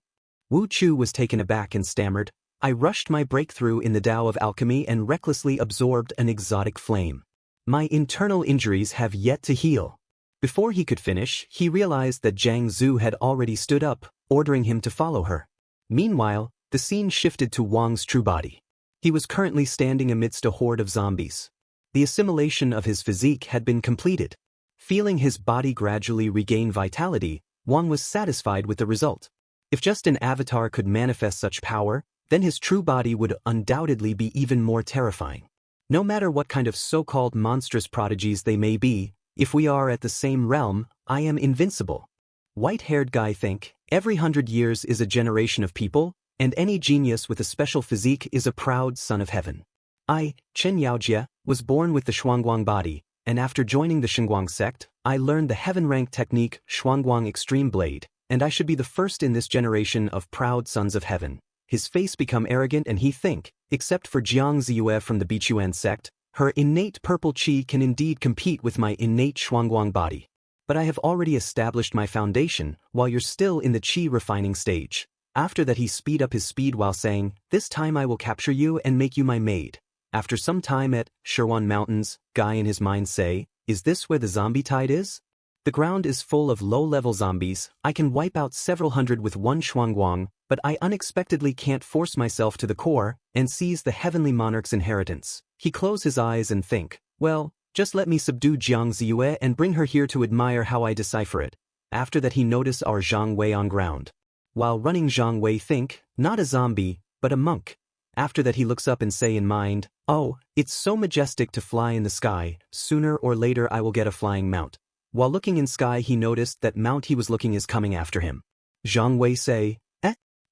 Wu Chu was taken aback and stammered, "I rushed my breakthrough in the Tao of Alchemy and recklessly absorbed an exotic flame. My internal injuries have yet to heal." Before he could finish, he realized that Jiang Zhu had already stood up, ordering him to follow her. Meanwhile, the scene shifted to Wang's true body. He was currently standing amidst a horde of zombies. The assimilation of his physique had been completed. Feeling his body gradually regain vitality, Wang was satisfied with the result. If just an avatar could manifest such power, then his true body would undoubtedly be even more terrifying. No matter what kind of so-called monstrous prodigies they may be, if we are at the same realm, I am invincible. White-haired guy think, every 100 years is a generation of people, and any genius with a special physique is a proud son of heaven. I, Chen Yaojie, was born with the Shuangguang body, and after joining the Shenguang sect, I learned the heaven-rank technique Shuangguang Extreme Blade, and I should be the first in this generation of proud sons of heaven. His face become arrogant and he think, except for Jiang Ziyue from the Bichuan sect, her innate purple qi can indeed compete with my innate Shuangguang body. But I have already established my foundation, while you're still in the qi refining stage. After that he speed up his speed while saying, this time I will capture you and make you my maid. After some time at Sherwan Mountains, Guy in his mind say, is this where the zombie tide is? The ground is full of low-level zombies, I can wipe out several hundred with one Shuangguang, but I unexpectedly can't force myself to the core and seize the heavenly monarch's inheritance. He close his eyes and think, well, just let me subdue Jiang Ziyue and bring her here to admire how I decipher it. After that he notice our Zhang Wei on ground. While running Zhang Wei think, not a zombie, but a monk. After that he looks up and say in mind, oh, it's so majestic to fly in the sky, sooner or later I will get a flying mount. While looking in sky he noticed that mount he was looking is coming after him. Zhang Wei say,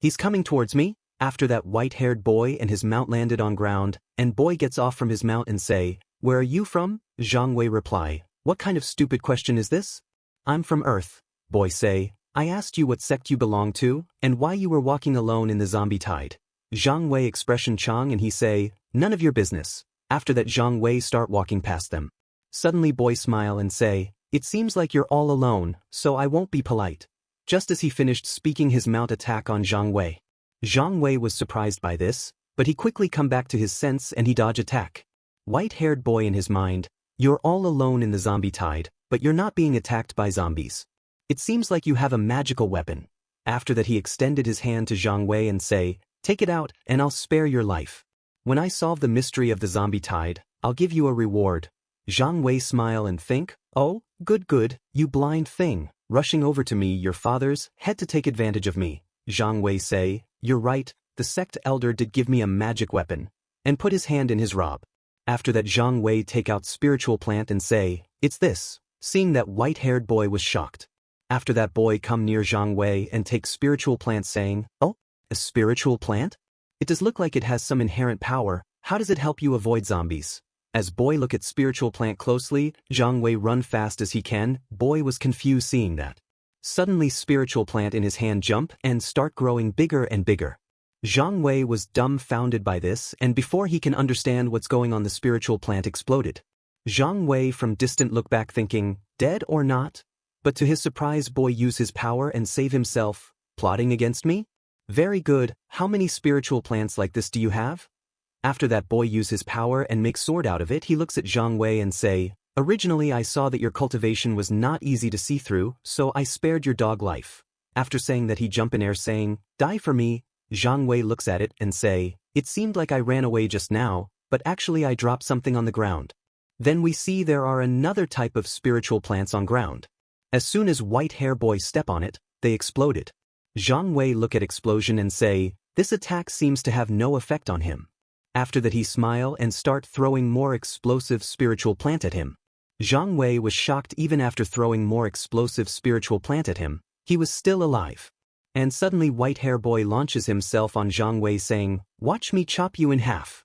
he's coming towards me. After that white-haired boy and his mount landed on ground, and boy gets off from his mount and say, where are you from? Zhang Wei reply, what kind of stupid question is this? I'm from Earth. Boy say, I asked you what sect you belong to, and why you were walking alone in the zombie tide. Zhang Wei expression Chang and he say, none of your business. After that Zhang Wei start walking past them. Suddenly boy smile and say, it seems like you're all alone, so I won't be polite. Just as he finished speaking his mount attack on Zhang Wei. Zhang Wei was surprised by this, but he quickly come back to his sense and he dodge attack. White-haired boy in his mind, you're all alone in the zombie tide, but you're not being attacked by zombies. It seems like you have a magical weapon. After that he extended his hand to Zhang Wei and say, take it out and I'll spare your life. When I solve the mystery of the zombie tide, I'll give you a reward. Zhang Wei smile and think, oh, good, you blind thing, rushing over to me your fathers had to take advantage of me. Zhang Wei say, you're right, the sect elder did give me a magic weapon, and put his hand in his robe. After that Zhang Wei take out spiritual plant and say, it's this. Seeing that white-haired boy was shocked. After that boy come near Zhang Wei and take spiritual plant saying, oh, a spiritual plant? It does look like it has some inherent power, how does it help you avoid zombies? As boy look at spiritual plant closely, Zhang Wei run fast as he can, boy was confused seeing that. Suddenly spiritual plant in his hand jump and start growing bigger and bigger. Zhang Wei was dumbfounded by this and before he can understand what's going on the spiritual plant exploded. Zhang Wei from distant look back thinking, dead or not? But to his surprise boy use his power and save himself, plotting against me? Very good, how many spiritual plants like this do you have? After that boy use his power and make sword out of it he looks at Zhang Wei and say, originally I saw that your cultivation was not easy to see through, so I spared your dog life. After saying that he jump in air saying, die for me, Zhang Wei looks at it and say, it seemed like I ran away just now, but actually I dropped something on the ground. Then we see there are another type of spiritual plants on ground. As soon as white hair boy step on it, they exploded. Zhang Wei look at explosion and say, this attack seems to have no effect on him. After that he smile and start throwing more explosive spiritual plant at him. Zhang Wei was shocked even after throwing more explosive spiritual plant at him, he was still alive. And suddenly white hair boy launches himself on Zhang Wei saying, watch me chop you in half.